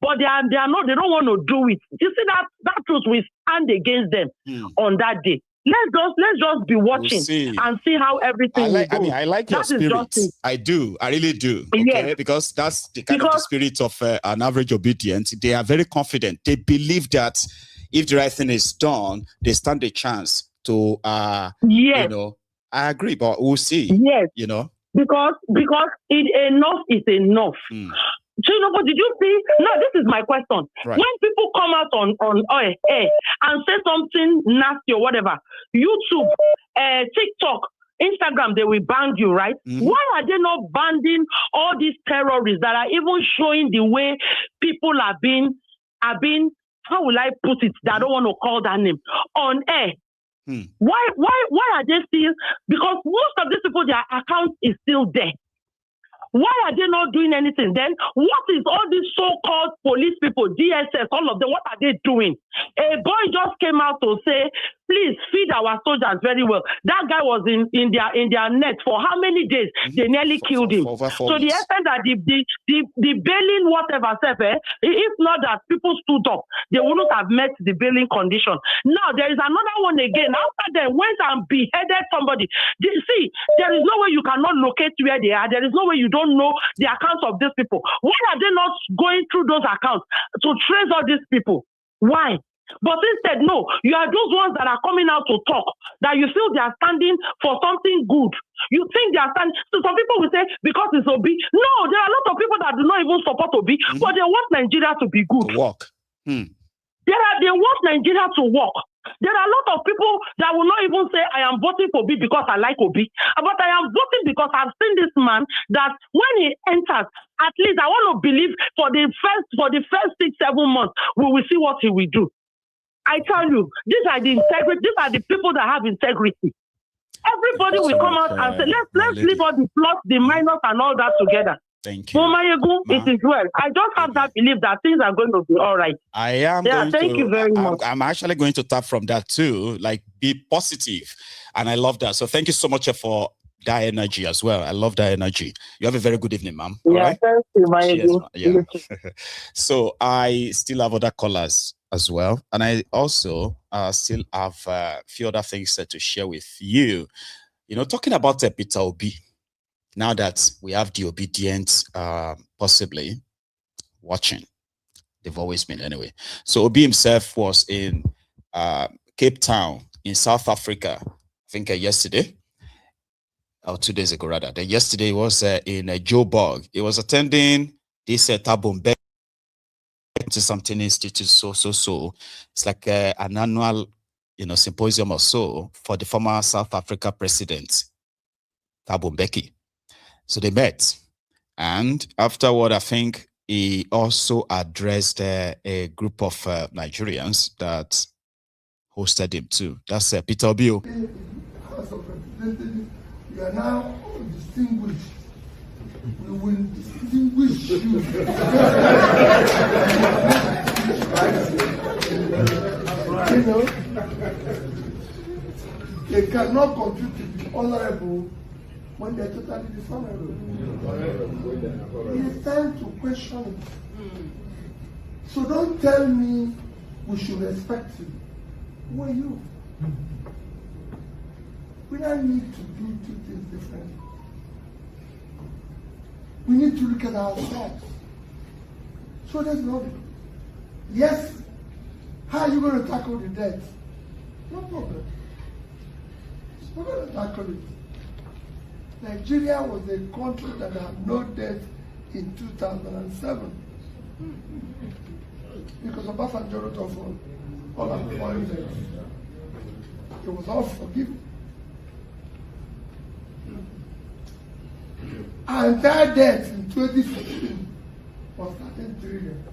but they don't want to do it. You see that truth will stand against them on that day. Let's just be watching and see how everything will go. I like your spirit. I do. I really do. Okay? Because that's the kind of the spirit of an average Obedient. They are very confident. They believe that if the right thing is done, they stand a chance to, you know, I agree, but we'll see. Yes. You know? Because enough is enough. So, but did you see? No, this is my question. Right. When people come out on air and say something nasty or whatever, YouTube, TikTok, Instagram, they will ban you, right? Why are they not banning all these terrorists that are even showing the way people are being, how will I put it? I don't want to call that name, on air. Why are they still? Because most of these people, their account is still there. Why are they not doing anything? Then what is all these so-called police people, DSS, all of them, what are they doing? A boy just came out to say, please feed our soldiers very well. That guy was in their net for how many days? They nearly killed him. For So the extent that the bailing whatever, if not that people stood up, they wouldn't have met the bailing condition. Now there is another one again. After they went and beheaded somebody. See, there is no way you cannot locate where they are. There is no way you don't know the accounts of these people. Why are they not going through those accounts to trace all these people? Why? But instead, no, you are those ones that are coming out to talk, that you feel they are standing for something good. You think they are standing. So some people will say, because it's Obi. No, there are a lot of people that do not even support Obi, but they want Nigeria to be good. To work. They want Nigeria to work. There are a lot of people that will not even say, I am voting for Obi because I like Obi. But I am voting because I've seen this man that when he enters, at least I want to believe for the first 6-7 months, we will see what he will do. I tell you, these are the integrity. These are the people that have integrity. Everybody will come out and say, let's leave all the plus, the minus, and all that together. Thank you. It is well. I just have that belief that things are going to be all right. I am. Thank you very much. I'm actually going to tap from that too. Like, be positive, and I love that. So thank you so much for that energy as well. I love that energy. You have a very good evening, ma'am. Yeah, right? Thank you, yeah. So I still have other callers as well, and I also still have a few other things to share with you. You know, talking about Peter Obi. Now that we have the obedient possibly watching, they've always been anyway. So Obi himself was in Cape Town in South Africa, I think yesterday, or 2 days ago rather. Then yesterday he was in Joburg. He was attending this Thabo Mbeki to something institute, so. It's like an annual, symposium or so for the former South Africa president, Thabo Mbeki. So they met, and afterward, I think he also addressed a group of Nigerians that hosted him too. That's Peter Obi. You are now distinguished. We will distinguish you. You know, they cannot continue to be honorable when they're totally dishonorable. It is time to question it. So don't tell me we should respect you. Who are you? We don't need to do two things differently. We need to look at ourselves. So there's no. Yes, how are you going to tackle the debt? No problem. We're going to tackle it. Nigeria was a country that had no debt in 2007 because Obasanjo wrote off all our foreign debt. It was all forgiven. Our entire debt in 2015 was 13 trillion.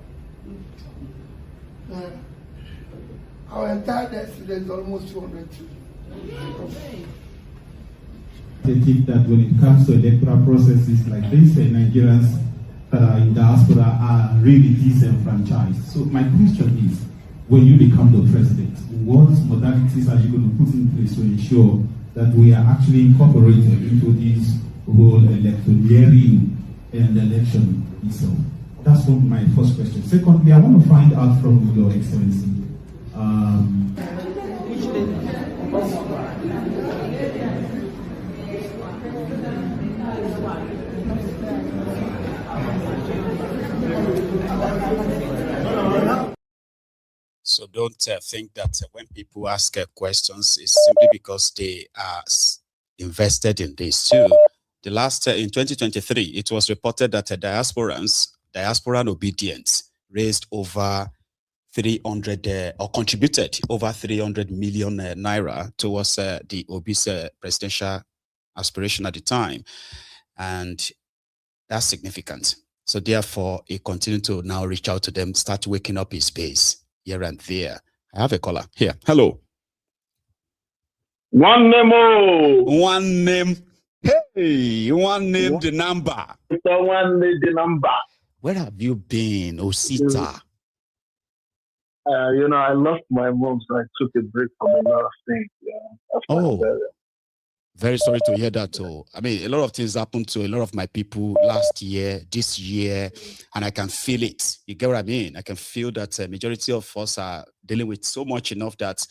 Our entire debt today is almost 200 trillion. I think that when it comes to electoral processes like this, Nigerians that are in diaspora are really disenfranchised. So my question is, when you become the president, what modalities are you going to put in place to ensure that we are actually incorporated into this whole electioneering and election itself? That's my first question. Secondly, I want to find out from Your Excellency, So don't think that when people ask questions, it's simply because they are invested in this too. The last, in 2023, it was reported that diasporan obedience raised over 300 or contributed over 300 million naira towards the Obi's presidential aspiration at the time. And that's significant. So therefore, he continued to now reach out to them, start waking up his base here and there. I have a caller here. Hello. One name. One name. Hey, one name the number. One name the number. Where have you been, Osita? I lost my mom, so I took a break from a lot of things. Very sorry to hear that. Too. I mean, a lot of things happened to a lot of my people last year, this year, and I can feel it. You get what I mean? I can feel that majority of us are dealing with so much enough that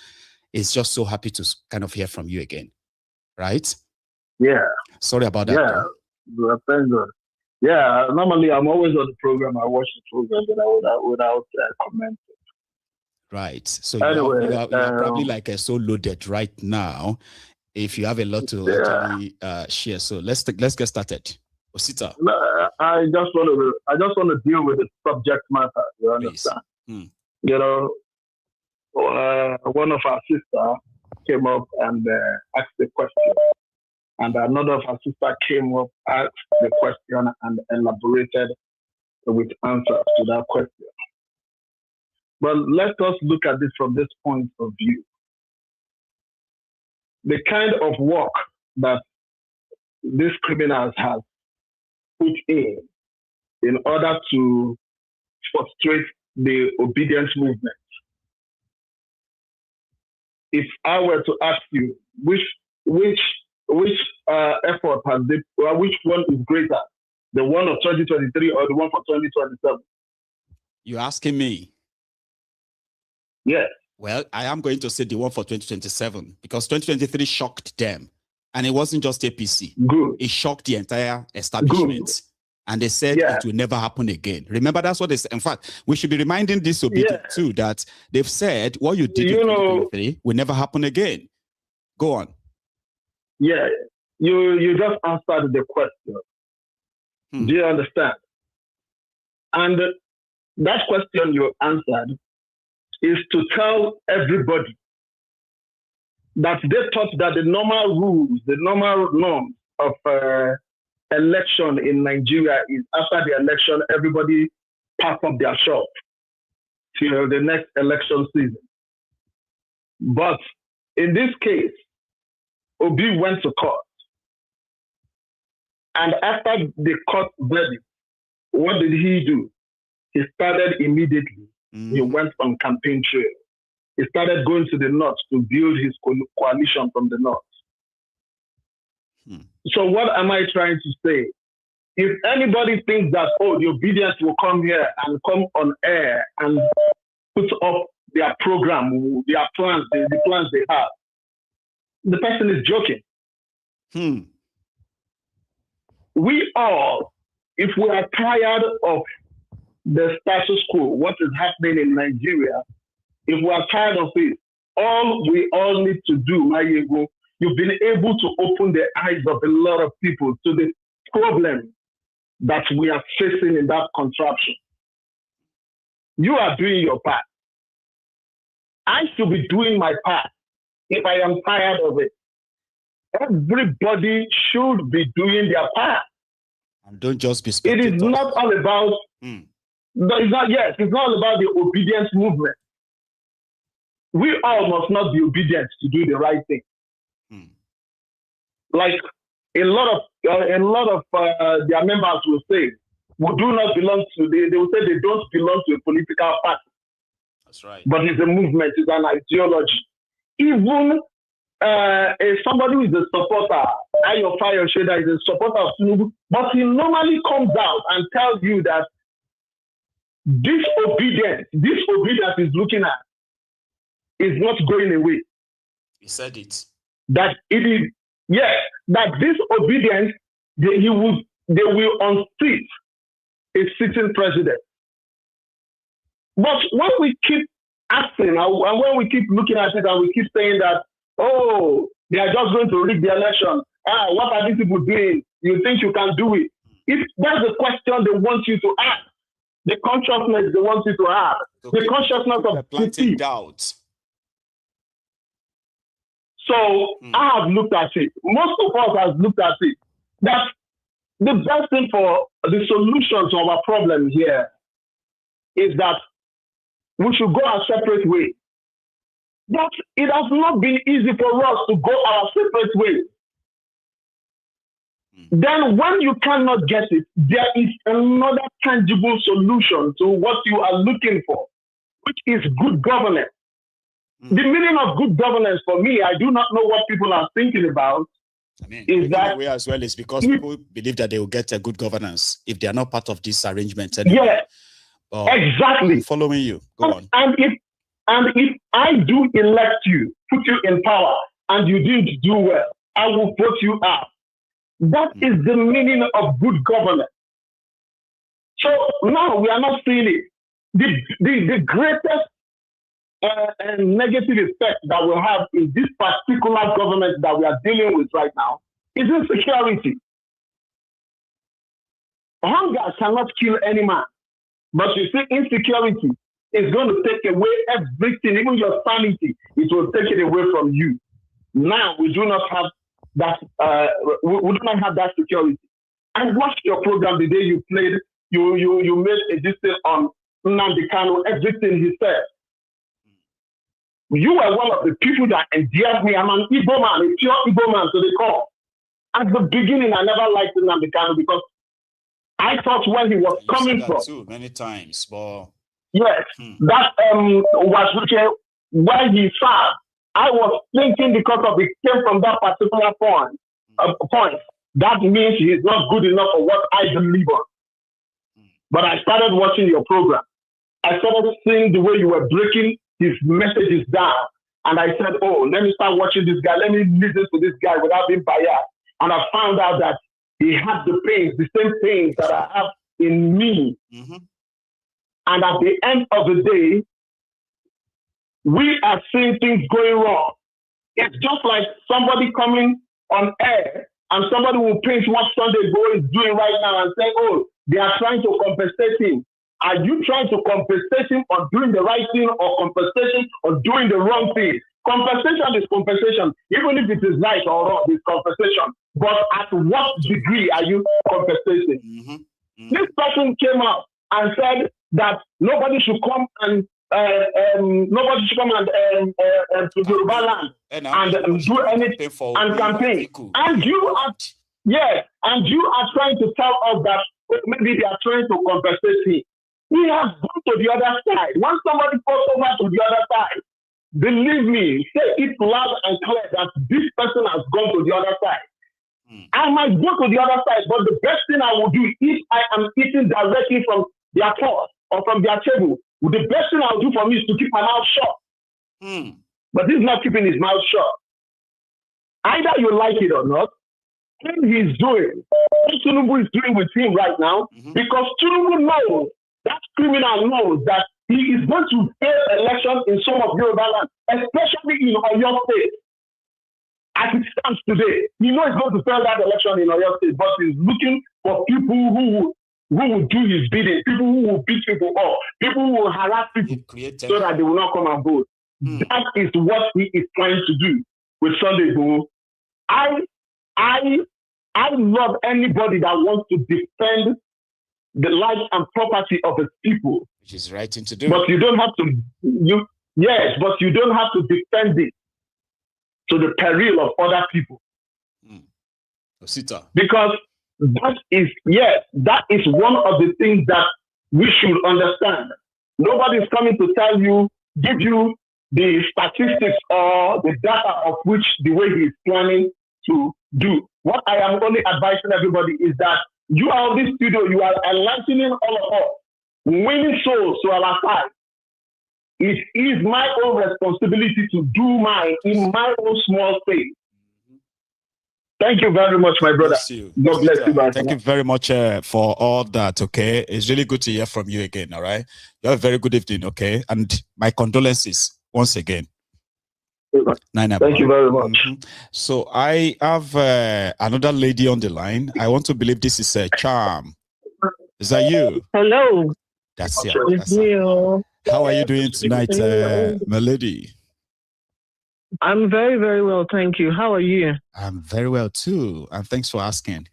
it's just so happy to kind of hear from you again, right? Yeah. Sorry about that. Yeah. Thank God. Yeah. Normally, I'm always on the program. I watch the program without commenting. Right. So anyway, you are probably like so loaded right now. If you have a lot to actually share, so let's get started. Osita. I just want to deal with the subject matter. You understand? One of our sisters came up and asked the question, and another of our sisters came up, asked the question, and elaborated with answers to that question. But let us look at this from this point of view. The kind of work that these criminals have put in order to frustrate the obedience movement. If I were to ask you which effort has they, or which one is greater, the one of 2023 or the one for 2027? You're asking me? Yes. Well, I am going to say the one for 2027 because 2023 shocked them. And it wasn't just APC. Good. It shocked the entire establishment. Good. And they said it will never happen again. Remember, that's what they said. In fact, we should be reminding this obedient too, that they've said what you did in 2023 will never happen again. Go on. Yeah, you just answered the question. Do you understand? And that question you answered is to tell everybody that they thought that the normal rules, the normal norms of election in Nigeria is after the election, everybody pack up their shop till the next election season. But in this case, Obi went to court. And after the court verdict, what did he do? He started immediately. He went on campaign trail. He started going to the north to build his coalition from the north. So what am I trying to say? If anybody thinks that, the obedience will come here and come on air and put up their program, their plans, the plans they have, the person is joking. We all, if we are tired of the status quo, what is happening in Nigeria, if we are tired of it, all we all need to do, Mayego, you've been able to open the eyes of a lot of people to the problem that we are facing in that contraption. You are doing your part. I should be doing my part if I am tired of it. Everybody should be doing their part. And don't just be spectators. It is not all about, it's not all about the obedience movement. We all must not be obedient to do the right thing. Like a lot of their members will say, we do not belong to, they will say they don't belong to a political party. That's right. But it's a movement, it's an ideology. Even if somebody who is a supporter, Ayo Fire Sheda is a supporter of Tinubu, but he normally comes out and tells you that this obedience is looking at is not going away. He said it. That it is, that this obedience, they will unseat a sitting president. But when we keep asking, and when we keep looking at it and we keep saying that, they are just going to rig the election. What are these people doing? You think you can do it? If that's the question they want you to ask, the consciousness they want you to ask, the consciousness of planting doubts. So I have looked at it. Most of us have looked at it. That the best thing for the solution to our problem here is that we should go our separate way. But it has not been easy for us to go our separate way. Then when you cannot get it, there is another tangible solution to what you are looking for. which is good governance. The meaning of good governance for me, I do not know what people are thinking about. I mean, is that way as well is because people believe that they will get a good governance if they are not part of this arrangement. Anyway. Yeah, exactly. I'm following you. Go on. And if I do elect you, put you in power, and you didn't do well, I will vote you out. That is the meaning of good governance. So now we are not seeing it. The greatest negative effect that we have in this particular government that we are dealing with right now is insecurity. Hunger cannot kill any man, but you see, insecurity is going to take away everything, even your sanity. It will take it away from you. Now we do not have that. We do not have that security. I watched your program the day you played. You made a decision on Nnamdi Kanu, everything he said. You were one of the people that endeared me. I'm an Igbo man, a pure Igbo man to the core. At the beginning, I never liked Nnamdi Kanu because I thought where he was coming from. Too, many times, but yes, that was where he sat. I was thinking because of it came from that particular point. That means he is not good enough for what I believe on. But I started watching your program. I started seeing the way you were breaking his messages down. And I said, oh, let me start watching this guy. Let me listen to this guy without being biased. And I found out that he had the pains, the same pains that I have in me. And at the end of the day, we are seeing things going wrong. It's just like somebody coming on air and somebody will paint what Sunday Igboho is doing right now and say, oh, they are trying to compensate him. Are you trying to compensate him on doing the right thing or compensation on doing the wrong thing? Compensation is compensation. Even if it is right or wrong, it's compensation. But at what degree are you compensating? This person came out and said that nobody should come and to Yoruba land and do anything and campaign. And you are trying to tell us that maybe they are trying to compensate him. We have gone to the other side. Once somebody goes over to the other side, believe me, say it loud and clear that this person has gone to the other side. I might go to the other side, but the best thing I will do if I am eating directly from their pot or from their table, the best thing I'll do for me is to keep my mouth shut. But he's not keeping his mouth shut. Either you like it or not, what he's doing, what Tinubu is doing with him right now, because Tinubu knows, that criminal knows that he is going to fail election in some of Yoruba land, especially in Oyo State. As it stands today, he knows he's going to fail that election in Oyo State, but he's looking for people who will do his bidding, people who will beat people up, people who will harass people so that they will not come and vote. That is what he is trying to do with Sunday Igboho. I love anybody that wants to defend the life and property of the people. Which is right thing to do. But you don't have to, but you don't have to defend it to the peril of other people. Because that is one of the things that we should understand. Nobody is coming to give you the statistics or the data of which the way he is planning to do. What I am only advising everybody is that you are on this studio, you are enlightening all of us, winning souls to our side. It is my own responsibility to do mine in my own small space. Thank you very much, my brother. God bless you. Thank you very much for all that, okay? It's really good to hear from you again, all right? You have a very good evening, okay? And my condolences once again. Thank you very much. So I have another lady on the line. I want to believe this is a Charm. Is that you? Hello. That's it. It's you. How are you doing tonight, my lady? I'm very, very well, thank you. How are you? I'm very well too, and thanks for asking.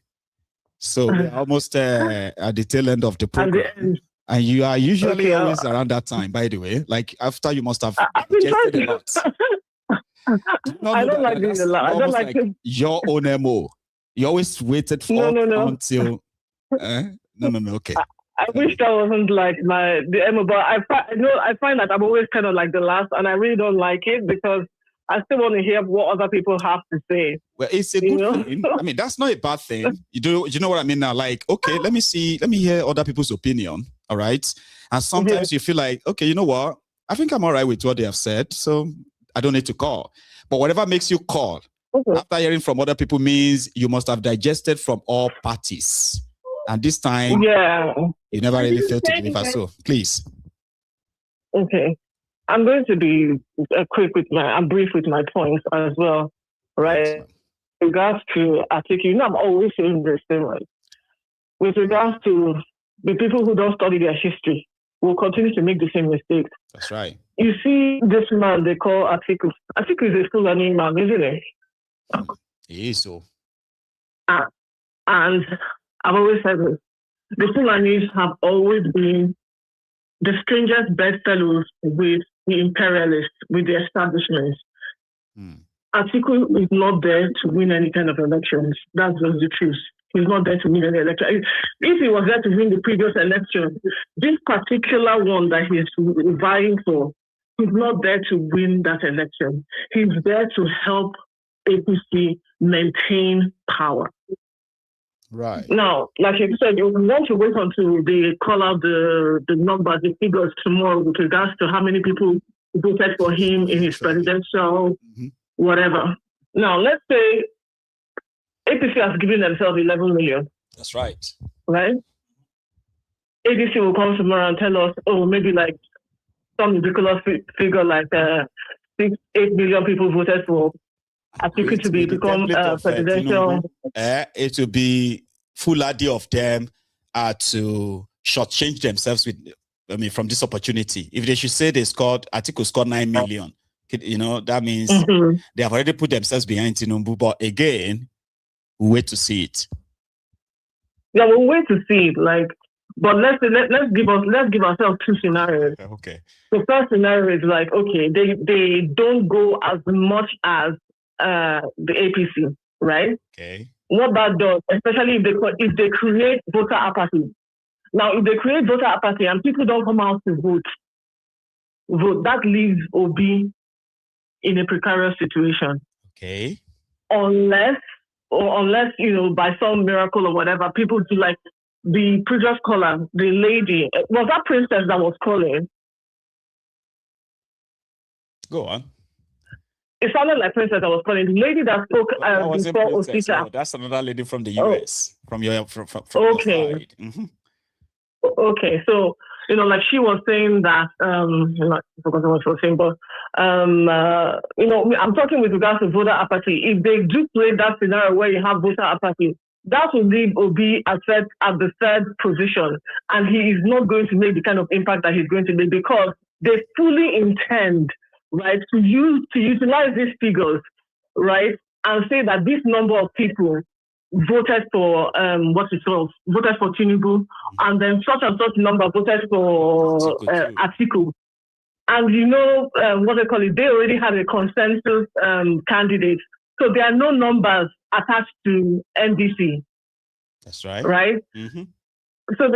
So we're almost at the tail end of the program. And you are usually always around that time, by the way. Like after you must have digested a lot. I don't like this a lot. I don't like it. Your own MO. You always waited for until. No, okay. I wish that wasn't like the MO, but I find that I'm always kind of like the last, and I really don't like it because I still want to hear what other people have to say. Well, it's a good thing. I mean, that's not a bad thing. You know what I mean now? Like, okay, let me hear other people's opinion. All right. And sometimes you feel like, okay, you know what? I think I'm all right with what they have said, so I don't need to call. But whatever makes you call after hearing from other people means you must have digested from all parties. And this time, you never really failed to deliver. So, please. Okay. I'm going to be brief with my points as well, right? With regards to Atiku, I'm always saying the same way. With regards to the people who don't study their history, will continue to make the same mistakes. That's right. You see this man they call Atiku. Atiku is a Fulani man, isn't he? He is so. And I've always said this. The Fulanis have always been the strangest bedfellows with the imperialists, with the establishments. Atiku is not there to win any kind of elections. That's just the truth. He's not there to win any election. If he was there to win the previous election, this particular one that he's vying for, he's not there to win that election. He's there to help APC maintain power. Right. Now, like you said, you want to wait until they call out the numbers, the figures tomorrow with regards to how many people voted for him in his presidential whatever. Now, let's say APC has given themselves 11 million. That's right. Right? ADC will come tomorrow and tell us, maybe like some ridiculous figure like 6-8 million people voted for Atiku to become presidential. It will be foolhardy of them to shortchange themselves from this opportunity. If they should say Atiku scored 9 million, that means they have already put themselves behind Tinubu. But again, we'll wait to see it. Yeah, we'll wait to see it. But let's give ourselves two scenarios. Okay. The first scenario is they don't go as much as the APC, right? Okay. What that does, especially if they create voter apathy. Now, if they create voter apathy and people don't come out to vote, that leaves Obi in a precarious situation. Okay. Unless, by some miracle or whatever, people do like the previous caller, the lady, was that princess that was calling? Go on. It sounded like princess that was calling. The lady that spoke before Osita. No, that's another lady from the US, from your okay. Your side. Okay, so she was saying that I forgot what she was saying, but I'm talking with regards to voter apathy. If they do play that scenario where you have voter apathy, that will leave Obi at the third position, and he is not going to make the kind of impact that he's going to make because they fully intend, right, to utilize these figures, right, and say that this number of people voted for voted for Tinubu, and then such and such number voted for Atiku. And what they call it, they already have a consensus candidate. So there are no numbers attached to NDC. That's right. Right? Mm-hmm. So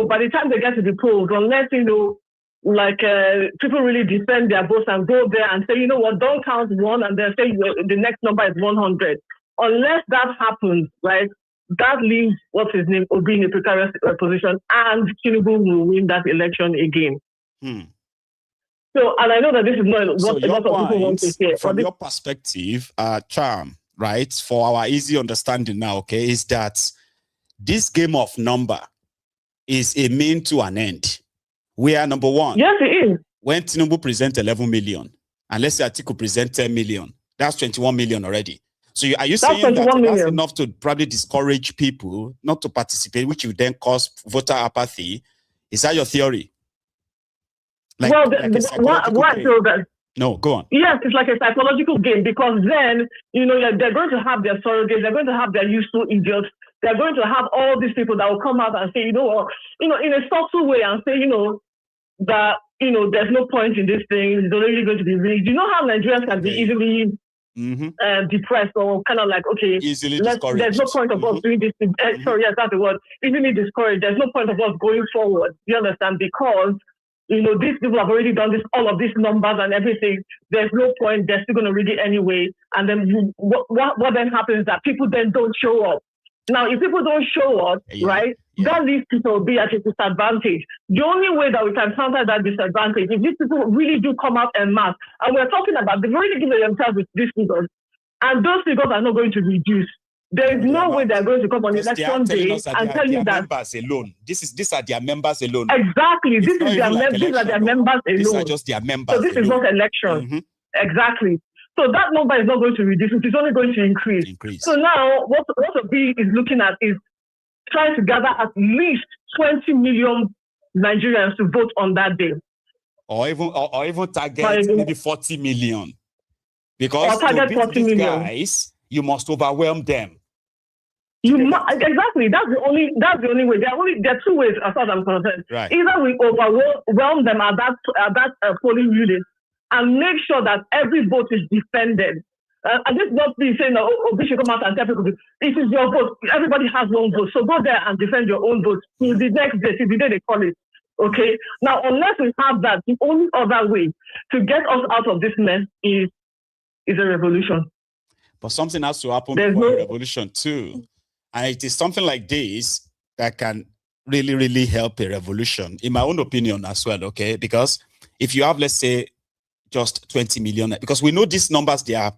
by the time they get to the polls, unless people really defend their votes and go there and say, don't count one, and then say the next number is 100. Unless that happens, right, that leaves Obi in a precarious position, and Tinubu will win that election again. So, and I know that this is not what a lot of people want to hear. From your perspective, Charm, right, for our easy understanding now, okay, is that this game of number is a mean to an end. We are number one. Yes, it is. When Tinubu presents 11 million, and let's say Atiku presents 10 million, that's 21 million already. So are you saying that's enough to probably discourage people not to participate, which will then cause voter apathy? Is that your theory? No, go on. Yes, it's like a psychological game because then, they're going to have their surrogates, they're going to have their useful idiots, they're going to have all these people that will come out and say, in a subtle way and say, that, there's no point in this thing, it's already going to be rigged. You know how Nigerians can be easily depressed or kind of like, okay, there's no point of us doing this. Sorry, yes, that's the word. Easily discouraged. There's no point of us going forward. You understand? Because these people have already done this, all of these numbers and everything. There's no point. They're still going to read it anyway. And then what then happens is that people then don't show up. Now, if people don't show up, right, that leaves people be at a disadvantage. The only way that we can counter that disadvantage is if people really do come out en masse. And we're talking about, they've already given themselves with these figures. And those figures are not going to reduce. There is no way they're going to come on election day and tell you that. Members alone. These are their members alone. Exactly. These are their members alone. These are just their members. So this is not election. Exactly. So that number is not going to reduce. It is only going to increase. So now what Obi is looking at is trying to gather at least 20 million Nigerians to vote on that day. Or even target maybe 40 million. Because to beat these guys, you must overwhelm them. Exactly. That's the only way. There are two ways as far as I'm concerned. Right. Either we overwhelm them at that polling unit and make sure that every vote is defended. And this is not me saying that we should come out and tell people, it is your vote. Everybody has one vote. So go there and defend your own vote till the next day, till the day they call it. Okay? Now, unless we have that, the only other way to get us out of this mess is a revolution. But something has to happen before a revolution too. And it is something like this that can really, really help a revolution, in my own opinion as well, okay? Because if you have, let's say, just 20 million, because we know these numbers they are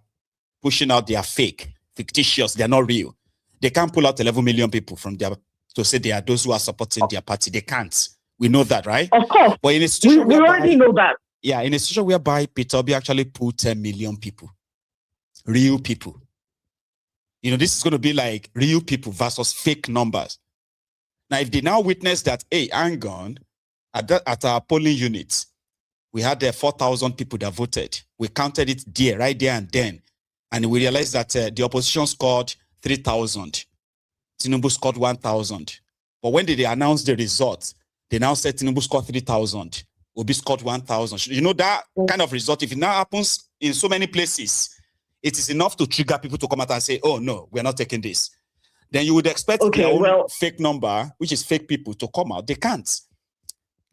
pushing out, they are fake, fictitious, they are not real. They can't pull out 11 million people from their to say they are those who are supporting their party. They can't. We know that, right? Of course. But in a situation we already know that. Yeah, in a situation whereby Peter Obi actually pulled 10 million people, real people. This is going to be like real people versus fake numbers. Now, if they now witness that, hey, hang on, at our polling units, we had 4,000 people that voted. We counted it there, right there and then. And we realized that the opposition scored 3,000. Tinubu scored 1,000. But when they announced the results, they now said Tinubu scored 3,000. Obi scored 1,000. That kind of result, if it now happens in so many places, it is enough to trigger people to come out and say, oh, no, we're not taking this. Then you would expect their own fake number, which is fake people, to come out. They can't.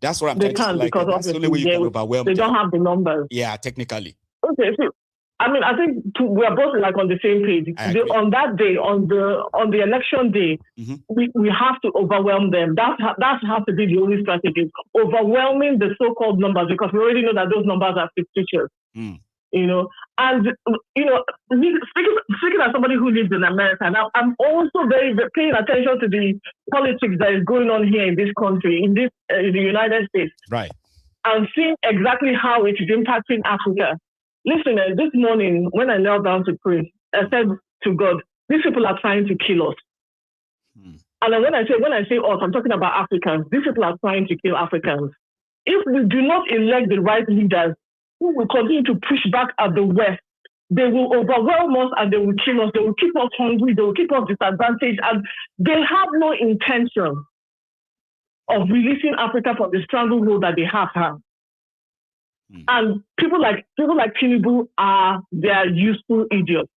That's what I'm trying to say. Because that's the only way you can overwhelm them. They don't have the numbers. Yeah, technically. Okay, so I think we are both on the same page. On that day, on the election day, we have to overwhelm them. That has to be the only strategy. Overwhelming the so-called numbers, because we already know that those numbers are fictitious. And speaking as somebody who lives in America, now I'm also very paying attention to the politics that is going on here in this country, in the United States. Right. And seeing exactly how it is impacting Africa. Listen, this morning when I knelt down to pray, I said to God, these people are trying to kill us. And then when I say us, I'm talking about Africans. These people are trying to kill Africans. If we do not elect the right leaders who will continue to push back at the West, they will overwhelm us and they will kill us. They will keep us hungry. They will keep us disadvantaged. And they have no intention of releasing Africa from the stranglehold that they have had. And people like Tinubu are their useful idiots.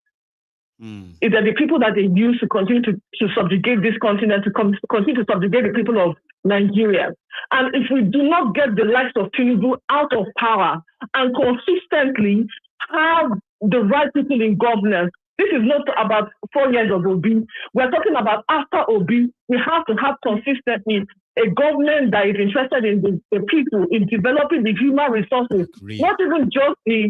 It's the people that they use to continue to subjugate this continent, to continue to subjugate the people of Nigeria. And if we do not get the likes of Tinubu out of power and consistently have the right people in governance, this is not about 4 years of Obi. We're talking about after Obi. We have to have consistently a government that is interested in the people, in developing the human resources, not even just the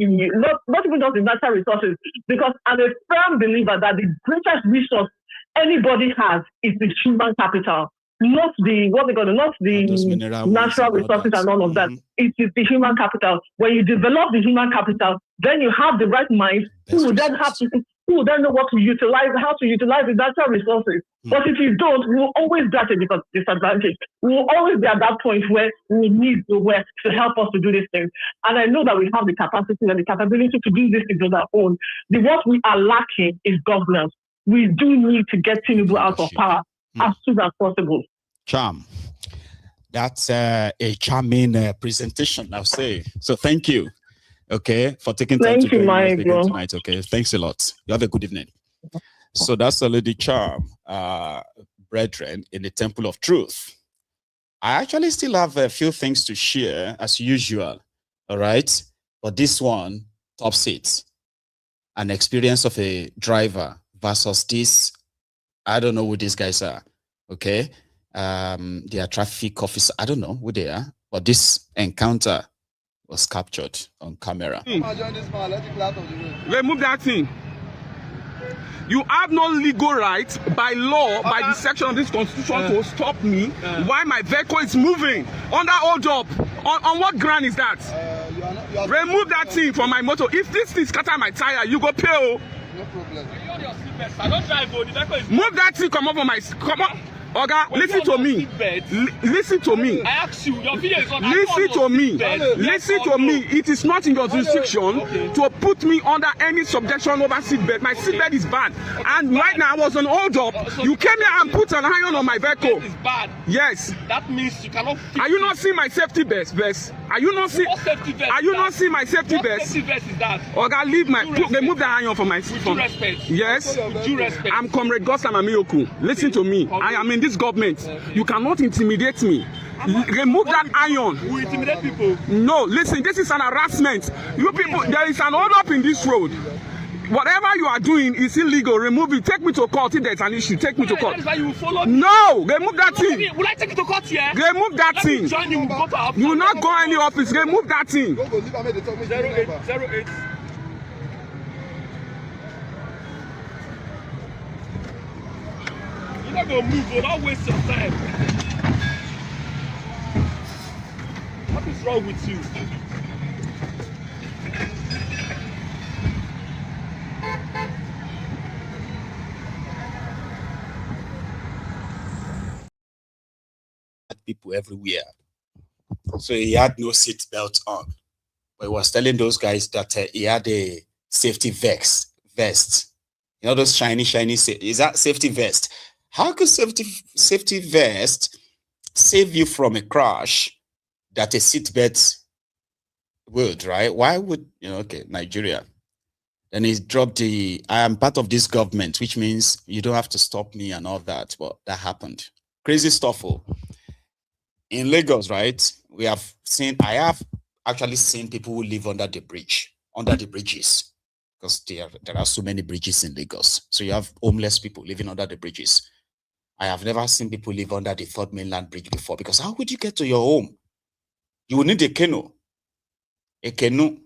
natural resources, because I'm a firm believer that the greatest resource anybody has is the human capital, not the natural resources and all of that. It is the human capital. When you develop the human capital, then you have the right mind who will then know what to utilize, how to utilize the natural resources. But if you don't, we will always be at a disadvantage. We will always be at that point where we need the West to help us to do these things. And I know that we have the capacity and the capability to do this things on our own. What we are lacking is governance. We do need to get Tinubu out of power as soon as possible. Charm. That's a charming presentation, I'll say. So thank you. okay, for taking time to join us again tonight. Okay, thanks a lot. You have a good evening. So that's a Lady Charm, brethren, in the Temple of Truth. I actually still have a few things to share as usual. All right, but this one tops it. An experience of a driver versus this. I don't know who these guys are. Okay, they are traffic officer. I don't know who they are, but this encounter was captured on camera. Remove that thing. You have no legal right by law, by the section of this constitution to stop me while my vehicle is moving under hold up. On what ground is that? Remove that thing from my motor. If this thing scatter my tire, you go pay. Oh. No problem. I don't drive. The vehicle is move that thing. Come over my. Come on. Oga, listen to me. Listen to me. I ask you, your video is on. Listen to me. Listen to me. It is not in your jurisdiction to put me under any subjection over seatbelt. My seatbelt is bad. And right now I was on hold up. You came here and put an iron on my vehicle. It's bad. Yes. That means you cannot fix Are you not seeing my safety vest? Are you not seeing? Are you not seeing my safety vest? What safety vest is that? Oga, leave my. Remove the iron from my. With due respect. Yes. With due respect. I'm Comrade Gosam Amioku. Listen to me. I am in this government. You cannot intimidate me. Remove that iron. We intimidate people. No, listen, this is an harassment. You people, there is an hold up in this road. Whatever you are doing is illegal. Remove it. Take me to court if there's an issue. Take me to court. That is why you will follow me. No, remove that thing. Will I take you to court here? Remove that thing. Join you. We'll go to our office. You will not go any office. Remove that thing. 0808. You're not going to move. Don't waste your time. What is wrong with you? People everywhere. So he had no seat belt on. But he was telling those guys that he had a safety vest. You know those shiny, is that safety vest? How could safety vest save you from a crash that a seatbelt would, right? Why would, okay, Nigeria. Then he dropped I am part of this government, which means you don't have to stop me and all that. But that happened. Crazy stuff. In Lagos, right? I have actually seen people who live under the bridges, because there are so many bridges in Lagos. So you have homeless people living under the bridges. I have never seen people live under the Third Mainland Bridge before, because how would you get to your home? You will need a canoe. You're going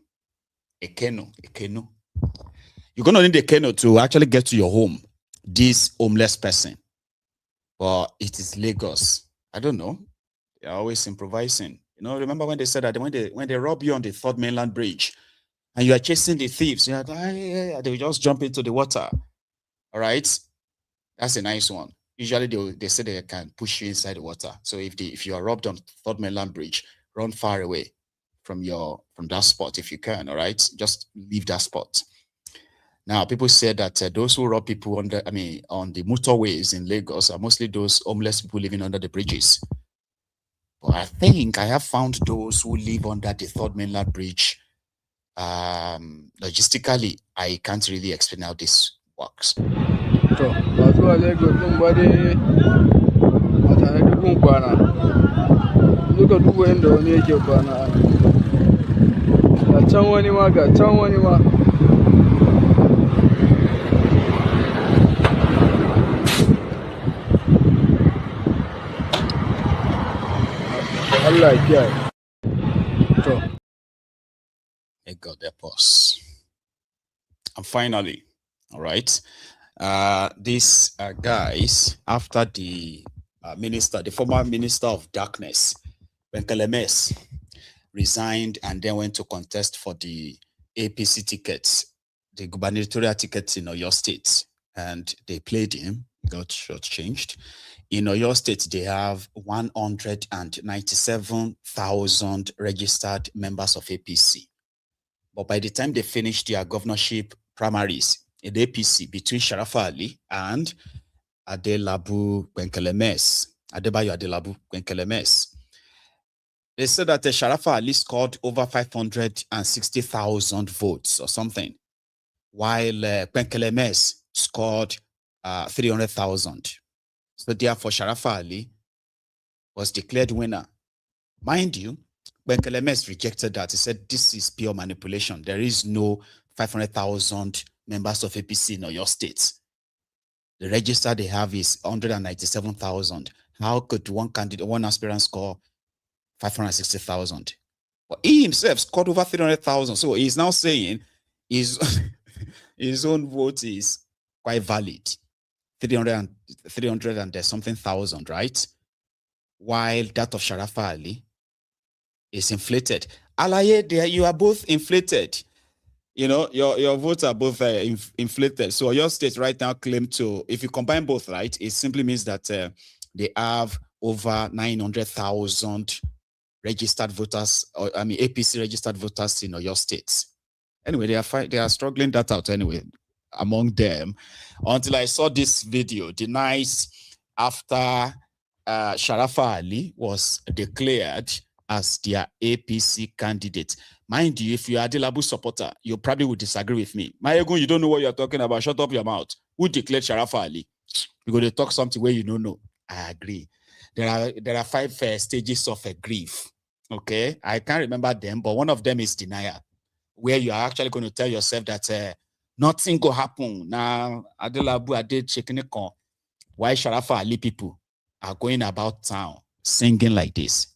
to need a canoe to actually get to your home, this homeless person. But it is Lagos. I don't know. They're always improvising. Remember when they said that when they rob you on the Third Mainland Bridge and you are chasing the thieves, they will just jump into the water. All right? That's a nice one. Usually they say they can push you inside the water. So if you are robbed on Third Mainland Bridge, run far away from that spot if you can. All right? Just leave that spot. Now, people say that those who rob people on the motorways in Lagos are mostly those homeless people living under the bridges. But I think I have found those who live under the Third Mainland Bridge. Logistically, I can't really explain how this works. May God help us. And finally, all right, these guys, after the former minister of darkness, Benkelemes, resigned and then went to contest for the APC tickets, the gubernatorial tickets in Oyo State, and they played him, got shortchanged. In Oyo State, they have 197,000 registered members of APC. But by the time they finished their governorship primaries in the APC between Sharafa Ali and Adebayo Adelabu Benkelemes, They said that the Sharafa Ali scored over 560,000 votes or something, while Kwenkelemes scored 300,000. So therefore, Sharafa Ali was declared winner. Mind you, Kwenkelemes rejected that. He said, this is pure manipulation. There is no 500,000 members of APC in your state. The register they have is 197,000. How could one aspirant score 560,000? But he himself scored over 300,000. So he's now saying his own vote is quite valid. 300 and something thousand, right? While that of Sharafa Ali is inflated. Alaye, there you are both inflated. You know, your votes are both inflated. So your state right now claim to, if you combine both, right, it simply means that they have over 900,000 registered voters, APC registered voters in your states. Anyway, they are struggling that out anyway among them, until I saw this video the night after Sharafa Ali was declared as their APC candidate. Mind you, if you are a Adelabu supporter, you probably would disagree with me. Mayegun, you don't know what you're talking about. Shut up your mouth. Who declared Sharafa Ali? You're going to talk something where you don't know. I agree. There are 5 stages of a grief. Okay, I can't remember them, but one of them is denial, where you are actually going to tell yourself that nothing will happen. Now, Adelabu Ade Chekinekon, why Sharafa Ali people are going about town singing like this.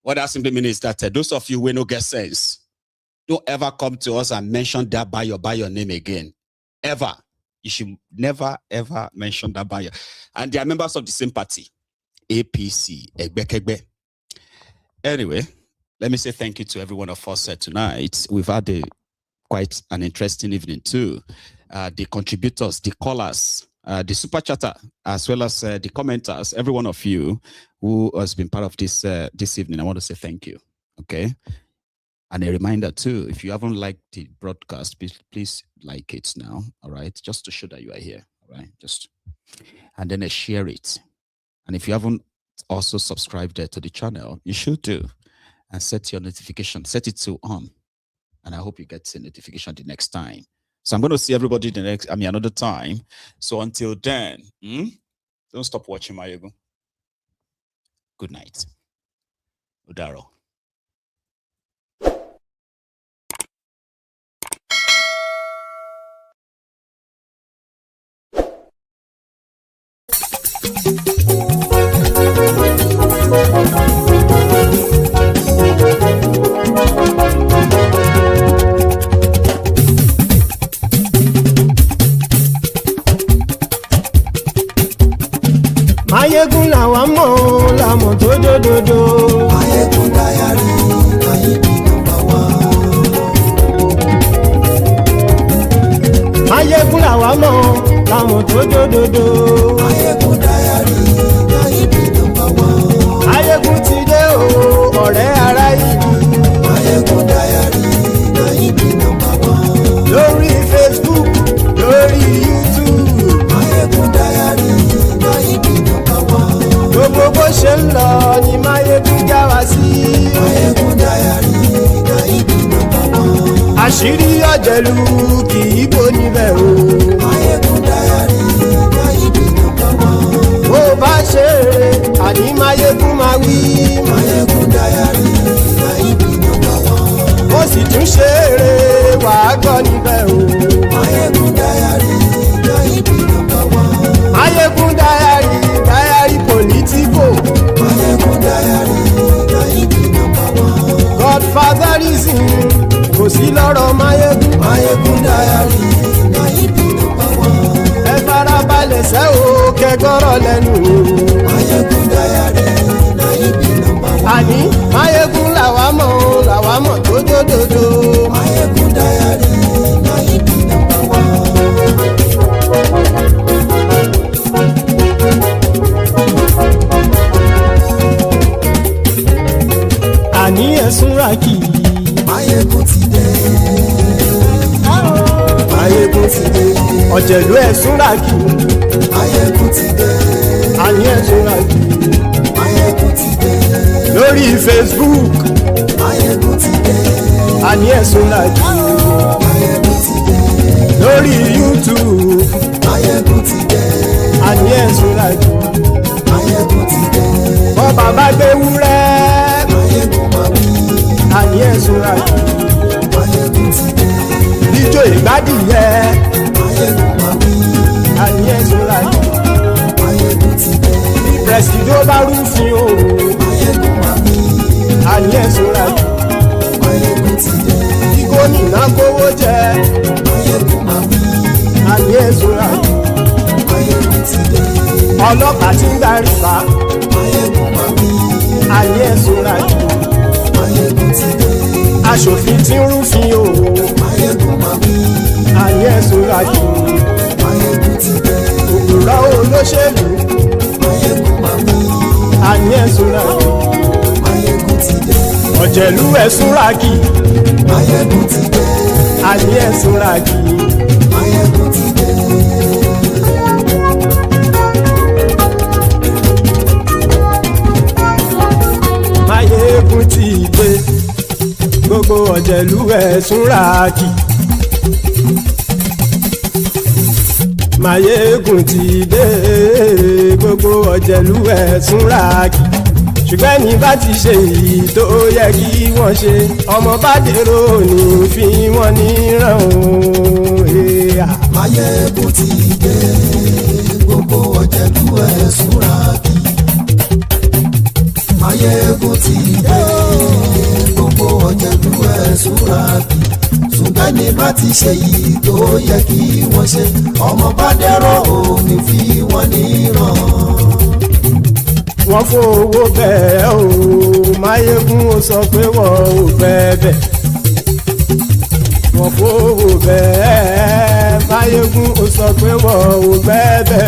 What that simply means is that those of you who no get sense, don't ever come to us and mention that by your name again. Ever. You should never, ever mention that by your. And they are members of the same party, APC, Egbekegbe. Anyway, let me say thank you to every one of us tonight. We've had quite an interesting evening too. The contributors, the callers, the super chatter, as well as the commenters, every one of you who has been part of this this evening, I want to say thank you. Okay. And a reminder too, if you haven't liked the broadcast, please like it now. All right. Just to show that you are here. All right. And then share it. And if you haven't also subscribed to the channel, you should do. And set your notification, set it to on. And I hope you get a notification the next time. So I'm going to see everybody another time. So until then, don't stop watching Mayegun. Good night. Udaro. Mayegun làwa mọ̀ làmọ̀ tó dòdòdò. Mayegun Diary Ayíbi #1. Mayegun làwa mọ̀ làmọ̀ tó dòdòdò. Mayegun Diary Ayíbi #1. Mayegun ti dé o ọ̀rẹ́ ara yìí. Mayegun Diary Ayíbi #1. Lórí Facebook, lórí YouTube. Mayegun Diary Ayíbi #1. Gbogbo bó ṣe ń lọ ni Mayegun já wa sí. Mayegun Diary Ayíbi #1. Àṣírí ọ̀jẹ̀lú kì í bò níbẹ̀ o. Mayegun Diary Ayíbi #1. Bó bá ṣe eré àní Mayegun máa wí. Mayegun Diary Ayíbi #1. Ó sì tún ṣe eré wàá gbọ́ níbẹ̀ o. Mayegun Diary Ayíbi #1. Mayegun Diary Politico. Mayegun Diary Ayíbi #1. Godfatherism kò sí lọ́rọ̀ ṣẹ́ o kẹgbọ́rọ̀ lẹ́nu o. Mayegun Diary na ibi nọ́mbà one. Àní Mayegun làwa mọ̀ tó dòdòdò. Mayegun Diary na ibi nọ́mbà one. Àní ẹ̀sùn ràkì. Mayegun ti dé. Mayegun ti dé. Ọ̀jẹ̀lú ẹ̀sùn ràkì. Mayegun ti dé. Àní ẹ̀sùn ràkì. Mayegun ti dé. Lórí Facebook. Mayegun ti dé. Àní ẹ̀sùn ràkì. Mayegun ti dé. Lórí YouTube. Mayegun ti dé. Àní ẹ̀sùn ràkì. Mayegun ti dé. Bọ́ba bá gbé wúrẹ́. Mayegun máa bí. Àní ẹ̀sùn ràkì. Mayegun ti dé. Ijó ìgbádìyẹ. Mayegun máa bí. Àní ẹ̀sùn ràkì. Mayegun ti dé. Presido bá rúfin o. Mayegun máa bí. Àní ẹ̀sùn ràkì. Mayegun ti dé. Gómìnà kówó jẹ. Mayegun máa bí. Àní ẹ̀sùn ràkì. Mayegun ti dé. Ọlọ́pàá tí ń darí bá. Mayegun máa bí. Àní ẹ̀sùn ràkì. Mayegun ti dé. Aṣòfin tí ń rúfin o. Mayegun máa bí. Àní ẹ̀sùn ràkì. Mayegun ti dé. Òpùrọ́ olóṣèlú. Mayegun máa bí. Àní ẹ̀sùn ràkì. Mayegun ti dé. Ọ̀jẹ̀lú ẹ̀sùn ràkì. Mayegun ti dé. Àní ẹ̀sùn ràkì. Mayegun ti dé. Mayegun ti dé. Gbogbo ọ̀jẹ̀lú ẹ̀sùn ràkì. Mayegun ti dé. Gbogbo ọ̀jẹ̀lú ẹ̀sùn ràkì. Ṣùgbọ́n ní bá ti ṣe èyí tó yẹ kí wọ́n ṣe, ọmọ bá dèrò ní fi wọ́n níran o. Mayegun ti dé. Gbogbo ọ̀jẹ̀lú ẹ̀sùn ràkì. Mayegun ti dé. Gbogbo ọ̀jẹ̀lú ẹ̀sùn ràkì. Ṣùgbọ́n ní bá ti ṣe èyí tó yẹ kí wọ́n ṣe, ọmọ bá dèrò ní fi wọ́n níran. Wọ́n fowó bẹ́ẹ̀ o, Mayegun ó sọ pé wọ́n ò bẹ́ẹ̀. Wọ́n fowó bẹ́ẹ̀, Mayegun ó sọ pé wọ́n ò bẹ́ẹ̀.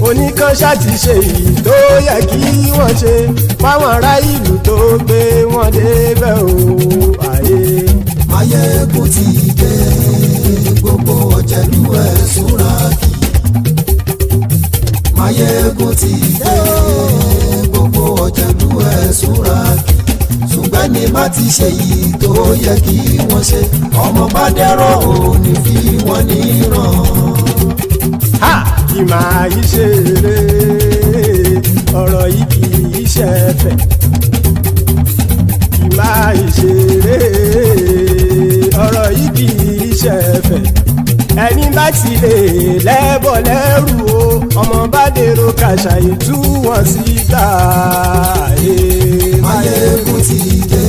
Oníkan ṣáàtì ṣe èyí tó yẹ kí wọ́n ṣe, fáwọn ará ìlú tó gbé wọn débẹ̀ o. Mayegun ti dé. Gbogbo ọ̀jẹ̀lú ẹ̀sùn ràkì. Mayegun ti dé. Gbogbo ọ̀jẹ̀lú ẹ̀sùn ràkì. Ṣùgbọ́n ní má ti ṣe yìí tó yẹ kí wọ́n ṣe, ọmọ bá dẹ́rọ̀ òní fi wọ́n níran. Kì máa yí ṣeré, ọ̀rọ̀ yìí kì í ṣẹ̀fẹ̀. Kì máa yí ṣeré, ọ̀rọ̀ yìí kì í ṣẹ̀fẹ̀. Ẹni bá ti lè lẹ́bọ̀ lẹ́rù o, ọmọ bá dèrò kàṣàyè tú wọn síta. Mayegun ti dé.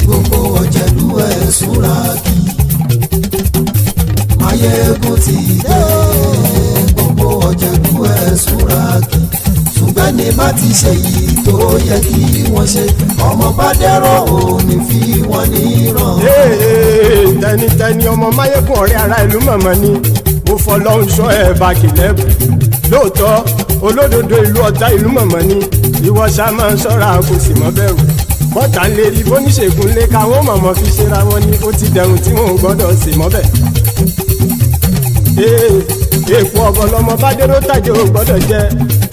Gbogbo ọ̀jẹ̀lú ẹ̀sùn ràkì. Mayegun ti dé. Gbogbo ọ̀jẹ̀lú ẹ̀sùn ràkì. Ṣùgbọ́n ní má ti ṣe yìí tó yẹ kí wọ́n ṣe, ọmọ bá dẹ́rọ̀ òní fi wọ́n níran. Tẹnitẹni ọmọ Mayegun ọ̀rẹ́ ara ìlú mọ̀mọ́ ni mo fọlọ́hún sọ ẹ̀ bá kìlẹ́bù. Lóòótọ́ olódodo ìlú ọ̀tá ìlú mọ̀mọ́ ni ìwọ ṣá máa ń ṣọ́ra kò sì mọ́ bẹ̀rù. Bọ́tà ń lè rí bóníṣègùn lé káwọn mọ̀mọ́ fi ṣera wọn ni ó ti dẹrùn tí wọn ò gbọ́dọ̀ sì mọ́ bẹ̀. Èèpo ọ̀bọ lọmọ bá dérò tàjẹ́ ò gbọ́dọ̀ jẹ́,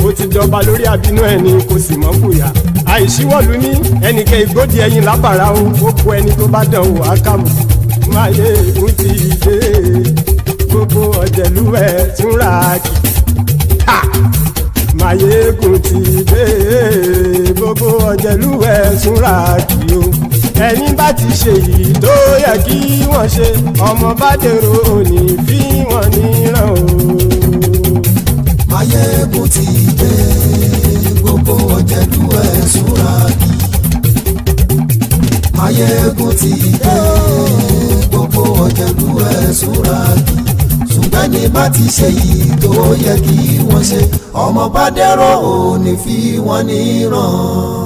ó ti jọba lórí abínú ẹni kò sì mọ́ bùyà. Àìsíwọ̀lú ní ẹnìkẹ́ ìgbódì ẹyin lábàrá o, ó kó ẹni tó bá dán o àkàmù. Mayegun ti dé. Gbogbo ọ̀jẹ̀lú ẹ̀sùn ràkì. Mayegun ti dé. Gbogbo ọ̀jẹ̀lú ẹ̀sùn ràkì o. Ẹni bá ti ṣe yìí tó yẹ kí wọ́n ṣe, ọmọ bá dèrò òní fi wọ́n níran o. Mayegun ti dé. Gbogbo ọ̀jẹ̀lú ẹ̀sùn ràkì. Mayegun ti dé. Gbogbo ọ̀jẹ̀lú ẹ̀sùn ràkì. Ṣùgbọ́n ṣùgbọ́n ní bá ti ṣe yìí tó yẹ kí wọ́n ṣe ọmọ bá dẹ́rọ̀ ò ní fi wọ́n níran.